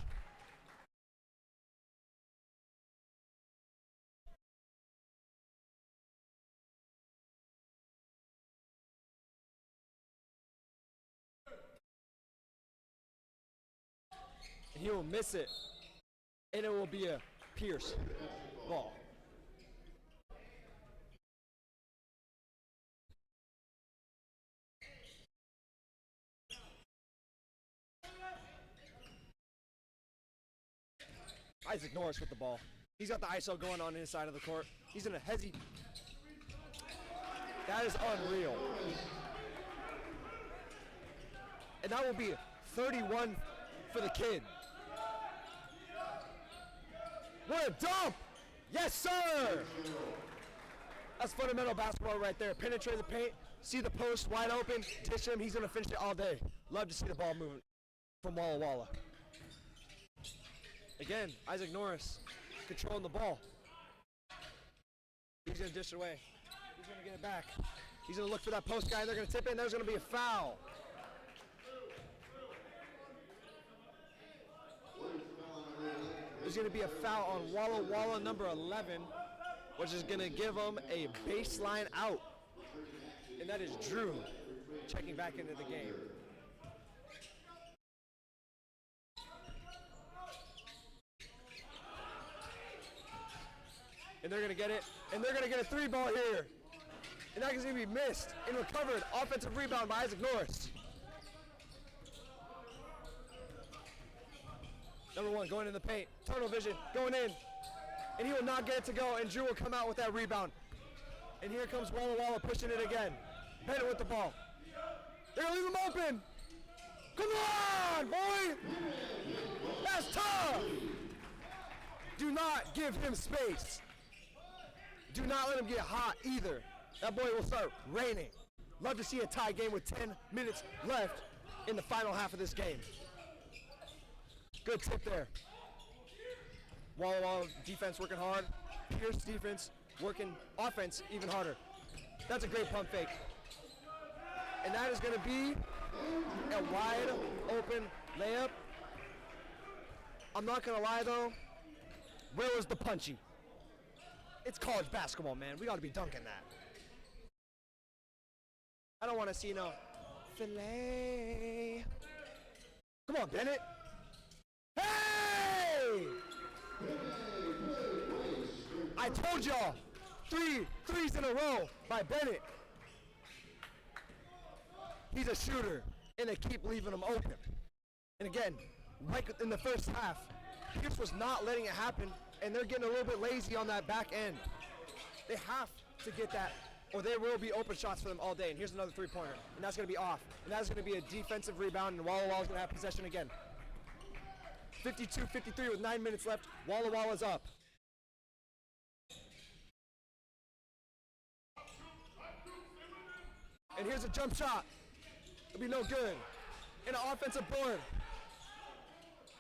Speaker 1: He will miss it, and it will be a Pierce ball. Isaac Norris with the ball. He's got the ISO going on inside of the court. He's in a hezzy. That is unreal. And that will be 31 for the kid. What a dump! Yes, sir! That's fundamental basketball right there. Penetrate the paint, see the post wide open, dish him. He's going to finish it all day. Love to see the ball moving from Walla. Again, Isaac Norris controlling the ball. He's going to dish it away. He's going to get it back. He's going to look for that post guy. They're going to tip it, and there's going to be a foul. There's going to be a foul on Walla number 11, which is going to give them a baseline out. And that is Drew checking back into the game. And they're going to get it, and they're going to get a three ball here. And that is going to be missed and recovered. Offensive rebound by Isaac Norris. Number 1 going in the paint. Tunnel vision going in. And he will not get it to go, and Drew will come out with that rebound. And here comes Walla pushing it again. Bennett with the ball. They're going to leave him open. Come on, boy. That's tough. Do not give him space. Do not let him get hot either. That boy will start raining. Love to see a tie game with 10 minutes left in the final half of this game. Good tip there. Walla defense working hard. Pierce defense working offense even harder. That's a great pump fake. And that is going to be a wide open layup. I'm not going to lie though. Where was the punchy? It's college basketball, man. We got to be dunking that. I don't want to see no fillet. Come on, Bennett. Hey! I told y'all, threes in a row by Bennett. He's a shooter, and they keep leaving him open. And again, like in the first half, Pierce was not letting it happen and they're getting a little bit lazy on that back end. They have to get that, or there will be open shots for them all day. And here's another three-pointer, and that's going to be off. And that's going to be a defensive rebound, and Walla Walla's going to have possession again. 52-53 with 9 minutes left. Walla Walla's up. And here's a jump shot. It'll be no good. And an offensive board.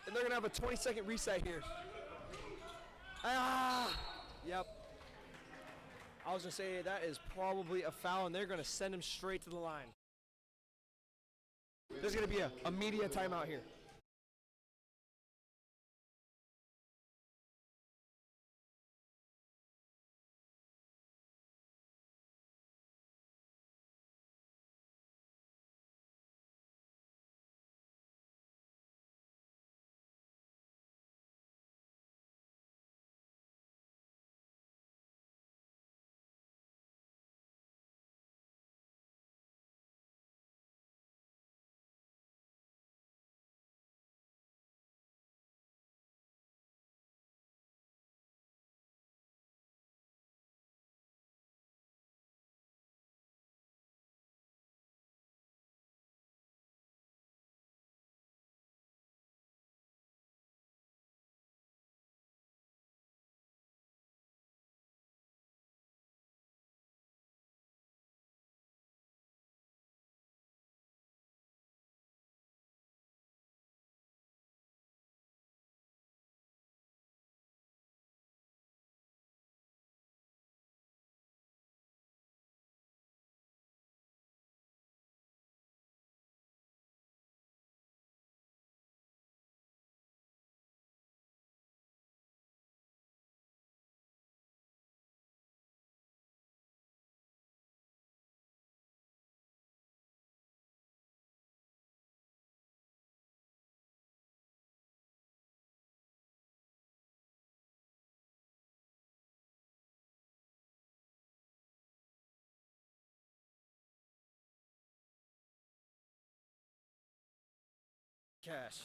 Speaker 1: And they're going to have a 20-second reset here. Yep. I was going to say that is probably a foul, and they're going to send him straight to the line. There's going to be a media timeout here. Cash.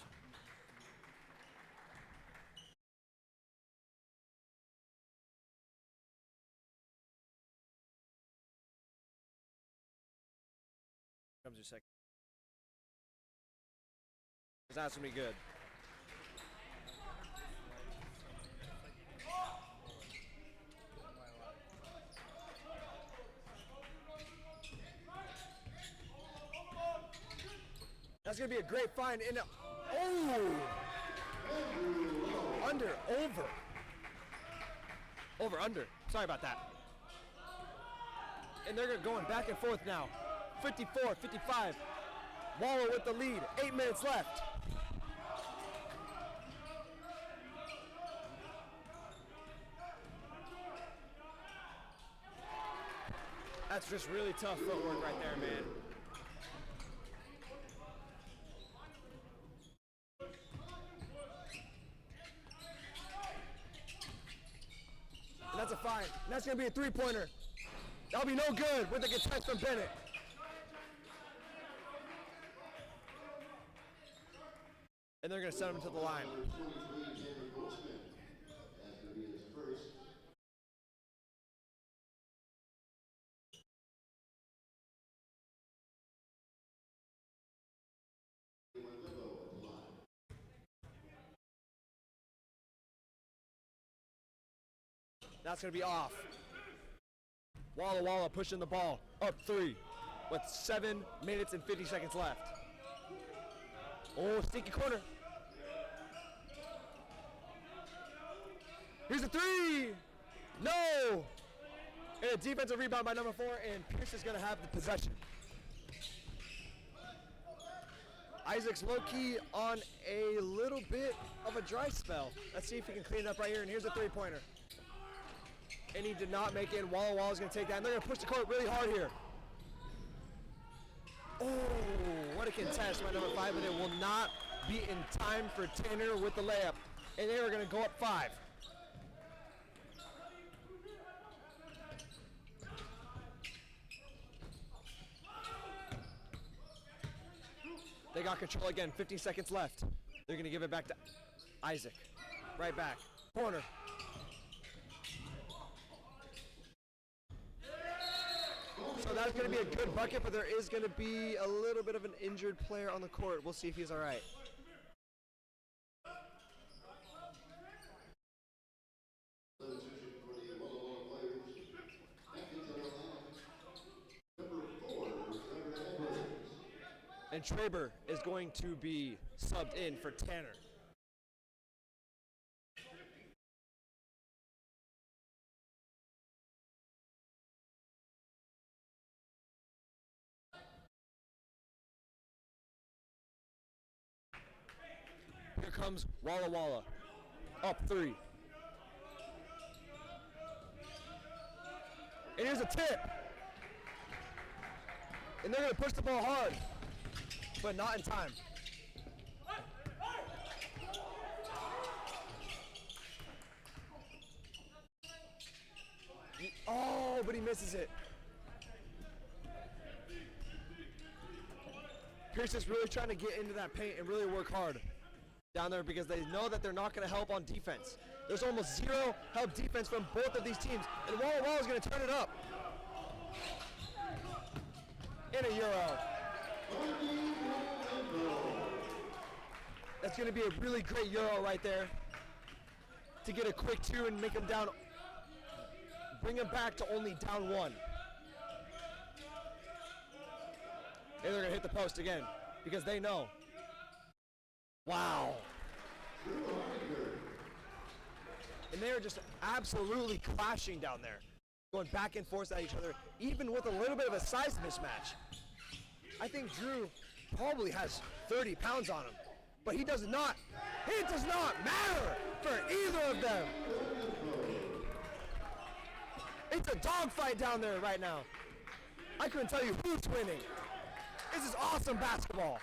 Speaker 1: Comes your second. That's gonna be good. That's gonna be a great find in a under. Sorry about that. And they're going back and forth now. 54-55. Walla with the lead. 8 minutes left. That's just really tough footwork right there, man. And that's a fine. And that's going to be a three-pointer. That'll be no good with the contest from Bennett. And they're going to send him to the line. That's going to be off. Walla pushing the ball up 3 with 7 minutes and 50 seconds left. Oh, sneaky corner. Here's a 3. No. And a defensive rebound by number 4, and Pierce is going to have the possession. Isaac's low-key on a little bit of a dry spell. Let's see if he can clean it up right here, and here's a three-pointer. And he did not make it, and Walla's going to take that, and they're going to push the court really hard here. Oh, what a contest by number 5, but it will not be in time for Tanner with the layup. And they are going to go up 5. They got control again, 15 seconds left. They're going to give it back to Isaac. Right back. Corner. That is going to be a good bucket, but there is going to be a little bit of an injured player on the court. We'll see if he's all right.
Speaker 3: Substitution for the Walla players. Captains on the line. Number 4, Trevor Edwards.
Speaker 1: And Traber is going to be subbed in for Tanner. Here comes Walla, up 3. And here's a tip. And they're going to push the ball hard, but not in time. Oh, but he misses it. Pierce is really trying to get into that paint and really work hard down there because they know that they're not going to help on defense. There's almost zero help defense from both of these teams, and Walla is going to turn it up. In a Euro. That's going to be a really great Euro right there to get a quick 2 and make them down, bring them back to only down 1. And they're going to hit the post again because they know. Wow. And they are just absolutely clashing down there, going back and forth at each other, even with a little bit of a size mismatch. I think Drew probably has 30 pounds on him, but it does not matter for either of them. It's a dogfight down there right now. I couldn't tell you who's winning. This is awesome basketball.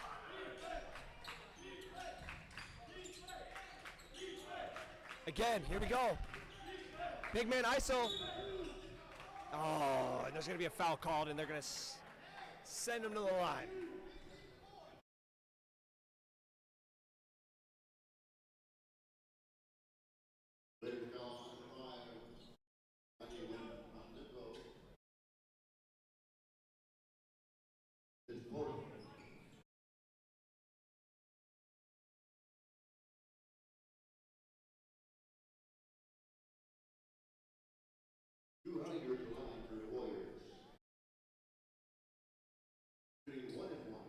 Speaker 1: Again, here we go. Big man ISO. Oh, and there's going to be a foul called, and they're going to send him to the line.
Speaker 3: Drew Hunter to line for the Warriors. Shooting 1 and 1.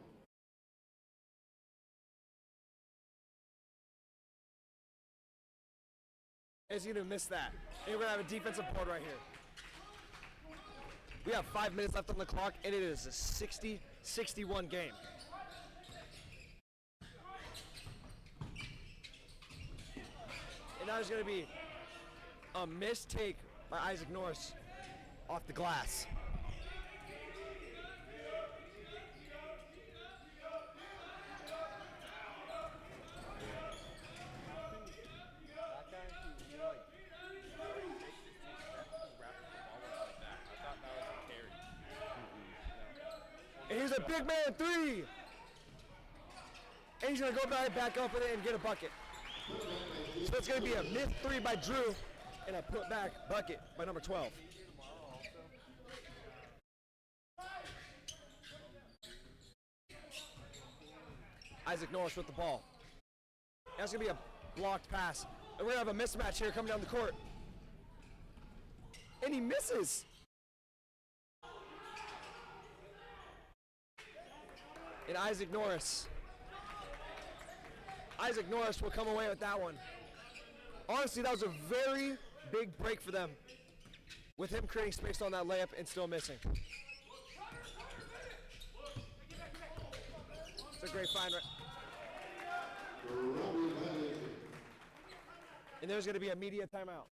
Speaker 1: Is going to miss that. And we're going to have a defensive board right here. We have 5 minutes left on the clock, and it is a 60-61 game. And now there's going to be a mistake by Isaac Norris off the glass. And here's a big man 3. And he's going to go back up with it and get a bucket. So it's going to be a missed 3 by Drew and a put back bucket by number 12. Isaac Norris with the ball. That's going to be a blocked pass. And we're going to have a mismatch here coming down the court. And he misses. And Isaac Norris will come away with that one. Honestly, that was a very big break for them with him creating space on that layup and still missing. It's a great find. And there's going to be a media timeout.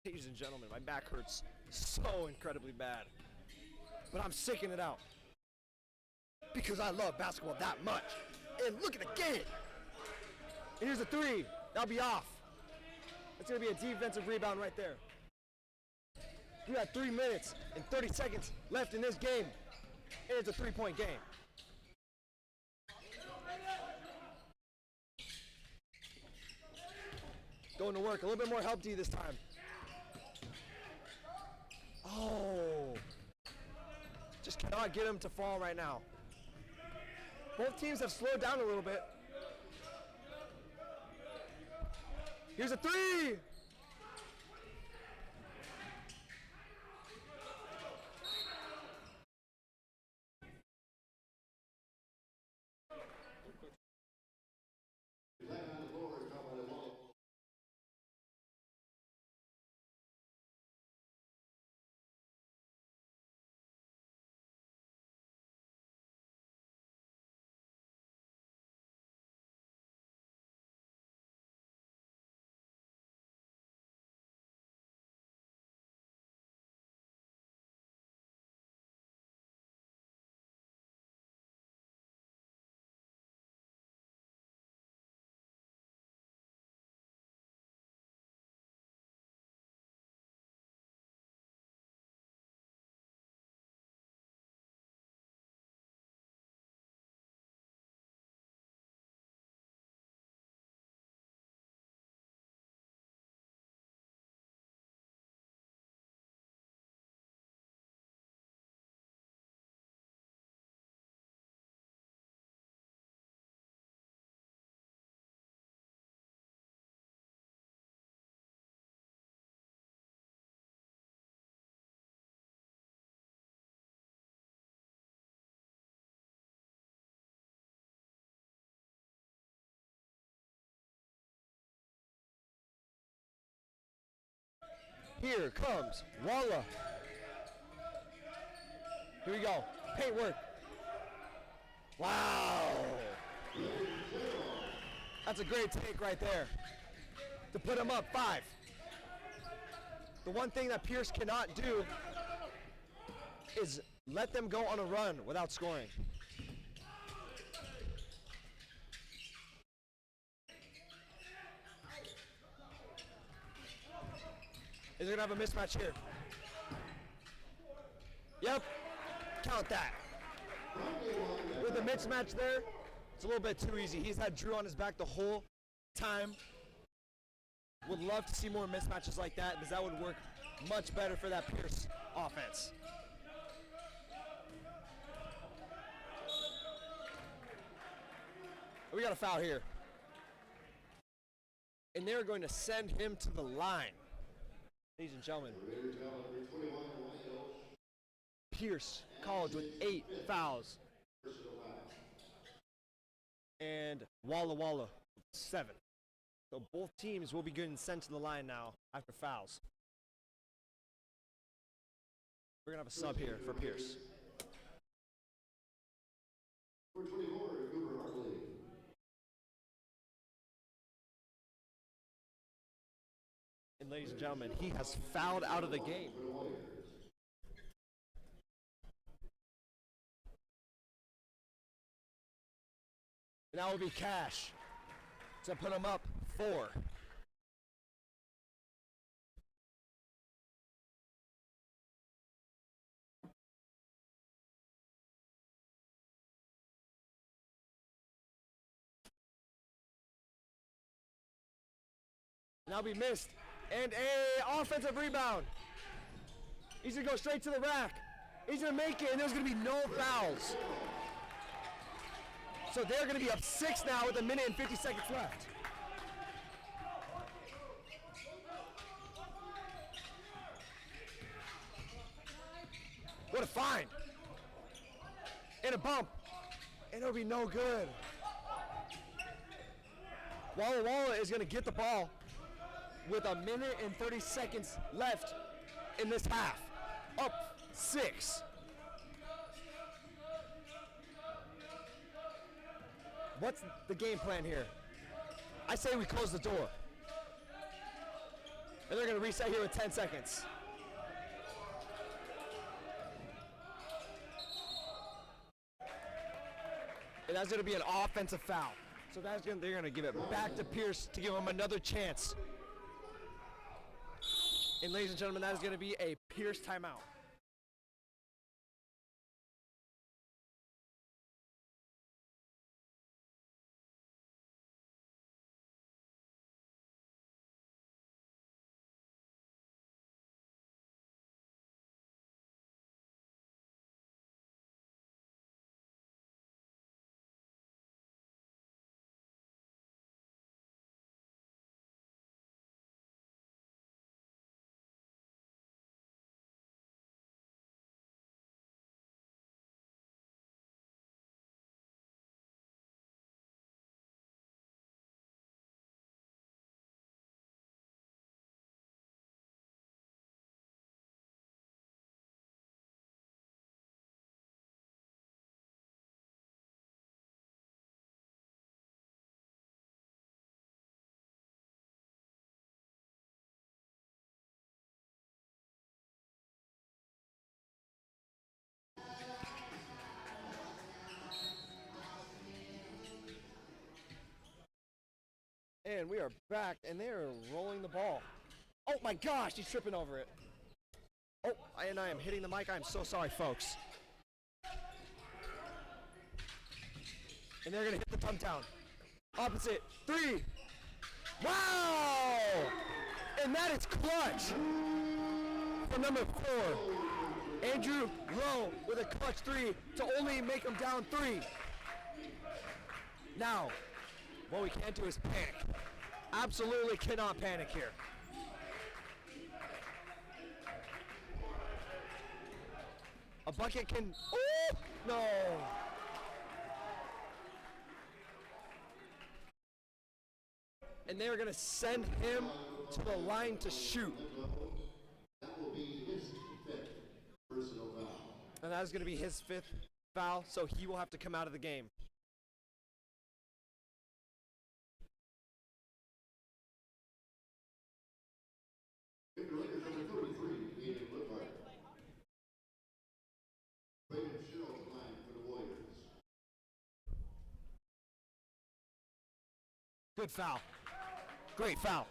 Speaker 1: Ladies and gentlemen, my back hurts so incredibly bad. But I'm sticking it out. Because I love basketball that much. And look at the game. And here's a three. That'll be off. That's going to be a defensive rebound right there. We got 3 minutes and 30 seconds left in this game. And it's a 3-point game. Going to work. A little bit more help D this time. Oh. Just cannot get him to fall right now. Both teams have slowed down a little bit. Here's a three. Here comes Walla. Here we go. Paint work. Wow. That's a great take right there. To put him up 5. The one thing that Pierce cannot do is let them go on a run without scoring. Is they're gonna have a mismatch here. Yep, count that. With a mismatch there, it's a little bit too easy. He's had Drew on his back the whole time. Would love to see more mismatches like that because that would work much better for that Pierce offense. We got a foul here. And they're going to send him to the line. Ladies and gentlemen, Pierce College with 8 fouls. And Walla with 7. So both teams will be getting sent to the line now after fouls. We're going to have a sub here for Pierce. And ladies and gentlemen, he has fouled out of the game. And that will be Cash to put him up 4. Now be missed. And a offensive rebound. He's gonna go straight to the rack. He's gonna make it, and there's gonna be no fouls. So they're gonna be up 6 now with 1 minute and 50 seconds left. What a find. And a bump. And it'll be no good. Walla is gonna get the ball with 1 minute and 30 seconds left in this half. Up 6. What's the game plan here? I say we close the door. And they're going to reset here with 10 seconds. And that's going to be an offensive foul. So they're going to give it back to Pierce to give him another chance. And ladies and gentlemen, that is going to be a Pierce timeout. And we are back, and they are rolling the ball. Oh my gosh, he's tripping over it. Oh, and I am hitting the mic. I'm so sorry, folks. And they're going to hit the thumbdown. Opposite. 3. Wow! And that is clutch for number 4. Andrew Rowe with a clutch 3 to only make them down 3. Now, what we can't do is panic. Absolutely cannot panic here. A bucket can, oh, no. And they are going to send him to the line to shoot.
Speaker 3: That will be his 5th personal foul.
Speaker 1: And that is going to be his 5th foul, so he will have to come out of the game. Good foul. Great foul.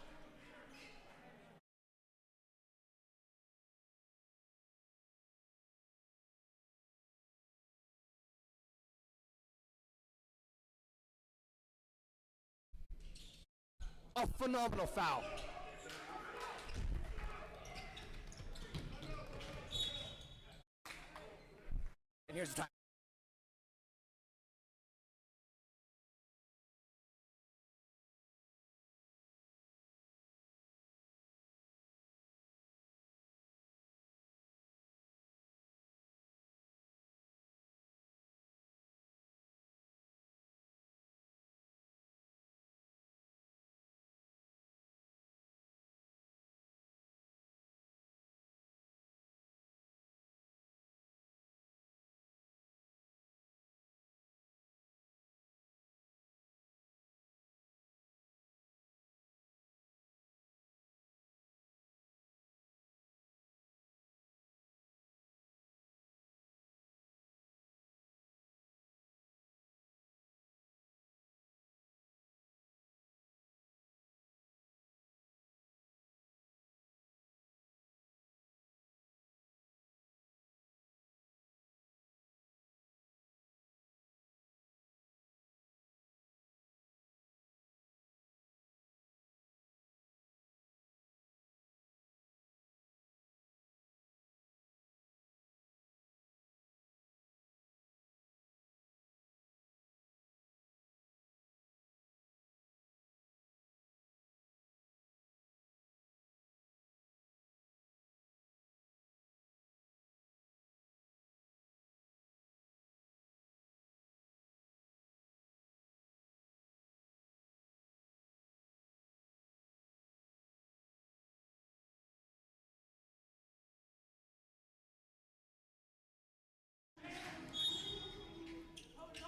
Speaker 1: A phenomenal foul. And here's the time.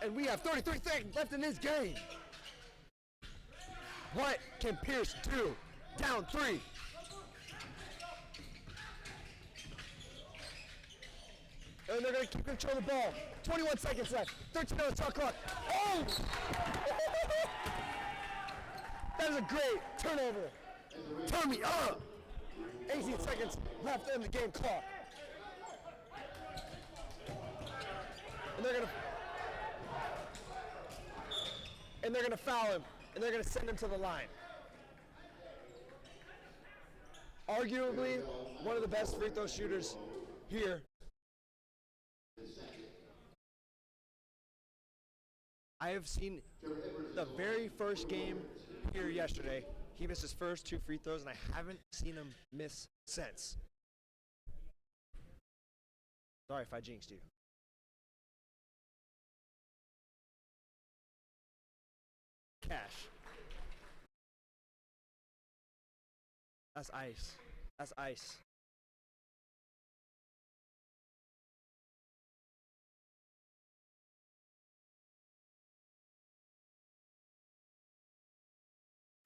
Speaker 1: And we have 33 seconds left in this game. What can Pierce do? Down 3. And they're going to keep control of the ball. 21 seconds left. 13 on the shot clock. Oh! That is a great turnover. Turn me up. 18 seconds left in the game clock. And they're gonna foul him, and they're gonna send him to the line. Arguably, one of the best free throw shooters here. I have seen the very first game here yesterday. He missed his first 2 free throws, and I haven't seen him miss since. Sorry if I jinxed you. Cash. That's ice. That's ice.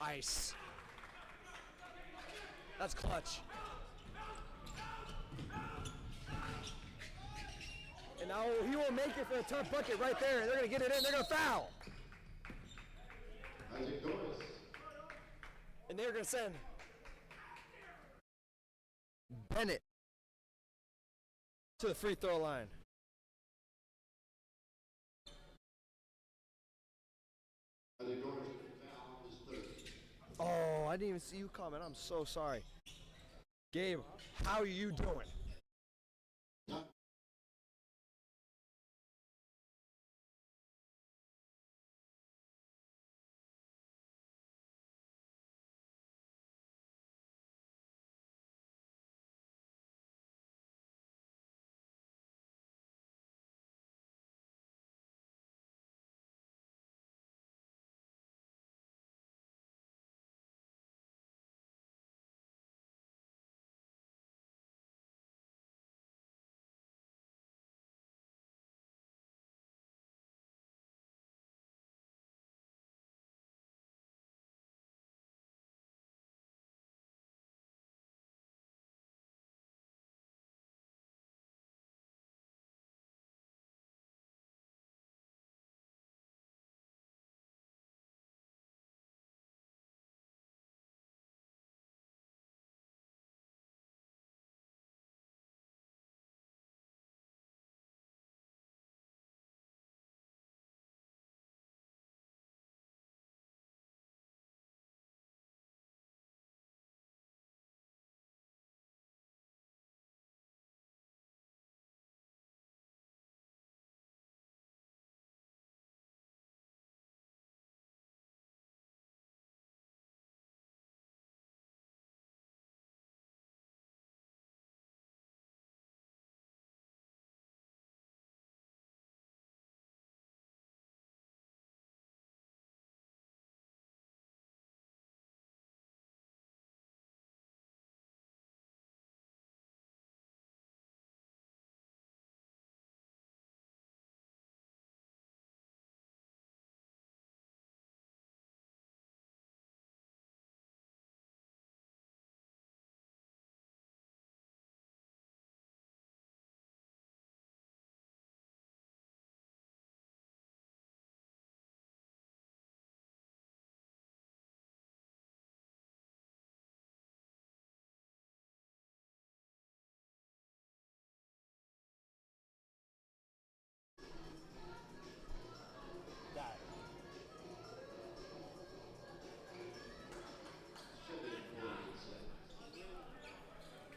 Speaker 1: Ice. That's clutch. And now he will make it for a tough bucket right there. They're going to get it in. They're going to foul. And they're going to send Bennett to the free throw line. Oh, I didn't even see you comment. I'm so sorry. Gabe, how are you doing?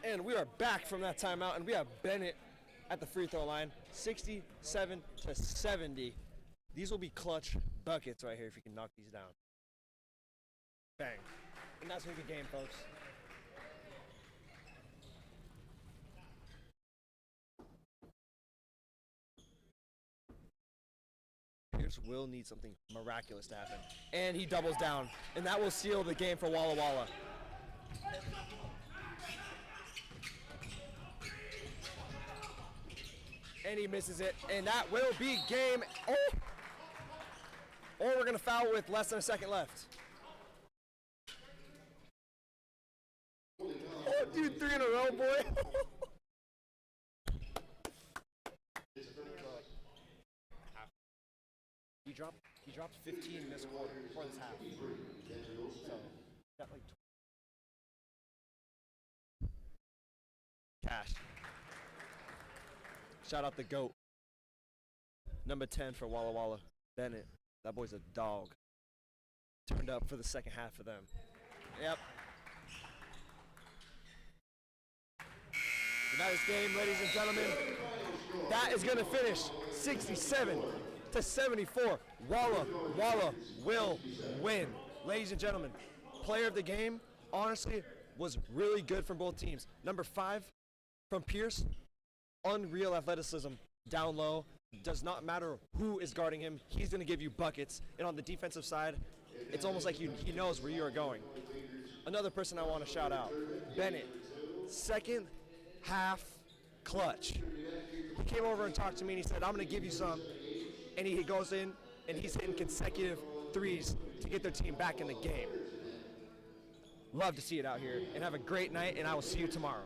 Speaker 1: And we are back from that timeout, and we have Bennett at the free throw line, 67-70. These will be clutch buckets right here if you can knock these down. Bang. And that's going to be the game, folks. Pierce will need something miraculous to happen. And he doubles down, and that will seal the game for Walla Walla. And he misses it, and that will be game. Oh! Or we're going to foul with less than a second left. Oh, dude, 3 in a row, boy. dropped 15 this quarter, or this half. So, got like cash. Shout out the GOAT. Number 10 for Walla Walla. Bennett. That boy's a dog. Turned up for the second half for them. Yep. Tonight's game, ladies and gentlemen, that is going to finish 67-74. Walla will win. Ladies and gentlemen, player of the game, honestly, was really good from both teams. Number 5 from Pierce, unreal athleticism, down low. Does not matter who is guarding him, he's going to give you buckets. And on the defensive side, it's almost like he knows where you are going. Another person I want to shout out, Bennett, second half clutch. He came over and talked to me and he said, I'm going to give you some. And he goes in and he's hitting consecutive threes to get their team back in the game. Love to see it out here, and have a great night, and I will see you tomorrow.